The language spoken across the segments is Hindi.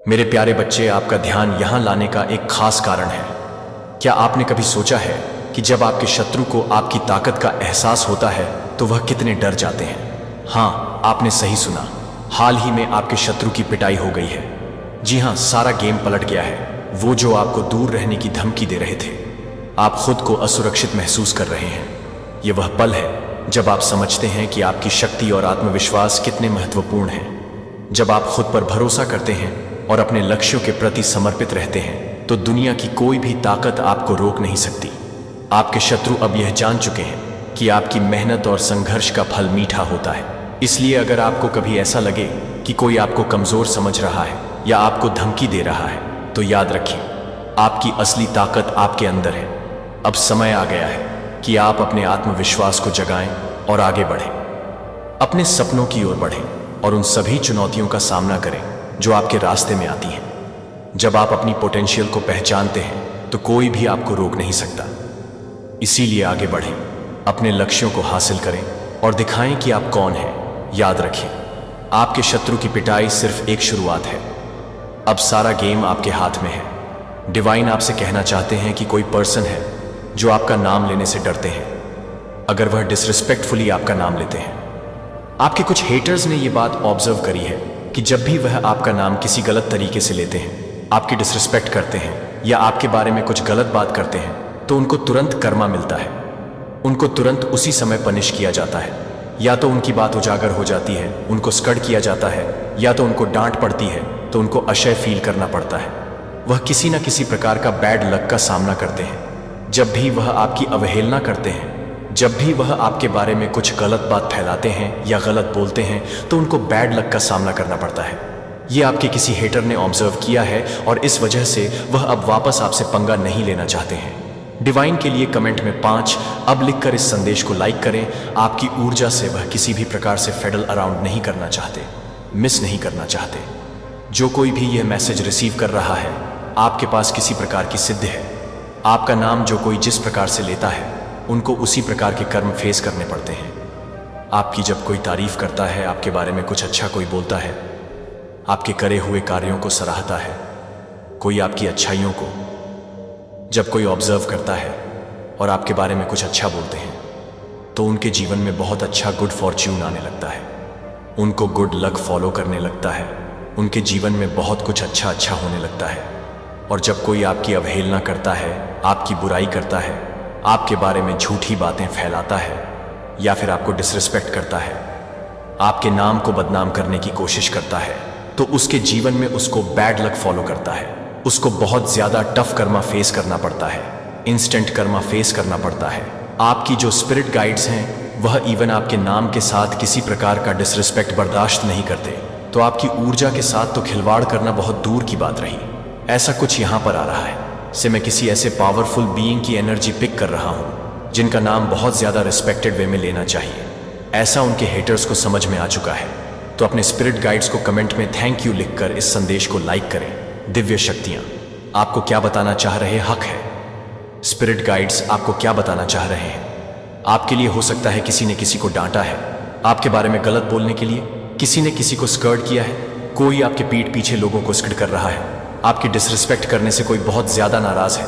मेरे प्यारे बच्चे, आपका ध्यान यहाँ लाने का एक खास कारण है। क्या आपने कभी सोचा है कि जब आपके शत्रु को आपकी ताकत का एहसास होता है तो वह कितने डर जाते हैं? हाँ, आपने सही सुना। हाल ही में आपके शत्रु की पिटाई हो गई है। जी हाँ, सारा गेम पलट गया है। वो जो आपको दूर रहने की धमकी दे रहे थे, आप खुद को असुरक्षित महसूस कर रहे हैं। ये वह पल है जब आप समझते हैं कि आपकी शक्ति और आत्मविश्वास कितने महत्वपूर्ण हैं। जब आप खुद पर भरोसा करते हैं और अपने लक्ष्यों के प्रति समर्पित रहते हैं तो दुनिया की कोई भी ताकत आपको रोक नहीं सकती। आपके शत्रु अब यह जान चुके हैं कि आपकी मेहनत और संघर्ष का फल मीठा होता है। इसलिए अगर आपको कभी ऐसा लगे कि कोई आपको कमजोर समझ रहा है या आपको धमकी दे रहा है, तो याद रखिए, आपकी असली ताकत आपके अंदर है। अब समय आ गया है कि आप अपने आत्मविश्वास को जगाएं और आगे बढ़ें, अपने सपनों की ओर बढ़ें और उन सभी चुनौतियों का सामना करें जो आपके रास्ते में आती हैं। जब आप अपनी पोटेंशियल को पहचानते हैं तो कोई भी आपको रोक नहीं सकता। इसीलिए आगे बढ़ें, अपने लक्ष्यों को हासिल करें और दिखाएं कि आप कौन हैं। याद रखें, आपके शत्रु की पिटाई सिर्फ एक शुरुआत है। अब सारा गेम आपके हाथ में है। डिवाइन आपसे कहना चाहते हैं कि कोई पर्सन है जो आपका नाम लेने से डरते हैं। अगर वह डिसरिस्पेक्टफुली आपका नाम लेते हैं। आपके कुछ हेटर्स ने यह बात ऑब्जर्व करी है कि जब भी वह आपका नाम किसी गलत तरीके से लेते हैं, आपकी डिसरिस्पेक्ट करते हैं या आपके बारे में कुछ गलत बात करते हैं, तो उनको तुरंत कर्मा मिलता है। उनको तुरंत उसी समय पनिश किया जाता है। या तो उनकी बात उजागर हो जाती है, उनको स्कड किया जाता है, या तो उनको डांट पड़ती है तो उनको अशय फील करना पड़ता है। वह किसी न किसी प्रकार का बैड लक का सामना करते हैं। जब भी वह आपकी अवहेलना करते हैं, जब भी वह आपके बारे में कुछ गलत बात फैलाते हैं या गलत बोलते हैं, तो उनको बैड लक का सामना करना पड़ता है। ये आपके किसी हेटर ने ऑब्जर्व किया है और इस वजह से वह अब वापस आपसे पंगा नहीं लेना चाहते हैं। डिवाइन के लिए कमेंट में 5 अब लिखकर इस संदेश को लाइक करें। आपकी ऊर्जा से वह किसी भी प्रकार से फेडल अराउंड नहीं करना चाहते, मिस नहीं करना चाहते। जो कोई भी यह मैसेज रिसीव कर रहा है, आपके पास किसी प्रकार की सिद्ध है। आपका नाम जो कोई जिस प्रकार से लेता है, उनको उसी प्रकार के कर्म फेस करने पड़ते हैं। आपकी जब कोई तारीफ करता है, आपके बारे में कुछ अच्छा कोई बोलता है, आपके करे हुए कार्यों को सराहता है, कोई आपकी अच्छाइयों को जब कोई ऑब्जर्व करता है और आपके बारे में कुछ अच्छा बोलते हैं, तो उनके जीवन में बहुत अच्छा गुड फॉर्च्यून आने लगता है। उनको गुड लक फॉलो करने लगता है। उनके जीवन में बहुत कुछ अच्छा होने लगता है। और जब कोई आपकी अवहेलना करता है, आपकी बुराई करता है, आपके बारे में झूठी बातें फैलाता है या फिर आपको डिसरिस्पेक्ट करता है, आपके नाम को बदनाम करने की कोशिश करता है, तो उसके जीवन में उसको बैड लक फॉलो करता है। उसको बहुत ज्यादा टफ कर्मा फेस करना पड़ता है, इंस्टेंट कर्मा फेस करना पड़ता है। आपकी जो स्पिरिट गाइड्स हैं, वह इवन आपके नाम के साथ किसी प्रकार का डिसरिस्पेक्ट बर्दाश्त नहीं करते। तो आपकी ऊर्जा के साथ तो खिलवाड़ करना बहुत दूर की बात रही। ऐसा कुछ यहाँ पर आ रहा है से मैं किसी ऐसे पावरफुल बीइंग की एनर्जी पिक कर रहा हूँ जिनका नाम बहुत ज्यादा रिस्पेक्टेड वे में लेना चाहिए। ऐसा उनके हेटर्स को समझ में आ चुका है। तो अपने स्पिरिट गाइड्स को कमेंट में थैंक यू लिखकर इस संदेश को लाइक करें। दिव्य शक्तियां आपको क्या बताना चाह रहे हक है। स्पिरिट गाइड्स आपको क्या बताना चाह रहे हैं? आपके लिए हो सकता है किसी ने किसी को डांटा है, आपके बारे में गलत बोलने के लिए किसी ने किसी को स्कर्ट किया है, कोई आपके पीठ पीछे लोगों को स्कर्ट कर रहा है, आपकी डिसरिस्पेक्ट करने से कोई बहुत ज्यादा नाराज है,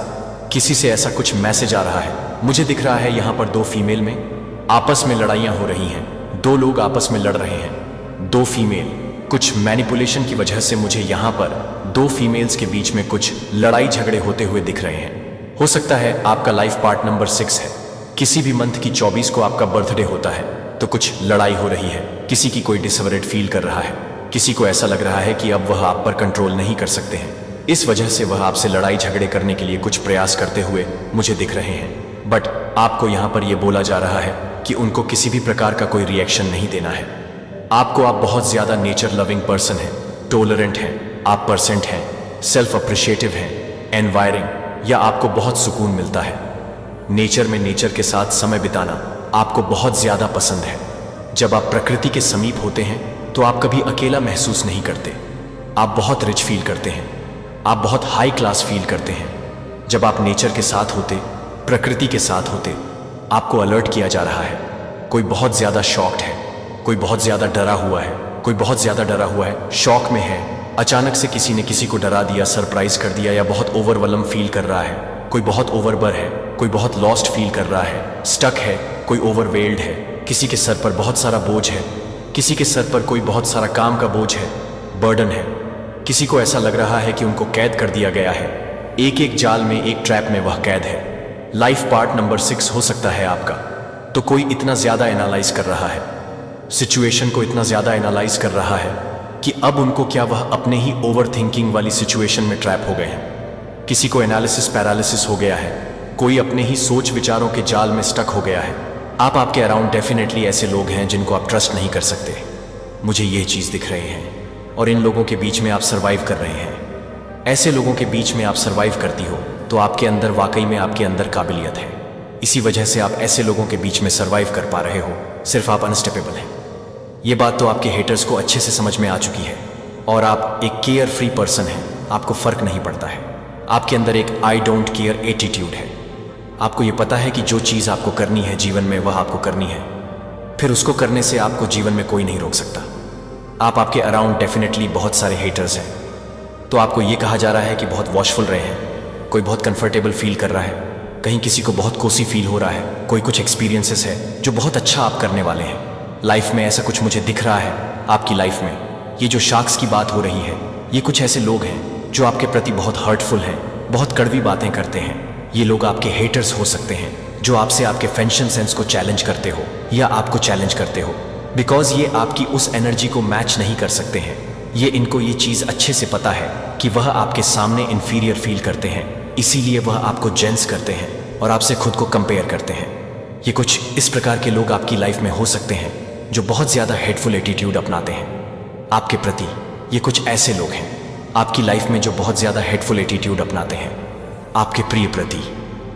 किसी से ऐसा कुछ मैसेज आ रहा है। मुझे दिख रहा है यहाँ पर 2 फीमेल में आपस में लड़ाइयाँ हो रही हैं। 2 लोग आपस में लड़ रहे हैं, 2 फीमेल। कुछ मैनिपुलेशन की वजह से मुझे यहाँ पर 2 फीमेल्स के बीच में कुछ लड़ाई झगड़े होते हुए दिख रहे हैं। हो सकता है आपका लाइफ पार्ट नंबर 6 है। किसी भी मंथ की 24 को आपका बर्थडे होता है, तो कुछ लड़ाई हो रही है। किसी की कोई डिसफेवरेट फील कर रहा है, किसी को ऐसा लग रहा है कि अब वह आप पर कंट्रोल नहीं कर सकते हैं। इस वजह से वह आपसे लड़ाई झगड़े करने के लिए कुछ प्रयास करते हुए मुझे दिख रहे हैं। बट आपको यहाँ पर यह बोला जा रहा है कि उनको किसी भी प्रकार का कोई रिएक्शन नहीं देना है। आप बहुत ज्यादा नेचर लविंग पर्सन हैं, टॉलरेंट हैं, आप परसेंट हैं, सेल्फ अप्रिशिएटिव हैं, एनवायरिंग, या आपको बहुत सुकून मिलता है। नेचर में नेचर के साथ समय बिताना आपको बहुत ज्यादा पसंद है। जब आप प्रकृति के समीप होते हैं तो आप कभी अकेला महसूस नहीं करते। आप बहुत रिच फील करते हैं, आप बहुत हाई क्लास फील करते हैं। जब आप नेचर के साथ होते, प्रकृति के साथ होते, आपको अलर्ट किया जा रहा है। कोई बहुत ज्यादा शॉक्ड है, कोई बहुत ज्यादा डरा हुआ है, कोई बहुत ज्यादा डरा हुआ है, शॉक में है, अचानक से किसी ने किसी को डरा दिया, सरप्राइज कर दिया, या बहुत ओवरवेलम फील कर रहा है। कोई बहुत ओवरबर है, कोई बहुत लॉस्ट फील कर रहा है, स्टक है, कोई ओवरवेल्ड है। किसी के सर पर बहुत सारा बोझ है, किसी के सर पर कोई बहुत सारा काम का बोझ है, बर्डन है। किसी को ऐसा लग रहा है कि उनको कैद कर दिया गया है। एक एक जाल में, एक ट्रैप में वह कैद है। लाइफ पार्ट नंबर 6 हो सकता है आपका। तो कोई इतना ज्यादा एनालाइज कर रहा है, सिचुएशन को इतना ज्यादा एनालाइज कर रहा है कि अब उनको क्या वह अपने ही ओवर थिंकिंग वाली सिचुएशन में ट्रैप हो गए हैं। किसी को एनालिसिस पैरालिसिस हो गया है, कोई अपने ही सोच विचारों के जाल में स्टक हो गया है। आपके अराउंड डेफिनेटली ऐसे लोग हैं जिनको आप ट्रस्ट नहीं कर सकते। मुझे ये चीज़ दिख रही है, और इन लोगों के बीच में आप सर्वाइव कर रहे हैं। ऐसे लोगों के बीच में आप सर्वाइव करती हो तो आपके अंदर वाकई में आपके अंदर काबिलियत है। इसी वजह से आप ऐसे लोगों के बीच में सर्वाइव कर पा रहे हो, सिर्फ आप अनस्टेपेबल हैं। ये बात तो आपके हेटर्स को अच्छे से समझ में आ चुकी है, और आप एक केयर फ्री पर्सन हैं। आपको फर्क नहीं पड़ता है। आपके अंदर एक आई डोंट केयर एटीट्यूड है। आपको ये पता है कि जो चीज़ आपको करनी है जीवन में वह आपको करनी है, फिर उसको करने से आपको जीवन में कोई नहीं रोक सकता। आपके अराउंड डेफिनेटली बहुत सारे हेटर्स हैं, तो आपको ये कहा जा रहा है कि बहुत वॉचफुल रहे हैं। कोई बहुत कंफर्टेबल फील कर रहा है, कहीं किसी को बहुत कोसी फील हो रहा है, कोई कुछ एक्सपीरियंसेस है जो बहुत अच्छा आप करने वाले हैं लाइफ में। ऐसा कुछ मुझे दिख रहा है आपकी लाइफ में। ये जो शार्क्स की बात हो रही है, ये कुछ ऐसे लोग हैं जो आपके प्रति बहुत हर्टफुल हैं, बहुत कड़वी बातें करते हैं। ये लोग आपके हेटर्स हो सकते हैं जो आपसे आपके फैशन सेंस को चैलेंज करते हो या आपको चैलेंज करते हो, बिकॉज ये आपकी उस एनर्जी को मैच नहीं कर सकते हैं। ये इनको ये चीज़ अच्छे से पता है कि वह आपके सामने इन्फीरियर फील करते हैं, इसीलिए वह आपको जेंस करते हैं और आपसे खुद को कंपेयर करते हैं। ये कुछ इस प्रकार के लोग आपकी लाइफ में हो सकते हैं जो बहुत ज़्यादा हेटफुल एटीट्यूड अपनाते हैं आपके प्रति। ये कुछ ऐसे लोग हैं आपकी लाइफ में जो बहुत ज़्यादा हेटफुल एटीट्यूड अपनाते हैं आपके प्रिय प्रति।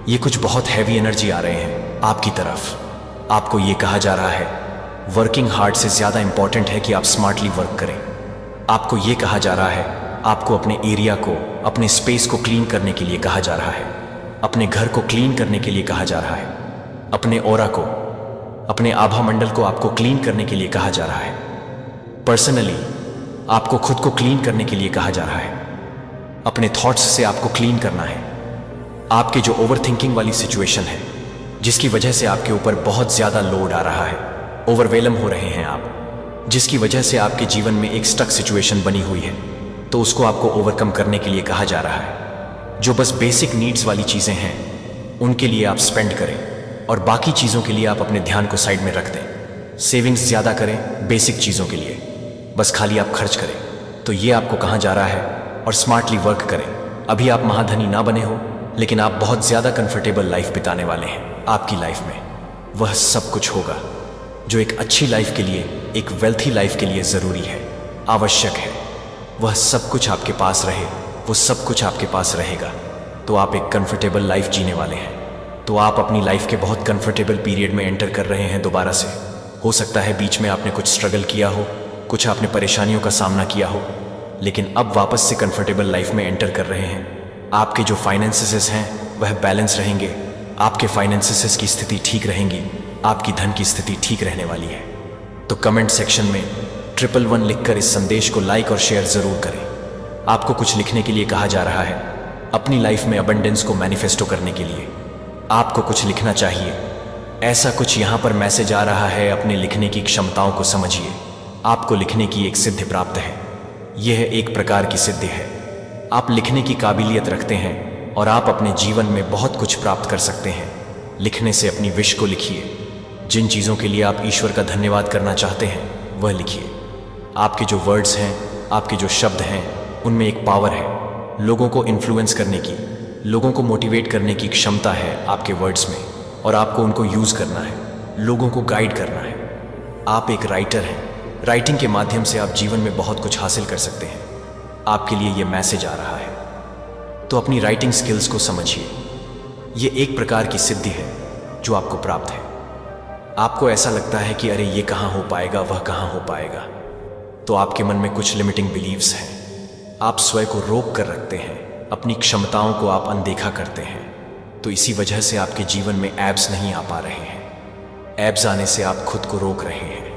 ये कुछ बहुत हैवी एनर्जी आ रहे हैं आपकी तरफ। आपको ये कहा जा रहा है वर्किंग हार्ड से ज़्यादा इंपॉर्टेंट है कि आप स्मार्टली वर्क करें। आपको ये कहा जा रहा है आपको अपने एरिया को, अपने स्पेस को क्लीन करने के लिए कहा जा रहा है, अपने घर को क्लीन करने के लिए कहा जा रहा है, अपने ऑरा को, अपने आभा मंडल को आपको क्लीन करने के लिए कहा जा रहा है। पर्सनली आपको खुद को क्लीन करने के लिए कहा जा रहा है। अपने थॉट्स से आपको क्लीन करना है। आपके जो ओवरथिंकिंग वाली सिचुएशन है जिसकी वजह से आपके ऊपर बहुत ज़्यादा लोड आ रहा है, ओवरवेलम हो रहे हैं आप, जिसकी वजह से आपके जीवन में एक स्टक सिचुएशन बनी हुई है, तो उसको आपको ओवरकम करने के लिए कहा जा रहा है। जो बस बेसिक नीड्स वाली चीज़ें हैं उनके लिए आप स्पेंड करें और बाकी चीज़ों के लिए आप अपने ध्यान को साइड में रख दें। सेविंग्स ज़्यादा करें बेसिक चीज़ों के लिए, बस खाली आप खर्च करें। तो ये आपको कहा जा रहा है, और स्मार्टली वर्क करें। अभी आप महाधनी ना बने हो, लेकिन आप बहुत ज़्यादा कंफर्टेबल लाइफ बिताने वाले हैं। आपकी लाइफ में वह सब कुछ होगा जो एक अच्छी लाइफ के लिए, एक वेल्थी लाइफ के लिए ज़रूरी है, आवश्यक है। वह सब कुछ आपके पास रहे, वो सब कुछ आपके पास रहेगा, तो आप एक कंफर्टेबल लाइफ जीने वाले हैं। तो आप अपनी लाइफ के बहुत कंफर्टेबल पीरियड में एंटर कर रहे हैं दोबारा से। हो सकता है बीच में आपने कुछ स्ट्रगल किया हो, कुछ आपने परेशानियों का सामना किया हो, लेकिन अब वापस से कंफर्टेबल लाइफ में एंटर कर रहे हैं। आपके जो फाइनेंसेस हैं वह बैलेंस रहेंगे, आपके फाइनेंसेस की स्थिति ठीक रहेंगी, आपकी धन की स्थिति ठीक रहने वाली है। तो कमेंट सेक्शन में 111 लिखकर इस संदेश को लाइक और शेयर ज़रूर करें। आपको कुछ लिखने के लिए कहा जा रहा है अपनी लाइफ में अबंडेंस को मैनिफेस्टो करने के लिए। आपको कुछ लिखना चाहिए, ऐसा कुछ यहाँ पर मैसेज आ रहा है। अपने लिखने की क्षमताओं को समझिए। आपको लिखने की एक सिद्धि प्राप्त है। यह एक प्रकार की सिद्धि है। आप लिखने की काबिलियत रखते हैं और आप अपने जीवन में बहुत कुछ प्राप्त कर सकते हैं। लिखने से अपनी विश को लिखिए। जिन चीज़ों के लिए आप ईश्वर का धन्यवाद करना चाहते हैं वह लिखिए। आपके जो वर्ड्स हैं, आपके जो शब्द हैं, उनमें एक पावर है। लोगों को इन्फ्लुएंस करने की, लोगों को मोटिवेट करने की क्षमता है आपके वर्ड्स में, और आपको उनको यूज़ करना है, लोगों को गाइड करना है। आप एक राइटर हैं। राइटिंग के माध्यम से आप जीवन में बहुत कुछ हासिल कर सकते हैं। आपके लिए ये मैसेज आ रहा है, तो अपनी राइटिंग स्किल्स को समझिए। ये एक प्रकार की सिद्धि है जो आपको प्राप्त है। आपको ऐसा लगता है कि अरे ये कहाँ हो पाएगा, वह कहाँ हो पाएगा, तो आपके मन में कुछ लिमिटिंग बिलीव्स हैं। आप स्वयं को रोक कर रखते हैं, अपनी क्षमताओं को आप अनदेखा करते हैं। तो इसी वजह से आपके जीवन में एब्स नहीं आ पा रहे हैं। एब्स आने से आप खुद को रोक रहे हैं।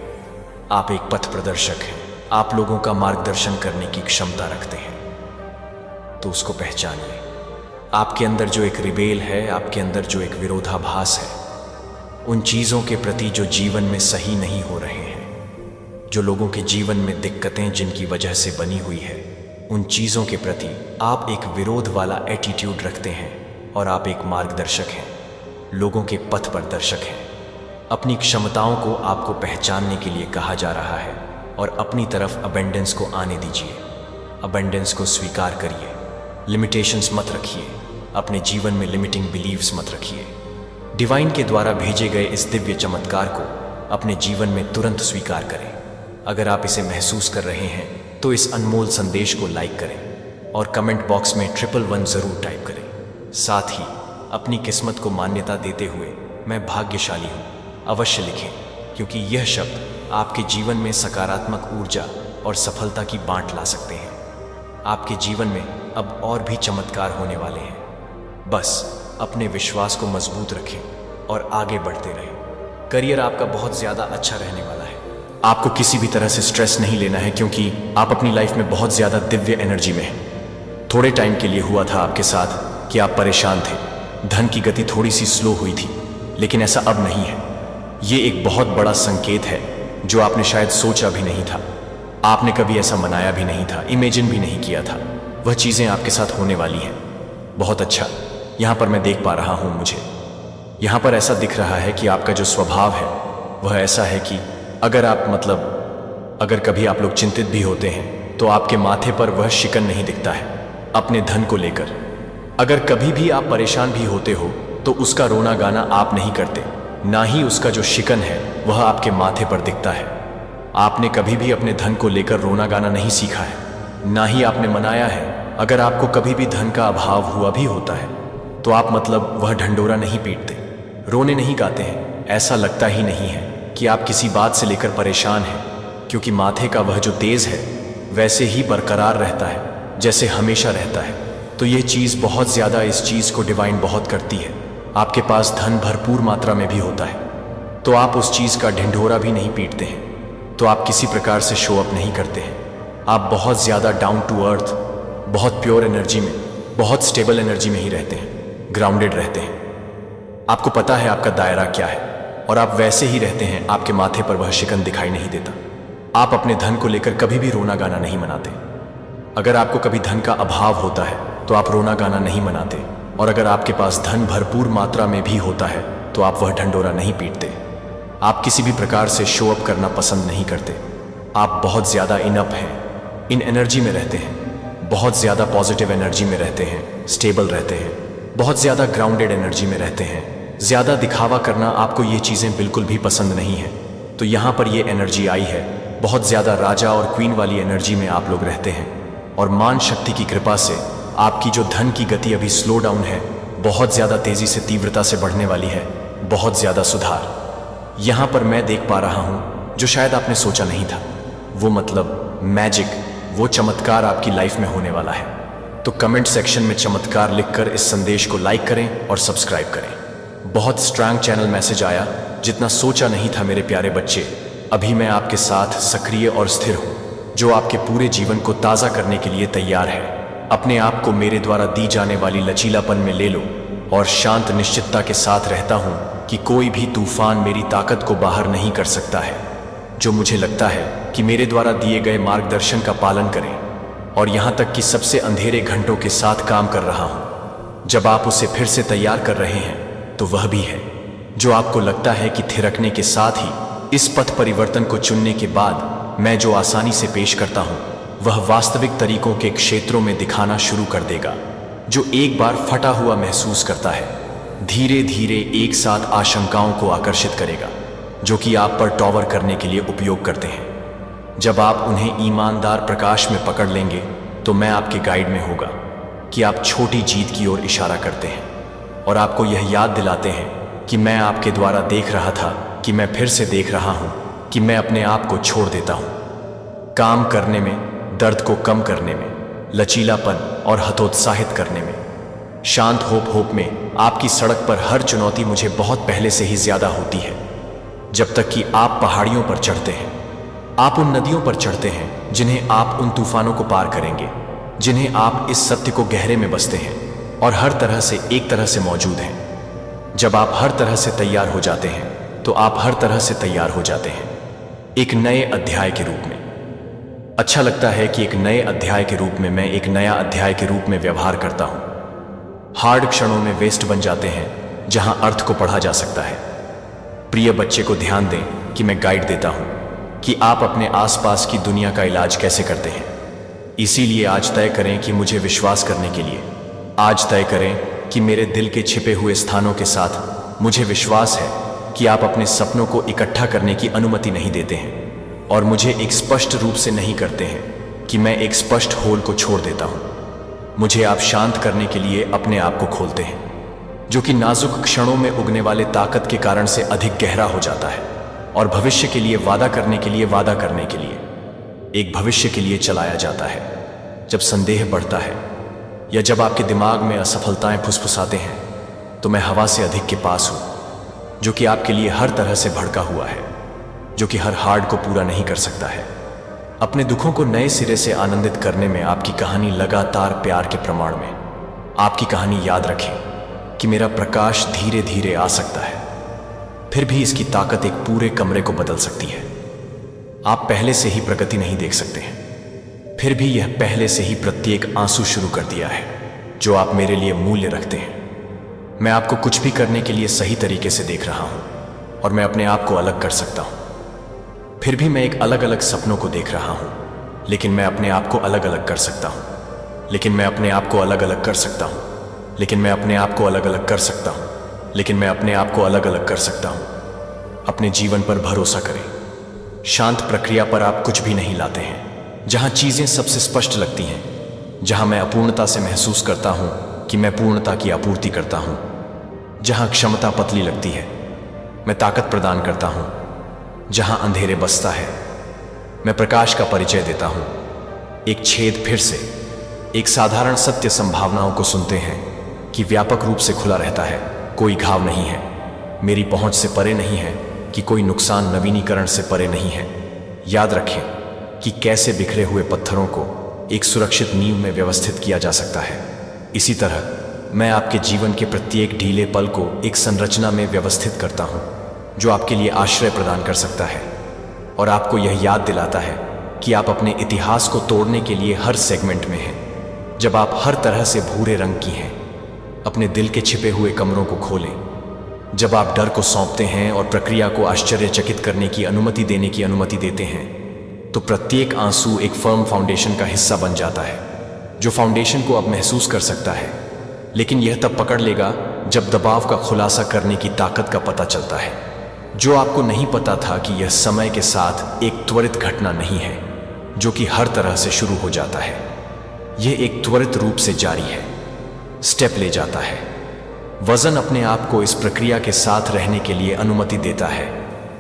आप एक पथ प्रदर्शक हैं। आप लोगों का मार्गदर्शन करने की क्षमता रखते हैं, तो उसको पहचानिए। आपके अंदर जो एक रिबेल है, आपके अंदर जो एक विरोधाभास है, उन चीज़ों के प्रति जो जीवन में सही नहीं हो रहे हैं, जो लोगों के जीवन में दिक्कतें जिनकी वजह से बनी हुई है, उन चीज़ों के प्रति आप एक विरोध वाला एटीट्यूड रखते हैं और आप एक मार्गदर्शक हैं, लोगों के पथ प्रदर्शक हैं। अपनी क्षमताओं को आपको पहचानने के लिए कहा जा रहा है और अपनी तरफ अबेंडेंस को आने दीजिए। अबेंडेंस को स्वीकार करिए। लिमिटेशंस मत रखिए। अपने जीवन में लिमिटिंग बिलीव्स मत रखिए। डिवाइन के द्वारा भेजे गए इस दिव्य चमत्कार को अपने जीवन में तुरंत स्वीकार करें। अगर आप इसे महसूस कर रहे हैं तो इस अनमोल संदेश को लाइक करें और कमेंट बॉक्स में 111 जरूर टाइप करें। साथ ही अपनी किस्मत को मान्यता देते हुए मैं भाग्यशाली हूँ अवश्य लिखें, क्योंकि यह शब्द आपके जीवन में सकारात्मक ऊर्जा और सफलता की बांट ला सकते हैं। आपके जीवन में अब और भी चमत्कार होने वाले हैं। बस अपने विश्वास को मजबूत रखें और आगे बढ़ते रहें। करियर आपका बहुत ज़्यादा अच्छा रहने वाला है। आपको किसी भी तरह से स्ट्रेस नहीं लेना है, क्योंकि आप अपनी लाइफ में बहुत ज़्यादा दिव्य एनर्जी में हैं। थोड़े टाइम के लिए हुआ था आपके साथ कि आप परेशान थे, धन की गति थोड़ी सी स्लो हुई थी, लेकिन ऐसा अब नहीं है। ये एक बहुत बड़ा संकेत है जो आपने शायद सोचा भी नहीं था। आपने कभी ऐसा मनाया भी नहीं था, इमेजिन भी नहीं किया था। वह चीज़ें आपके साथ होने वाली हैं। बहुत अच्छा, यहाँ पर मैं देख पा रहा हूँ, मुझे यहाँ पर ऐसा दिख रहा है कि आपका जो स्वभाव है वह ऐसा है कि अगर कभी आप लोग चिंतित भी होते हैं तो आपके माथे पर वह शिकन नहीं दिखता है अपने धन को लेकर। अगर कभी भी आप परेशान भी होते हो तो उसका रोना गाना आप नहीं करते, ना ही उसका जो शिकन है वह आपके माथे पर दिखता है। आपने कभी भी अपने धन को लेकर रोना गाना नहीं सीखा है, ना ही आपने मनाया है। अगर आपको कभी भी धन का अभाव हुआ भी होता है तो आप वह ढंडोरा नहीं पीटते, रोने नहीं गाते हैं। ऐसा लगता ही नहीं है कि आप किसी बात से लेकर परेशान हैं, क्योंकि माथे का वह जो तेज है वैसे ही बरकरार रहता है जैसे हमेशा रहता है। तो ये चीज़ बहुत ज़्यादा, इस चीज़ को डिवाइन बहुत करती है। आपके पास धन भरपूर मात्रा में भी होता है तो आप उस चीज़ का ढिंढोरा भी नहीं पीटते हैं, तो आप किसी प्रकार से शो अप नहीं करते हैं। आप बहुत ज़्यादा डाउन टू अर्थ, बहुत प्योर एनर्जी में, बहुत स्टेबल एनर्जी में ही रहते हैं, ग्राउंडेड रहते हैं। आपको पता है आपका दायरा क्या है और आप वैसे ही रहते हैं। आपके माथे पर वह शिकन दिखाई नहीं देता। आप अपने धन को लेकर कभी भी रोना गाना नहीं मनाते। अगर आपको कभी धन का अभाव होता है तो आप रोना गाना नहीं मनाते, और अगर आपके पास धन भरपूर मात्रा में भी होता है तो आप वह ढंडोरा नहीं पीटते। आप किसी भी प्रकार से शो अप करना पसंद नहीं करते। आप बहुत ज़्यादा इनअप हैं, इन एनर्जी में रहते हैं, बहुत ज़्यादा पॉजिटिव एनर्जी में रहते हैं, स्टेबल रहते हैं, बहुत ज़्यादा ग्राउंडेड एनर्जी में रहते हैं। ज़्यादा दिखावा करना आपको ये चीज़ें बिल्कुल भी पसंद नहीं है। तो यहाँ पर ये एनर्जी आई है, बहुत ज़्यादा राजा और क्वीन वाली एनर्जी में आप लोग रहते हैं, और मान शक्ति की कृपा से आपकी जो धन की गति अभी स्लो डाउन है, बहुत ज़्यादा तेज़ी से तीव्रता से बढ़ने वाली है। बहुत ज़्यादा सुधार यहाँ पर मैं देख पा रहा हूँ जो शायद आपने सोचा नहीं था। वो मैजिक, वो चमत्कार आपकी लाइफ में होने वाला है। तो कमेंट सेक्शन में चमत्कार लिखकर इस संदेश को लाइक करें और सब्सक्राइब करें। बहुत स्ट्रांग चैनल मैसेज आया, जितना सोचा नहीं था मेरे प्यारे बच्चे। अभी मैं आपके साथ सक्रिय और स्थिर हूँ, जो आपके पूरे जीवन को ताज़ा करने के लिए तैयार है। अपने आप को मेरे द्वारा दी जाने वाली लचीलापन में ले लो और शांत निश्चितता के साथ रहता हूँ कि कोई भी तूफान मेरी ताकत को बाहर नहीं कर सकता है। जो मुझे लगता है कि मेरे द्वारा दिए गए मार्गदर्शन का पालन करें, और यहाँ तक कि सबसे अंधेरे घंटों के साथ काम कर रहा हूँ। जब आप उसे फिर से तैयार कर रहे हैं तो वह भी है जो आपको लगता है कि थिरकने के साथ ही इस पथ परिवर्तन को चुनने के बाद मैं जो आसानी से पेश करता हूँ वह वास्तविक तरीकों के क्षेत्रों में दिखाना शुरू कर देगा। जो एक बार फटा हुआ महसूस करता है, धीरे धीरे एक साथ आशंकाओं को आकर्षित करेगा जो कि आप पर टॉवर करने के लिए उपयोग करते हैं। जब आप उन्हें ईमानदार प्रकाश में पकड़ लेंगे तो मैं आपके गाइड में होगा कि आप छोटी जीत की ओर इशारा करते हैं, और आपको यह याद दिलाते हैं कि मैं आपके द्वारा देख रहा था, कि मैं फिर से देख रहा हूं, कि मैं अपने आप को छोड़ देता हूं। काम करने में, दर्द को कम करने में, लचीलापन और हतोत्साहित करने में, शांत होप में आपकी सड़क पर हर चुनौती मुझे बहुत पहले से ही ज्यादा होती है। जब तक कि आप पहाड़ियों पर चढ़ते हैं, आप उन नदियों पर चढ़ते हैं जिन्हें आप उन तूफानों को पार करेंगे, जिन्हें आप इस सत्य को गहरे में बसते हैं और हर तरह से एक तरह से मौजूद हैं। जब आप हर तरह से तैयार हो जाते हैं तो आप हर तरह से तैयार हो जाते हैं, एक नए अध्याय के रूप में। अच्छा लगता है कि एक नए अध्याय के रूप में मैं एक नया अध्याय के रूप में व्यवहार करता हूं। हार्ड क्षणों में वेस्ट बन जाते हैं जहां अर्थ को पढ़ा जा सकता है। प्रिय बच्चे को ध्यान दें कि मैं गाइड देता हूं कि आप अपने आसपास की दुनिया का इलाज कैसे करते हैं। इसीलिए आज तय करें कि मुझे विश्वास करने के लिए, आज तय करें कि मेरे दिल के छिपे हुए स्थानों के साथ मुझे विश्वास है कि आप अपने सपनों को इकट्ठा करने की अनुमति नहीं देते हैं और मुझे एक स्पष्ट रूप से नहीं करते हैं कि मैं एक स्पष्ट होल को छोड़ देता हूं। मुझे आप शांत करने के लिए अपने आप को खोलते हैं, जो कि नाजुक क्षणों में उगने वाले ताकत के कारण से अधिक गहरा हो जाता है और भविष्य के लिए वादा करने के लिए एक भविष्य के लिए चलाया जाता है। जब संदेह बढ़ता है या जब आपके दिमाग में असफलताएं फुसफुसाते हैं तो मैं हवा से अधिक के पास हूं, जो कि आपके लिए हर तरह से भड़का हुआ है, जो कि हर हार्ड को पूरा नहीं कर सकता है। अपने दुखों को नए सिरे से आनंदित करने में आपकी कहानी लगातार प्यार के प्रमाण में। आपकी कहानी याद रखें कि मेरा प्रकाश धीरे धीरे आ सकता है, फिर भी इसकी ताकत एक पूरे कमरे को बदल सकती है। आप पहले से ही प्रगति नहीं देख सकते हैं, फिर भी यह पहले से ही प्रत्येक आंसू शुरू कर दिया है जो आप मेरे लिए मूल्य रखते हैं। मैं आपको कुछ भी करने के लिए सही तरीके से देख रहा हूं और मैं अपने आप को अलग कर सकता हूं। फिर भी मैं एक अलग अलग सपनों को देख रहा हूं, लेकिन मैं अपने आप को अलग अलग कर सकता हूं। लेकिन मैं अपने आप को अलग अलग कर सकता हूं। लेकिन मैं अपने आप को अलग अलग कर सकता हूं। लेकिन मैं अपने आप को अलग अलग कर सकता हूं। अपने जीवन पर भरोसा करें। शांत प्रक्रिया पर आप कुछ भी नहीं लाते हैं, जहां चीजें सबसे स्पष्ट लगती हैं, जहां मैं अपूर्णता से महसूस करता हूं कि मैं पूर्णता की आपूर्ति करता हूं, जहां क्षमता पतली लगती है मैं ताकत प्रदान करता हूं, जहां अंधेरे बसता है मैं प्रकाश का परिचय देता हूं। एक छेद फिर से, एक साधारण सत्य संभावनाओं को सुनते हैं कि व्यापक रूप से खुला रहता है। कोई घाव नहीं है, मेरी पहुंच से परे नहीं है, कि कोई नुकसान नवीनीकरण से परे नहीं है। याद रखें कि कैसे बिखरे हुए पत्थरों को एक सुरक्षित नींव में व्यवस्थित किया जा सकता है। इसी तरह मैं आपके जीवन के प्रत्येक ढीले पल को एक संरचना में व्यवस्थित करता हूं, जो आपके लिए आश्रय प्रदान कर सकता है और आपको यह याद दिलाता है कि आप अपने इतिहास को तोड़ने के लिए हर सेगमेंट में हैं। जब आप हर तरह से भूरे रंग की हैं, अपने दिल के छिपे हुए कमरों को खोलें। जब आप डर को सौंपते हैं और प्रक्रिया को आश्चर्यचकित करने की अनुमति देने की अनुमति देते हैं, तो प्रत्येक आंसू एक फर्म फाउंडेशन का हिस्सा बन जाता है, जो फाउंडेशन को अब महसूस कर सकता है। लेकिन यह तब पकड़ लेगा जब दबाव का खुलासा करने की ताकत का पता चलता है, जो आपको नहीं पता था कि यह समय के साथ एक त्वरित घटना नहीं है जो कि हर तरह से शुरू हो जाता है। यह एक त्वरित रूप से जारी है, स्टेप ले जाता है। वजन अपने आप को इस प्रक्रिया के साथ रहने के लिए अनुमति देता है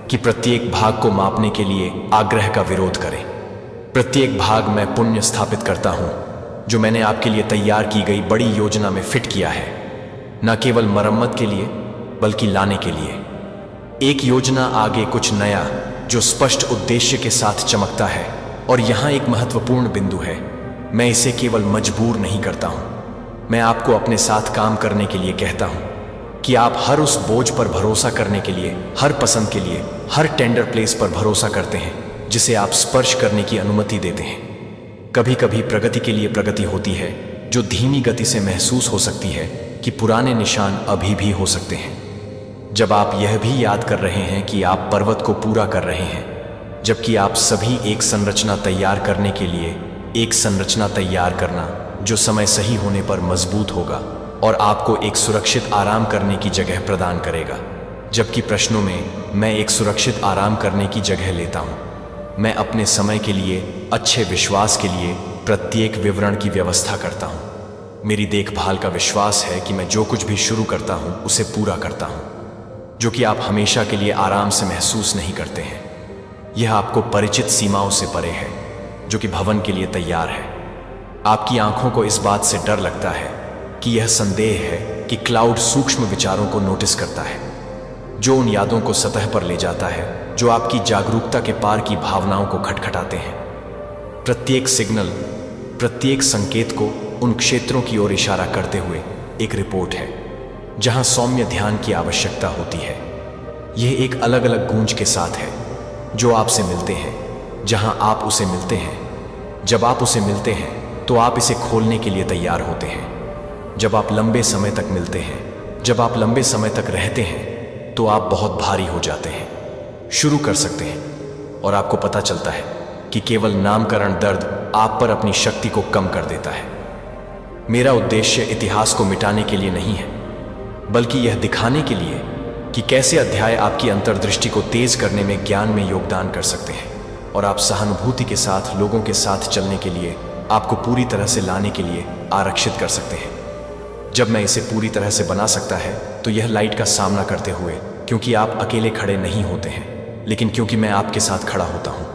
कि प्रत्येक भाग को मापने के लिए आग्रह का विरोध करें। प्रत्येक भाग मैं पुण्य स्थापित करता हूं, जो मैंने आपके लिए तैयार की गई बड़ी योजना में फिट किया है, न केवल मरम्मत के लिए बल्कि लाने के लिए। एक योजना आगे कुछ नया जो स्पष्ट उद्देश्य के साथ चमकता है। और यहां एक महत्वपूर्ण बिंदु है, मैं इसे केवल मजबूर नहीं करता हूं, मैं आपको अपने साथ काम करने के लिए कहता हूं कि आप हर उस बोझ पर भरोसा करने के लिए, हर पसंद के लिए, हर टेंडर प्लेस पर भरोसा करते हैं जिसे आप स्पर्श करने की अनुमति देते हैं। कभी कभी प्रगति के लिए प्रगति होती है जो धीमी गति से महसूस हो सकती है कि पुराने निशान अभी भी हो सकते हैं। जब आप यह भी याद कर रहे हैं कि आप पर्वत को पूरा कर रहे हैं, जबकि आप सभी एक संरचना तैयार करने के लिए एक संरचना तैयार करना जो समय सही होने पर मजबूत होगा और आपको एक सुरक्षित आराम करने की जगह प्रदान करेगा। जबकि प्रश्नों में मैं एक सुरक्षित आराम करने की जगह लेता हूं। मैं अपने समय के लिए, अच्छे विश्वास के लिए प्रत्येक विवरण की व्यवस्था करता हूं। मेरी देखभाल का विश्वास है कि मैं जो कुछ भी शुरू करता हूं उसे पूरा करता हूं, जो कि आप हमेशा के लिए आराम से महसूस नहीं करते हैं। यह आपको परिचित सीमाओं से परे है, जो कि भवन के लिए तैयार है। आपकी आंखों को इस बात से डर लगता है कि यह संदेह है कि क्लाउड सूक्ष्म विचारों को नोटिस करता है, जो उन यादों को सतह पर ले जाता है जो आपकी जागरूकता के पार की भावनाओं को खटखटाते हैं। प्रत्येक सिग्नल, प्रत्येक संकेत को उन क्षेत्रों की ओर इशारा करते हुए एक रिपोर्ट है जहां सौम्य ध्यान की आवश्यकता होती है। यह एक अलग अलग गूंज के साथ है जो आपसे मिलते हैं, जहां आप उसे मिलते हैं। जब आप उसे मिलते हैं तो आप इसे खोलने के लिए तैयार होते हैं। जब आप लंबे समय तक मिलते हैं, जब आप लंबे समय तक रहते हैं तो आप बहुत भारी हो जाते हैं, शुरू कर सकते हैं और आपको पता चलता है कि केवल नामकरण दर्द आप पर अपनी शक्ति को कम कर देता है। मेरा उद्देश्य इतिहास को मिटाने के लिए नहीं है, बल्कि यह दिखाने के लिए कि कैसे अध्याय आपकी अंतर्दृष्टि को तेज करने में ज्ञान में योगदान कर सकते हैं और आप सहानुभूति के साथ लोगों के साथ चलने के लिए, आपको पूरी तरह से लाने के लिए आरक्षित कर सकते हैं। जब मैं इसे पूरी तरह से बना सकता है तो यह लाइट का सामना करते हुए, क्योंकि आप अकेले खड़े नहीं होते हैं, लेकिन क्योंकि मैं आपके साथ खड़ा होता हूं,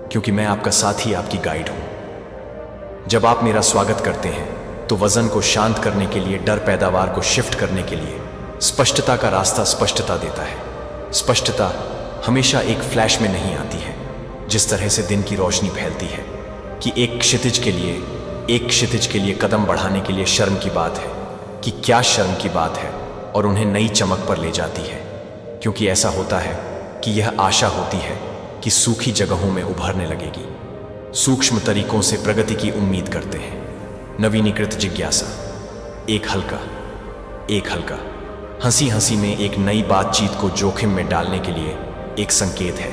क्योंकि मैं आपका साथी, आपकी गाइड हूं। जब आप मेरा स्वागत करते हैं तो वजन को शांत करने के लिए, डर पैदावार को शिफ्ट करने के लिए स्पष्टता का रास्ता स्पष्टता देता है। स्पष्टता हमेशा एक फ्लैश में नहीं आती है, जिस तरह से दिन की रोशनी फैलती है कि एक क्षितिज के लिए कदम बढ़ाने के लिए शर्म की बात है कि क्या शर्म की बात है, और उन्हें नई चमक पर ले जाती है, क्योंकि ऐसा होता है कि यह आशा होती है कि सूखी जगहों में उभरने लगेगी। सूक्ष्म तरीकों से प्रगति की उम्मीद करते हैं। नवीनीकृत जिज्ञासा, एक हल्का हंसी हंसी में एक नई बातचीत को जोखिम में डालने के लिए एक संकेत है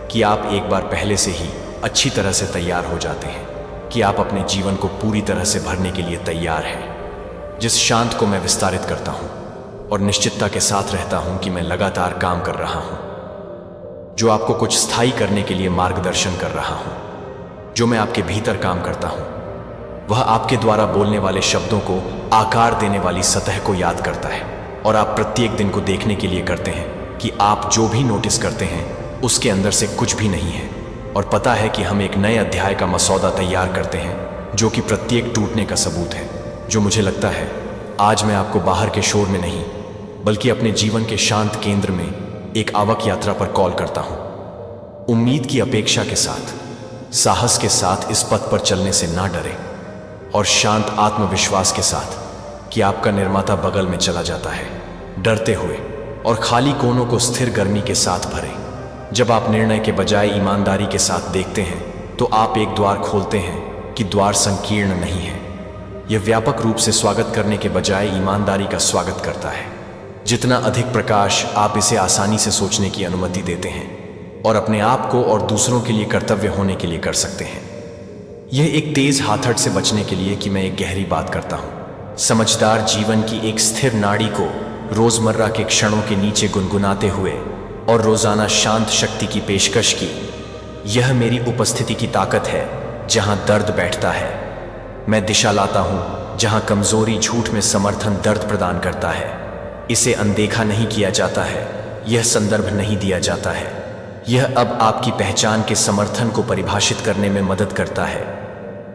कि आप एक बार पहले से ही अच्छी तरह से तैयार हो जाते हैं, कि आप अपने जीवन को पूरी तरह से भरने के लिए तैयार हैं। जिस शांत को मैं विस्तारित करता हूं और निश्चितता के साथ रहता हूं कि मैं लगातार काम कर रहा हूं, जो आपको कुछ स्थायी करने के लिए मार्गदर्शन कर रहा हूं, जो मैं आपके भीतर काम करता हूं, वह आपके द्वारा बोलने वाले शब्दों को आकार देने वाली सतह को याद करता है और आप प्रत्येक दिन को देखने के लिए करते हैं कि आप जो भी नोटिस करते हैं उसके अंदर से कुछ भी नहीं है, और पता है कि हम एक नए अध्याय का मसौदा तैयार करते हैं जो कि प्रत्येक टूटने का सबूत है। जो मुझे लगता है आज मैं आपको बाहर के शोर में नहीं, बल्कि अपने जीवन के शांत केंद्र में एक आवक यात्रा पर कॉल करता हूं। उम्मीद की अपेक्षा के साथ, साहस के साथ इस पथ पर चलने से ना डरें, और शांत आत्मविश्वास के साथ कि आपका निर्माता बगल में चला जाता है, डरते हुए और खाली कोनों को स्थिर गर्मी के साथ भरें। जब आप निर्णय के बजाय ईमानदारी के साथ देखते हैं तो आप एक द्वार खोलते हैं कि द्वार संकीर्ण नहीं है। यह व्यापक रूप से स्वागत करने के बजाय ईमानदारी का स्वागत करता है। जितना अधिक प्रकाश आप इसे आसानी से सोचने की अनुमति देते हैं और अपने आप को और दूसरों के लिए कर्तव्य होने के लिए कर सकते हैं। यह एक तेज हाथड़ से बचने के लिए कि मैं एक गहरी बात करता हूं। समझदार जीवन की एक स्थिर नाड़ी को रोजमर्रा के क्षणों के नीचे गुनगुनाते हुए और रोजाना शांत शक्ति की पेशकश की। यह मेरी उपस्थिति की ताकत है जहां दर्द बैठता है। मैं दिशा लाता हूं जहां कमजोरी झूठ में समर्थन दर्द प्रदान करता है। इसे अनदेखा नहीं किया जाता है, यह संदर्भ नहीं दिया जाता है। यह अब आपकी पहचान के समर्थन को परिभाषित करने में मदद करता है।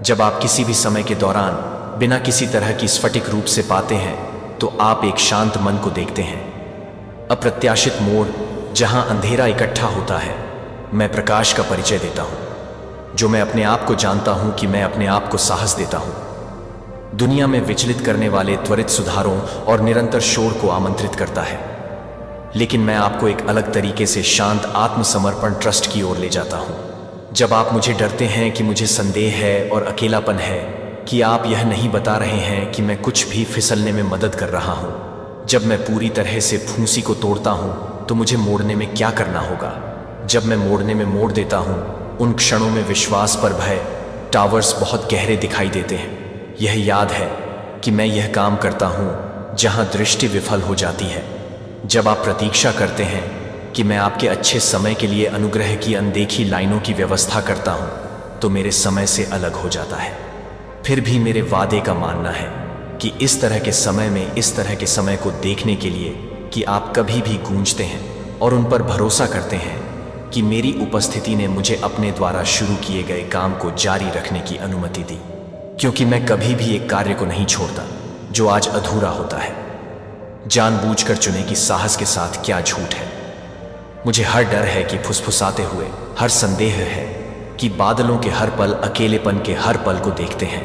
जब आप किसी भी समय के दौरान बिना किसी तरह की स्फटिक रूप से पाते हैं तो आप एक शांत मन को देखते हैं। अप्रत्याशित मोड़ जहां अंधेरा इकट्ठा होता है, मैं प्रकाश का परिचय देता हूं। जो मैं अपने आप को जानता हूं कि मैं अपने आप को साहस देता हूं। दुनिया में विचलित करने वाले त्वरित सुधारों और निरंतर शोर को आमंत्रित करता है, लेकिन मैं आपको एक अलग तरीके से शांत आत्मसमर्पण ट्रस्ट की ओर ले जाता हूं। जब आप मुझे डरते हैं कि मुझे संदेह है और अकेलापन है, कि आप यह नहीं बता रहे हैं कि मैं कुछ भी फिसलने में मदद कर रहा हूं। जब मैं पूरी तरह से फूंसी को तोड़ता हूं तो मुझे मोड़ने में क्या करना होगा। जब मैं मोड़ने में मोड़ देता हूं, उन क्षणों में विश्वास पर भय टावर्स बहुत गहरे दिखाई देते हैं। यह याद है कि मैं यह काम करता हूं जहां दृष्टि विफल हो जाती है। जब आप प्रतीक्षा करते हैं कि मैं आपके अच्छे समय के लिए अनुग्रह की अनदेखी लाइनों की व्यवस्था करता हूं, तो मेरे समय से अलग हो जाता है। फिर भी मेरे वादे का मानना है कि इस तरह के समय में, इस तरह के समय को देखने के लिए कि आप कभी भी गूंजते हैं और उन पर भरोसा करते हैं कि मेरी उपस्थिति ने मुझे अपने द्वारा शुरू किए गए काम को जारी रखने की अनुमति दी, क्योंकि मैं कभी भी एक कार्य को नहीं छोड़ता जो आज अधूरा होता है। जानबूझकर चुने कि साहस के साथ क्या झूठ है। मुझे हर डर है कि फुसफुसाते हुए, हर संदेह है कि बादलों के हर पल, अकेलेपन के हर पल को देखते हैं,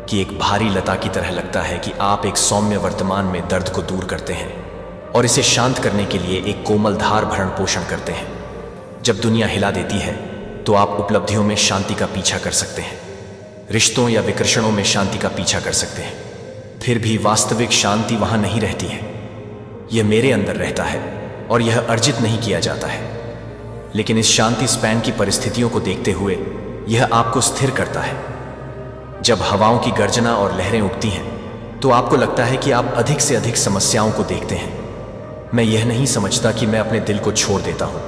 कि एक भारी लता की तरह लगता है कि आप एक सौम्य वर्तमान में दर्द को दूर करते हैं और इसे शांत करने के लिए एक कोमल धार भरण पोषण करते हैं। जब दुनिया हिला देती है तो आप उपलब्धियों में शांति का पीछा कर सकते हैं, रिश्तों या विकर्षणों में शांति का पीछा कर सकते हैं। फिर भी वास्तविक शांति वहां नहीं रहती है। यह मेरे अंदर रहता है और यह अर्जित नहीं किया जाता है। लेकिन इस शांति स्पैन की परिस्थितियों को देखते हुए यह आपको स्थिर करता है। जब हवाओं की गर्जना और लहरें उठती हैं तो आपको लगता है कि आप अधिक से अधिक समस्याओं को देखते हैं। मैं यह नहीं समझता कि मैं अपने दिल को छोड़ देता हूं।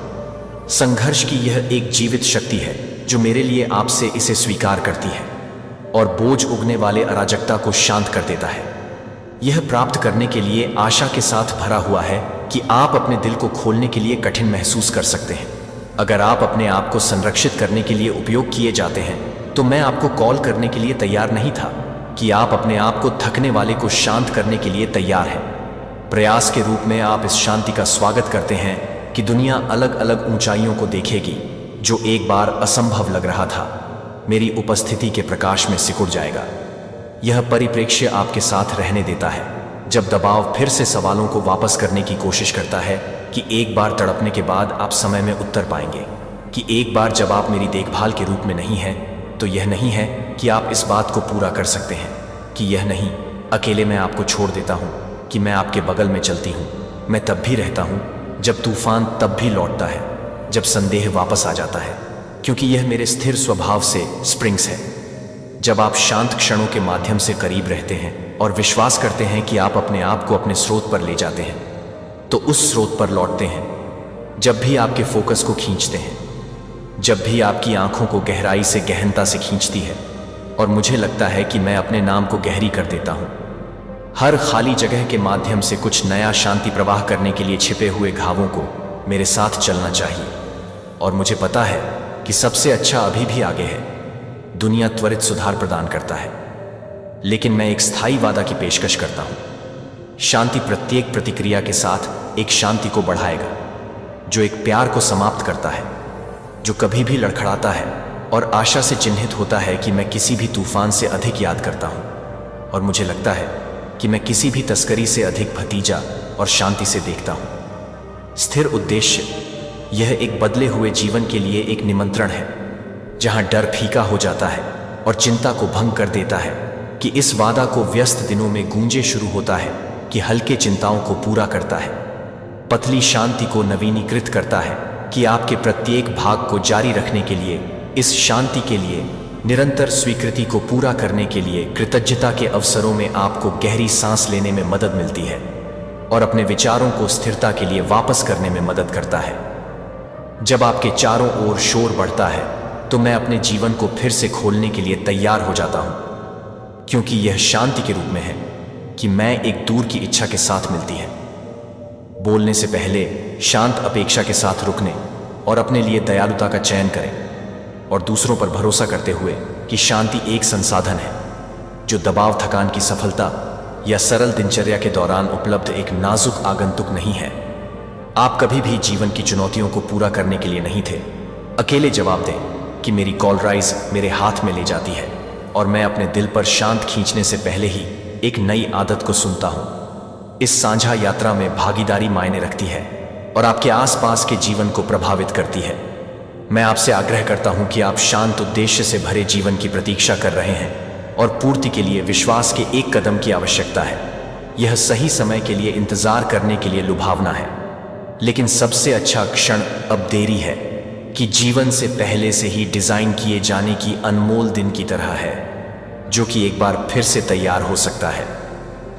संघर्ष की यह एक जीवित शक्ति है जो मेरे लिए आपसे इसे स्वीकार करती है और बोझ उगने वाले अराजकता को शांत कर देता है। यह प्राप्त करने के लिए आशा के साथ भरा हुआ है कि आप अपने दिल को खोलने के लिए कठिन महसूस कर सकते हैं। अगर आप अपने आप को संरक्षित करने के लिए उपयोग किए जाते हैं तो मैं आपको कॉल करने के लिए तैयार नहीं था कि आप अपने आप को थकने वाले को शांत करने के लिए तैयार हैं। प्रयास के रूप में आप इस शांति का स्वागत करते हैं कि दुनिया अलग अलग ऊंचाइयों को देखेगी। जो एक बार असंभव लग रहा था मेरी उपस्थिति के प्रकाश में सिकुड़ जाएगा। यह परिप्रेक्ष्य आपके साथ रहने देता है जब दबाव फिर से सवालों को वापस करने की कोशिश करता है कि एक बार तड़पने के बाद आप समय में उत्तर पाएंगे, कि एक बार जब आप मेरी देखभाल के रूप में नहीं हैं तो यह नहीं है कि आप इस बात को पूरा कर सकते हैं, कि यह नहीं अकेले मैं आपको छोड़ देता हूं, कि मैं आपके बगल में चलती हूं। मैं तब भी रहता हूं जब तूफान तब भी लौटता है, जब संदेह वापस आ जाता है, क्योंकि यह मेरे स्थिर स्वभाव से स्प्रिंग्स है। जब आप शांत क्षणों के माध्यम से करीब रहते हैं और विश्वास करते हैं कि आप अपने आप को अपने स्रोत पर ले जाते हैं तो उस स्रोत पर लौटते हैं। जब भी आपके फोकस को खींचते हैं, जब भी आपकी आंखों को गहराई से गहनता से खींचती है और मुझे लगता है कि मैं अपने नाम को गहरी कर देता हूं। हर खाली जगह के माध्यम से कुछ नया शांति प्रवाह करने के लिए छिपे हुए घावों को मेरे साथ चलना चाहिए। और मुझे पता है कि सबसे अच्छा अभी भी आगे है। दुनिया त्वरित सुधार प्रदान करता है, लेकिन मैं एक स्थायी वादा की पेशकश करता हूं। शांति प्रत्येक प्रतिक्रिया के साथ एक शांति को बढ़ाएगा, जो एक प्यार को समाप्त करता है, जो कभी भी लड़खड़ाता है और आशा से चिन्हित होता है कि मैं किसी भी तूफान से अधिक याद करता हूं। और मुझे लगता है कि मैं किसी भी तस्करी से अधिक भतीजा और शांति से देखता हूं। स्थिर उद्देश्य, यह एक बदले हुए जीवन के लिए एक निमंत्रण है, जहां डर फीका हो जाता है और चिंता को भंग कर देता है, कि इस वादा को व्यस्त दिनों में गूंजे शुरू होता है कि हल्के चिंताओं को पूरा करता है, पतली शांति को नवीनीकृत करता है, कि आपके प्रत्येक भाग को जारी रखने के लिए, इस शांति के लिए, निरंतर स्वीकृति को पूरा करने के लिए, कृतज्ञता के अवसरों में आपको गहरी सांस लेने में मदद मिलती है और अपने विचारों को स्थिरता के लिए वापस करने में मदद करता है। जब आपके चारों ओर शोर बढ़ता है तो मैं अपने जीवन को फिर से खोलने के लिए तैयार हो जाता हूं, क्योंकि यह शांति के रूप में है कि मैं एक दूर की इच्छा के साथ मिलती है। बोलने से पहले शांत अपेक्षा के साथ रुकने और अपने लिए दयालुता का चयन करें, और दूसरों पर भरोसा करते हुए कि शांति एक संसाधन है जो दबाव, थकान की सफलता या सरल दिनचर्या के दौरान उपलब्ध एक नाजुक आगंतुक नहीं है। आप कभी भी जीवन की चुनौतियों को पूरा करने के लिए नहीं थे। अकेले जवाब दें कि मेरी कॉल राइज मेरे हाथ में ले जाती है और मैं अपने दिल पर शांत खींचने से पहले ही एक नई आदत को सुनता हूं। इस साझा यात्रा में भागीदारी मायने रखती है और आपके आसपास के जीवन को प्रभावित करती है। मैं आपसे आग्रह करता हूं कि आप शांत उद्देश्य से भरे जीवन की प्रतीक्षा कर रहे हैं और पूर्ति के लिए विश्वास के एक कदम की आवश्यकता है। यह सही समय के लिए इंतजार करने के लिए लुभावना है, लेकिन सबसे अच्छा क्षण अब देरी है, कि जीवन से पहले से ही डिजाइन किए जाने की अनमोल दिन की तरह है, जो कि एक बार फिर से तैयार हो सकता है,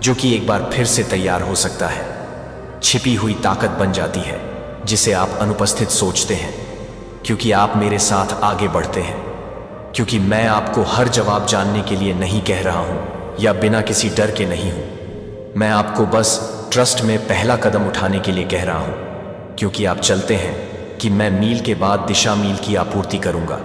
जो कि एक बार फिर से तैयार हो सकता है। छिपी हुई ताकत बन जाती है जिसे आप अनुपस्थित सोचते हैं, क्योंकि आप मेरे साथ आगे बढ़ते हैं, क्योंकि मैं आपको हर जवाब जानने के लिए नहीं कह रहा हूं या बिना किसी डर के नहीं हूं। मैं आपको बस ट्रस्ट में पहला कदम उठाने के लिए कह रहा हूं, क्योंकि आप चलते हैं कि मैं मील के बाद दिशा मील की आपूर्ति करूंगा।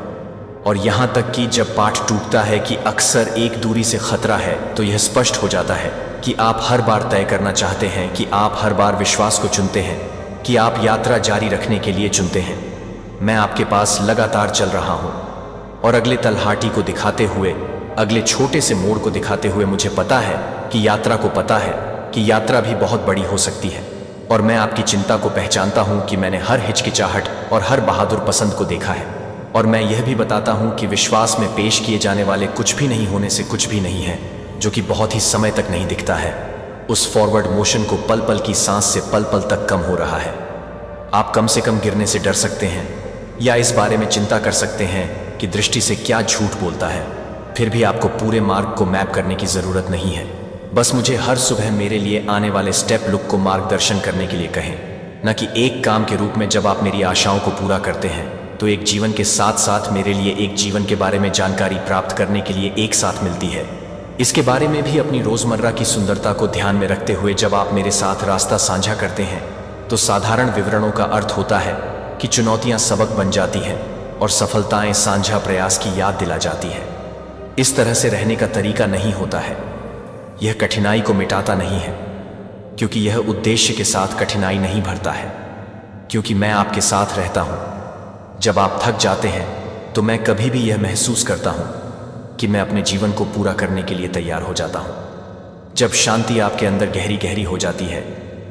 और यहां तक कि जब पाठ टूटता है कि अक्सर एक दूरी से खतरा है, तो यह स्पष्ट हो जाता है कि आप हर बार तय करना चाहते हैं, कि आप हर बार विश्वास को चुनते हैं, कि आप यात्रा जारी रखने के लिए चुनते हैं। मैं आपके पास लगातार चल रहा हूं, और अगले तलहाटी को दिखाते हुए, अगले छोटे से मोड़ को दिखाते हुए मुझे पता है कि यात्रा भी बहुत बड़ी हो सकती है। और मैं आपकी चिंता को पहचानता हूं कि मैंने हर हिचकिचाहट और हर बहादुर पसंद को देखा है। और मैं यह भी बताता हूं कि विश्वास में पेश किए जाने वाले कुछ भी नहीं होने से कुछ भी नहीं है, जो कि बहुत ही समय तक नहीं दिखता है। उस फॉरवर्ड मोशन को पल पल की सांस से पल पल तक कम हो रहा है। आप कम से कम गिरने से डर सकते हैं या इस बारे में चिंता कर सकते हैं कि दृष्टि से क्या झूठ बोलता है। फिर भी आपको पूरे मार्ग को मैप करने की जरूरत नहीं है। बस मुझे हर सुबह मेरे लिए आने वाले स्टेप लुक को मार्गदर्शन करने के लिए कहें, न कि एक काम के रूप में। जब आप मेरी आशाओं को पूरा करते हैं तो एक जीवन के साथ साथ मेरे लिए एक जीवन के बारे में जानकारी प्राप्त करने के लिए एक साथ मिलती है। इसके बारे में भी अपनी रोजमर्रा की सुंदरता को ध्यान में रखते हुए जब आप मेरे साथ रास्ता साझा करते हैं तो साधारण विवरणों का अर्थ होता है कि चुनौतियां सबक बन जाती हैं और सफलताएं साझा प्रयास की याद दिला जाती है। इस तरह से रहने का तरीका नहीं होता है। यह कठिनाई को मिटाता नहीं है, क्योंकि यह उद्देश्य के साथ कठिनाई नहीं भरता है। क्योंकि मैं आपके साथ रहता हूं। जब आप थक जाते हैं तो मैं कभी भी यह महसूस करता हूं कि मैं अपने जीवन को पूरा करने के लिए तैयार हो जाता हूं। जब शांति आपके अंदर गहरी गहरी हो जाती है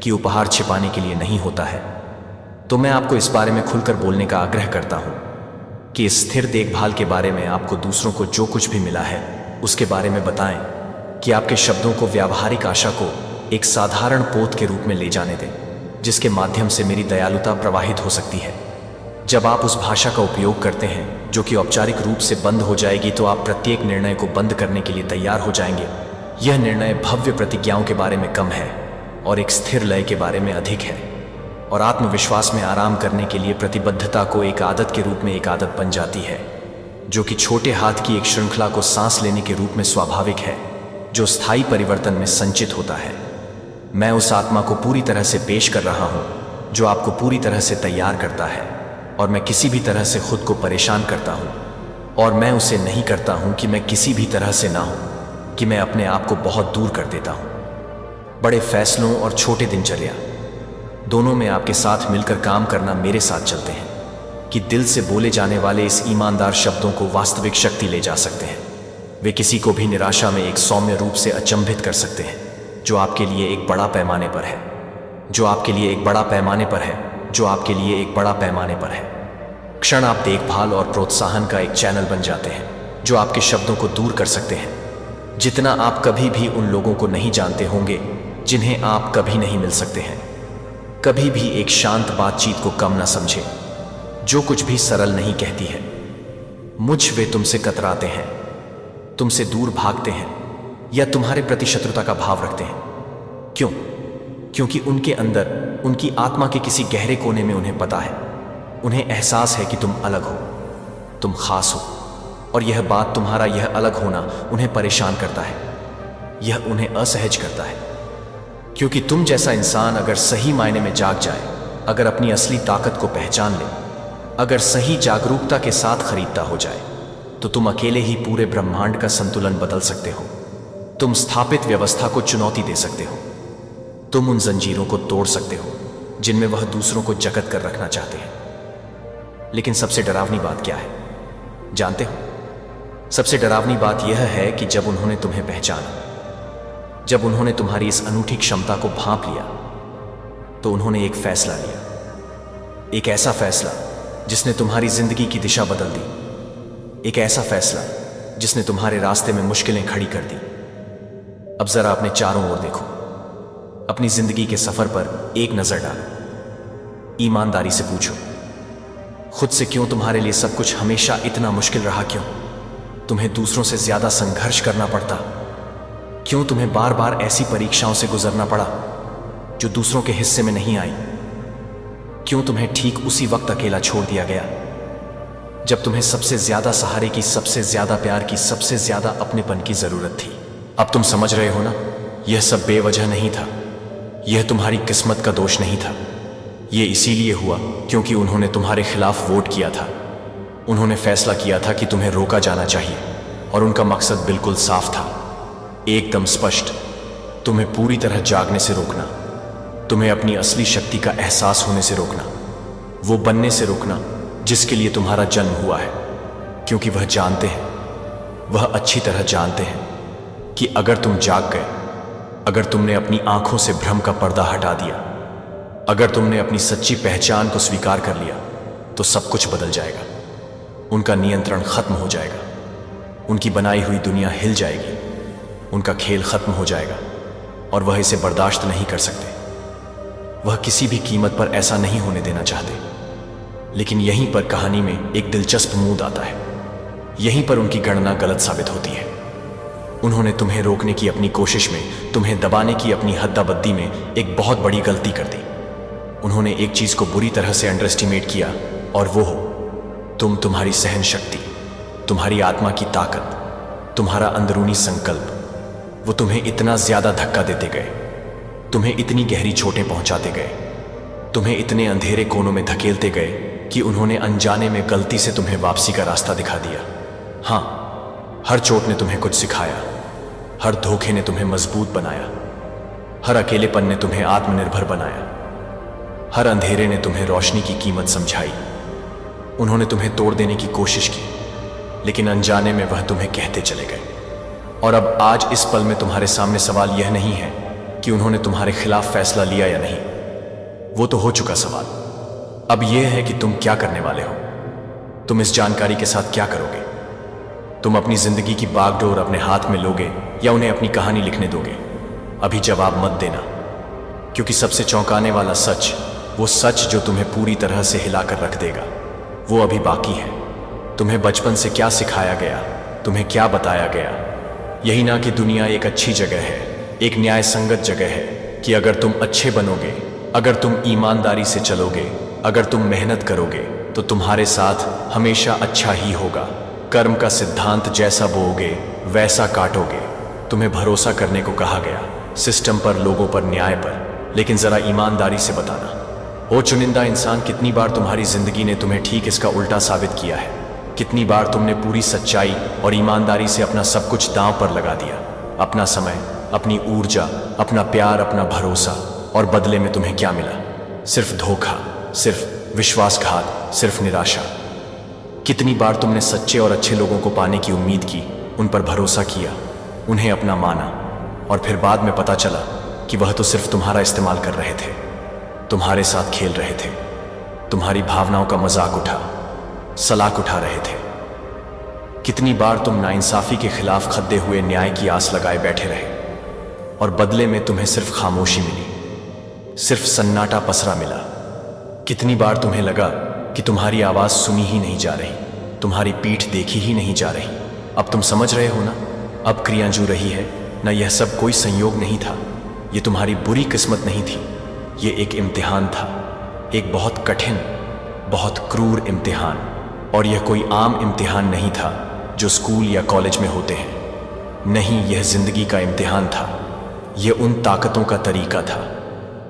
कि उपहार छिपाने के लिए नहीं होता है, तो मैं आपको इस बारे में खुलकर बोलने का आग्रह करता हूं कि इस स्थिर देखभाल के बारे में आपको दूसरों को जो कुछ भी मिला है उसके बारे में बताएं, कि आपके शब्दों को व्यावहारिक आशा को एक साधारण पोत के रूप में ले जाने दें, जिसके माध्यम से मेरी दयालुता प्रवाहित हो सकती है। जब आप उस भाषा का उपयोग करते हैं जो कि औपचारिक रूप से बंद हो जाएगी, तो आप प्रत्येक निर्णय को बंद करने के लिए तैयार हो जाएंगे। यह निर्णय भव्य प्रतिज्ञाओं के बारे में कम है और एक स्थिर लय के बारे में अधिक है। और आत्मविश्वास में आराम करने के लिए प्रतिबद्धता को एक आदत के रूप में एक आदत बन जाती है, जो कि छोटे हाथ की एक श्रृंखला को सांस लेने के रूप में स्वाभाविक है, जो स्थायी परिवर्तन में संचित होता है। मैं उस आत्मा को पूरी तरह से पेश कर रहा हूं जो आपको पूरी तरह से तैयार करता है। और मैं किसी भी तरह से खुद को परेशान करता हूं, और मैं उसे नहीं करता हूं कि मैं किसी भी तरह से ना हूं, कि मैं अपने आप को बहुत दूर कर देता हूं। बड़े फैसलों और छोटे दिनचर्या दोनों में आपके साथ मिलकर काम करना मेरे साथ चलते हैं, कि दिल से बोले जाने वाले इस ईमानदार शब्दों को वास्तविक शक्ति ले जा सकते हैं। वे किसी को भी निराशा में एक सौम्य रूप से अचंभित कर सकते हैं, जो आपके लिए एक बड़ा पैमाने पर है, जो आपके लिए एक बड़ा पैमाने पर है, जो आपके लिए एक बड़ा पैमाने पर है। क्षण आप देखभाल और प्रोत्साहन का एक चैनल बन जाते हैं, जो आपके शब्दों को दूर कर सकते हैं। जितना आप कभी भी उन लोगों को नहीं जानते होंगे जिन्हें आप कभी नहीं मिल सकते हैं। कभी भी एक शांत बातचीत को कम ना समझें, जो कुछ भी सरल नहीं कहती है। वे तुमसे कतराते हैं, तुमसे दूर भागते हैं या तुम्हारे प्रति शत्रुता का भाव रखते हैं। क्यों? क्योंकि उनके अंदर, उनकी आत्मा के किसी गहरे कोने में उन्हें पता है, उन्हें एहसास है कि तुम अलग हो, तुम खास हो। और यह बात, तुम्हारा यह अलग होना उन्हें परेशान करता है, यह उन्हें असहज करता है। क्योंकि तुम जैसा इंसान अगर सही मायने में जाग जाए, अगर अपनी असली ताकत को पहचान ले, अगर सही जागरूकता के साथ खरीदता हो जाए, तो तुम अकेले ही पूरे ब्रह्मांड का संतुलन बदल सकते हो। तुम स्थापित व्यवस्था को चुनौती दे सकते हो। तुम उन जंजीरों को तोड़ सकते हो जिनमें वह दूसरों को जकड़ कर रखना चाहते हैं। लेकिन सबसे डरावनी बात क्या है, जानते हो? सबसे डरावनी बात यह है कि जब उन्होंने तुम्हें पहचाना, जब उन्होंने तुम्हारी इस अनूठी क्षमता को भांप लिया, तो उन्होंने एक फैसला लिया। एक ऐसा फैसला जिसने तुम्हारी जिंदगी की दिशा बदल दी। एक ऐसा फैसला जिसने तुम्हारे रास्ते में मुश्किलें खड़ी कर दी। अब जरा अपने चारों ओर देखो, अपनी जिंदगी के सफर पर एक नजर डालो। ईमानदारी से पूछो खुद से, क्यों तुम्हारे लिए सब कुछ हमेशा इतना मुश्किल रहा? क्यों तुम्हें दूसरों से ज्यादा संघर्ष करना पड़ता? क्यों तुम्हें बार बार ऐसी परीक्षाओं से गुजरना पड़ा जो दूसरों के हिस्से में नहीं आई? क्यों तुम्हें ठीक उसी वक्त अकेला छोड़ दिया गया जब तुम्हें सबसे ज्यादा सहारे की, सबसे ज्यादा प्यार की, सबसे ज्यादा अपनेपन की जरूरत थी? अब तुम समझ रहे हो ना, यह सब बेवजह नहीं था। यह तुम्हारी किस्मत का दोष नहीं था। यह इसीलिए हुआ क्योंकि उन्होंने तुम्हारे खिलाफ वोट किया था। उन्होंने फैसला किया था कि तुम्हें रोका जाना चाहिए, और उनका मकसद बिल्कुल साफ था, एकदम स्पष्ट। तुम्हें पूरी तरह जागने से रोकना, तुम्हें अपनी असली शक्ति का एहसास होने से रोकना, वो बनने से रोकना जिसके लिए तुम्हारा जन्म हुआ है। क्योंकि वह जानते हैं, वह अच्छी तरह जानते हैं कि अगर तुम जाग गए, अगर तुमने अपनी आंखों से भ्रम का पर्दा हटा दिया, अगर तुमने अपनी सच्ची पहचान को स्वीकार कर लिया, तो सब कुछ बदल जाएगा। उनका नियंत्रण खत्म हो जाएगा, उनकी बनाई हुई दुनिया हिल जाएगी, उनका खेल खत्म हो जाएगा और वह इसे बर्दाश्त नहीं कर सकते। वह किसी भी कीमत पर ऐसा नहीं होने देना चाहते। लेकिन यहीं पर कहानी में एक दिलचस्प मूड आता है। यहीं पर उनकी गणना गलत साबित होती है। उन्होंने तुम्हें रोकने की अपनी कोशिश में, तुम्हें दबाने की अपनी हद्दाबद्दी में एक बहुत बड़ी गलती कर दी। उन्होंने एक चीज को बुरी तरह से अंडर एस्टिमेट किया, और वो हो तुम्हारी सहन शक्ति, तुम्हारी आत्मा की ताकत, तुम्हारा अंदरूनी संकल्प। वो तुम्हें इतना ज्यादा धक्का देते गए, तुम्हें इतनी गहरी चोटें पहुंचाते गए, तुम्हें इतने अंधेरे कोनों में धकेलते गए कि उन्होंने अनजाने में गलती से तुम्हें वापसी का रास्ता दिखा दिया। हाँ, हर चोट ने तुम्हें कुछ सिखाया, हर धोखे ने तुम्हें मजबूत बनाया, हर अकेलेपन ने तुम्हें आत्मनिर्भर बनाया, हर अंधेरे ने तुम्हें रोशनी की कीमत समझाई। उन्होंने तुम्हें तोड़ देने की कोशिश की, लेकिन अनजाने में वह तुम्हें कहते चले गए। और अब आज इस पल में तुम्हारे सामने सवाल यह नहीं है कि उन्होंने तुम्हारे खिलाफ फैसला लिया या नहीं, वो तो हो चुका सवाल। अब यह है कि तुम क्या करने वाले हो। तुम इस जानकारी के साथ क्या करोगे? तुम अपनी जिंदगी की बागडोर अपने हाथ में लोगे या उन्हें अपनी कहानी लिखने दोगे? अभी जवाब मत देना, क्योंकि सबसे चौंकाने वाला सच, वो सच जो तुम्हें पूरी तरह से हिलाकर रख देगा, वो अभी बाकी है। तुम्हें बचपन से क्या सिखाया गया, तुम्हें क्या बताया गया? यही ना कि दुनिया एक अच्छी जगह है, एक न्याय संगत जगह है, कि अगर तुम अच्छे बनोगे, अगर तुम ईमानदारी से चलोगे, अगर तुम मेहनत करोगे, तो तुम्हारे साथ हमेशा अच्छा ही होगा। कर्म का सिद्धांत जैसा बोओगे वैसा काटोगे। तुम्हें भरोसा करने को कहा गया, सिस्टम पर, लोगों पर, न्याय पर, लेकिन जरा ईमानदारी से बताना, ओ चुनिंदा इंसान, कितनी बार तुम्हारी जिंदगी ने तुम्हें ठीक इसका उल्टा साबित किया है? कितनी बार तुमने पूरी सच्चाई और ईमानदारी से अपना सब कुछ दांव पर लगा दिया, अपना समय, अपनी ऊर्जा, अपना प्यार, अपना भरोसा, और बदले में तुम्हें क्या मिला? सिर्फ धोखा, सिर्फ विश्वासघात, सिर्फ निराशा। कितनी बार तुमने सच्चे और अच्छे लोगों को पाने की उम्मीद की, उन पर भरोसा किया, उन्हें अपना माना, और फिर बाद में पता चला कि वह तो सिर्फ तुम्हारा इस्तेमाल कर रहे थे, तुम्हारे साथ खेल रहे थे, तुम्हारी भावनाओं का मजाक सलाख उठा रहे थे। कितनी बार तुम नाइंसाफी के खिलाफ खद्दे हुए न्याय की आस लगाए बैठे रहे, और बदले में तुम्हें सिर्फ खामोशी मिली, सिर्फ सन्नाटा पसरा मिला। कितनी बार तुम्हें लगा कि तुम्हारी आवाज सुनी ही नहीं जा रही, तुम्हारी पीठ देखी ही नहीं जा रही। अब तुम समझ रहे हो ना, अब क्रिया जू रही है ना। यह सब कोई संयोग नहीं था, यह तुम्हारी बुरी किस्मत नहीं थी, यह एक इम्तिहान था, एक बहुत कठिन, बहुत क्रूर इम्तिहान। और यह कोई आम इम्तिहान नहीं था जो स्कूल या कॉलेज में होते हैं। नहीं, यह जिंदगी का इम्तिहान था। यह उन ताकतों का तरीका था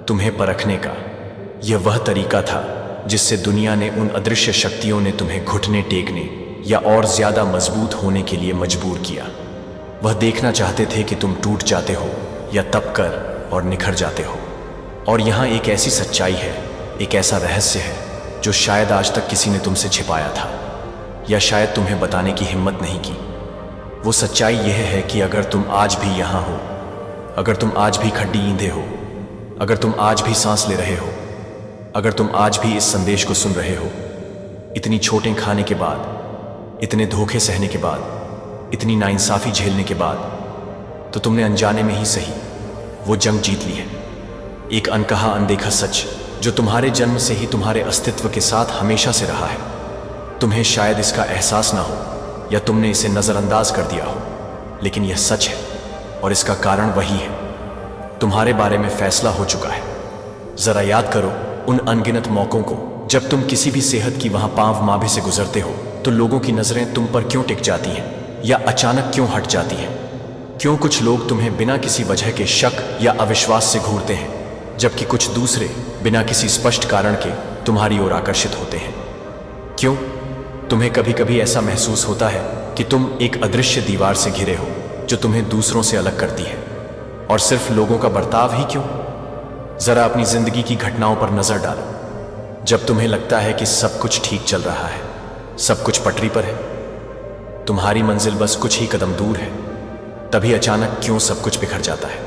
तुम्हें परखने का। यह वह तरीका था जिससे दुनिया ने, उन अदृश्य शक्तियों ने तुम्हें घुटने टेकने या और ज्यादा मजबूत होने के लिए मजबूर किया। वह देखना चाहते थे कि तुम टूट जाते हो या तप कर और निखर जाते हो। और यहाँ एक ऐसी सच्चाई है, एक ऐसा रहस्य है जो शायद आज तक किसी ने तुमसे छिपाया था, या शायद तुम्हें बताने की हिम्मत नहीं की। वो सच्चाई यह है कि अगर तुम आज भी यहाँ हो, अगर तुम आज भी खड्डी ईंधे हो, अगर तुम आज भी सांस ले रहे हो, अगर तुम आज भी इस संदेश को सुन रहे हो, इतनी चोटें खाने के बाद, इतने धोखे सहने के बाद, इतनी नाइंसाफी झेलने के बाद, तो तुमने अनजाने में ही सही वो जंग जीत ली है। एक अनकहा, अनदेखा सच जो तुम्हारे जन्म से ही तुम्हारे अस्तित्व के साथ हमेशा से रहा है। तुम्हें शायद इसका एहसास ना हो, या तुमने इसे नजरअंदाज कर दिया हो, लेकिन यह सच है, और इसका कारण वही है। तुम्हारे बारे में फैसला हो चुका है। जरा याद करो उन अनगिनत मौकों को जब तुम किसी भी सेहत की वहां पांव माभे से गुजरते हो, तो लोगों की नजरें तुम पर क्यों टिक जाती हैं, या अचानक क्यों हट जाती हैं? क्यों कुछ लोग तुम्हें बिना किसी वजह के शक या अविश्वास से घूरते हैं, जबकि कुछ दूसरे बिना किसी स्पष्ट कारण के तुम्हारी ओर आकर्षित होते हैं? क्यों तुम्हें कभी कभी ऐसा महसूस होता है कि तुम एक अदृश्य दीवार से घिरे हो जो तुम्हें दूसरों से अलग करती है? और सिर्फ लोगों का बर्ताव ही क्यों? जरा अपनी जिंदगी की घटनाओं पर नजर डालो। जब तुम्हें लगता है कि सब कुछ ठीक चल रहा है, सब कुछ पटरी पर है, तुम्हारी मंजिल बस कुछ ही कदम दूर है, तभी अचानक क्यों सब कुछ बिखर जाता है।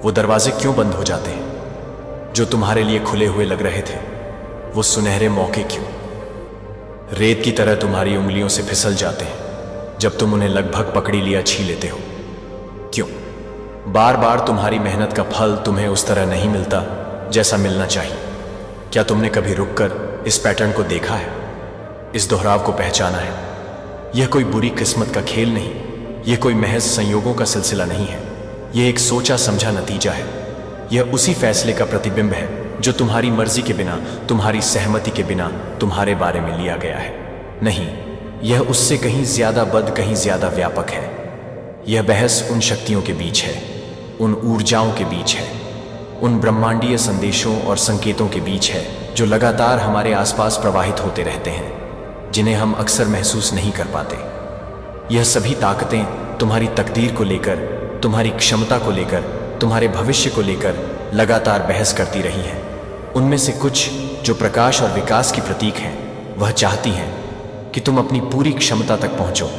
वो दरवाजे क्यों बंद हो जाते हैं जो तुम्हारे लिए खुले हुए लग रहे थे। वो सुनहरे मौके क्यों रेत की तरह तुम्हारी उंगलियों से फिसल जाते हैं जब तुम उन्हें लगभग पकड़ी लिया छी लेते हो। क्यों बार बार तुम्हारी मेहनत का फल तुम्हें उस तरह नहीं मिलता जैसा मिलना चाहिए। क्या तुमने कभी रुककर इस पैटर्न को देखा है, इस दोहराव को पहचाना है? यह कोई बुरी किस्मत का खेल नहीं, यह कोई महज संयोगों का सिलसिला नहीं है। यह एक सोचा समझा नतीजा है। यह उसी फैसले का प्रतिबिंब है जो तुम्हारी मर्जी के बिना, तुम्हारी सहमति के बिना तुम्हारे बारे में लिया गया है। नहीं, यह उससे कहीं ज्यादा बद, कहीं ज्यादा व्यापक है। यह बहस उन शक्तियों के बीच है, उन ऊर्जाओं के बीच है, उन ब्रह्मांडीय संदेशों और संकेतों के बीच है जो लगातार हमारे आसपास प्रवाहित होते रहते हैं, जिन्हें हम अक्सर महसूस नहीं कर पाते। यह सभी ताकतें तुम्हारी तकदीर को लेकर, तुम्हारी क्षमता को लेकर, तुम्हारे भविष्य को लेकर लगातार बहस करती रही हैं। उनमें से कुछ जो प्रकाश और विकास की प्रतीक हैं, वह चाहती हैं कि तुम अपनी पूरी क्षमता तक पहुंचो।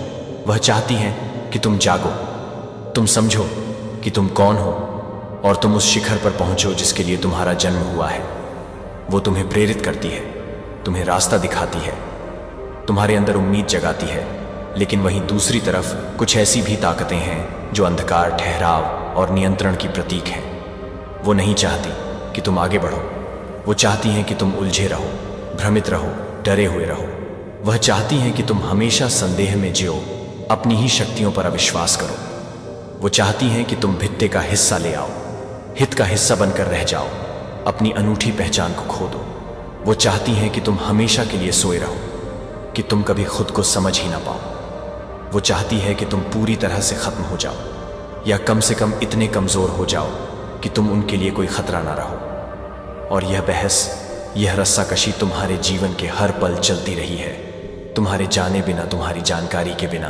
वह चाहती हैं कि तुम जागो, तुम समझो कि तुम कौन हो और तुम उस शिखर पर पहुंचो जिसके लिए तुम्हारा जन्म हुआ है। वो तुम्हें प्रेरित करती है, तुम्हें रास्ता दिखाती है, तुम्हारे अंदर उम्मीद जगाती है। लेकिन वहीं दूसरी तरफ कुछ ऐसी भी ताकतें हैं जो अंधकार, ठहराव और नियंत्रण की प्रतीक हैं। वो नहीं चाहती कि तुम आगे बढ़ो, वो चाहती हैं कि तुम उलझे रहो, भ्रमित रहो, डरे हुए रहो। वह चाहती हैं कि तुम हमेशा संदेह में जियो, अपनी ही शक्तियों पर अविश्वास करो। वो चाहती हैं कि तुम भित्ते का हिस्सा ले आओ, हित का हिस्सा बनकर रह जाओ, अपनी अनूठी पहचान को खो दो। वो चाहती हैं कि तुम हमेशा के लिए सोए रहो, कि तुम कभी खुद को समझ ही ना पाओ। वो चाहती है कि तुम पूरी तरह से खत्म हो जाओ, या कम से कम इतने कमजोर हो जाओ कि तुम उनके लिए कोई खतरा ना रहो। और यह बहस, यह रस्साकशी तुम्हारे जीवन के हर पल चलती रही है, तुम्हारे जाने बिना, तुम्हारी जानकारी के बिना।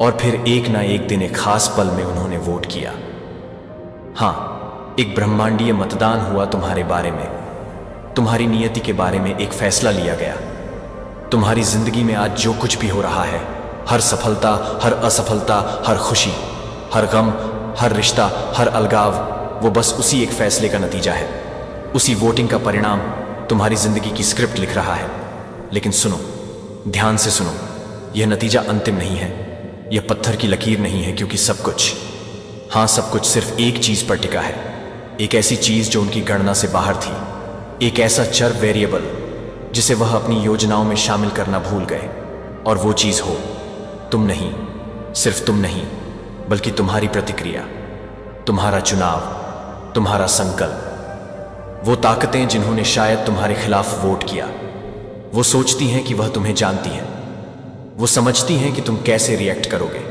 और फिर एक ना एक दिन, एक खास पल में उन्होंने वोट किया। हाँ, एक ब्रह्मांडीय मतदान हुआ तुम्हारे बारे में, तुम्हारी नियति के बारे में एक फैसला लिया गया। तुम्हारी जिंदगी में आज जो कुछ भी हो रहा है, हर सफलता, हर असफलता, हर खुशी, हर गम, हर रिश्ता, हर अलगाव, वो बस उसी एक फैसले का नतीजा है। उसी वोटिंग का परिणाम तुम्हारी जिंदगी की स्क्रिप्ट लिख रहा है। लेकिन सुनो, ध्यान से सुनो, यह नतीजा अंतिम नहीं है, यह पत्थर की लकीर नहीं है, क्योंकि सब कुछ, हाँ सब कुछ सिर्फ एक चीज पर टिका है। एक ऐसी चीज जो उनकी गणना से बाहर थी, एक ऐसा चर, वेरिएबल, जिसे वह अपनी योजनाओं में शामिल करना भूल गए। और वो चीज हो तुम नहीं, सिर्फ तुम नहीं, बल्कि तुम्हारी प्रतिक्रिया, तुम्हारा चुनाव, तुम्हारा संकल्प। वो ताकतें जिन्होंने शायद तुम्हारे खिलाफ वोट किया, वो सोचती हैं कि वह तुम्हें जानती हैं, वो समझती हैं कि तुम कैसे रिएक्ट करोगे।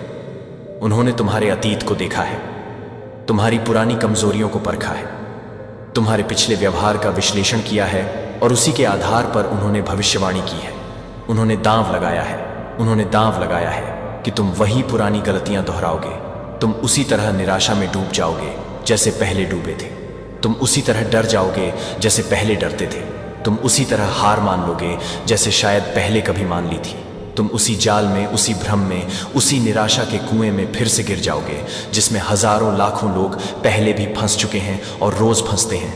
उन्होंने तुम्हारे अतीत को देखा है, तुम्हारी पुरानी कमजोरियों को परखा है, तुम्हारे पिछले व्यवहार का विश्लेषण किया है, और उसी के आधार पर उन्होंने भविष्यवाणी की है। उन्होंने दांव लगाया है, उन्होंने दांव लगाया है कि तुम वही पुरानी गलतियां दोहराओगे, तुम उसी तरह निराशा में डूब जाओगे जैसे पहले डूबे थे, तुम उसी तरह डर जाओगे जैसे पहले डरते थे, तुम उसी तरह हार मान लोगे जैसे शायद पहले कभी मान ली थी। तुम उसी जाल में, उसी भ्रम में, उसी निराशा के कुएं में फिर से गिर जाओगे जिसमें हजारों लाखों लोग पहले भी फंस चुके हैं और रोज फंसते हैं।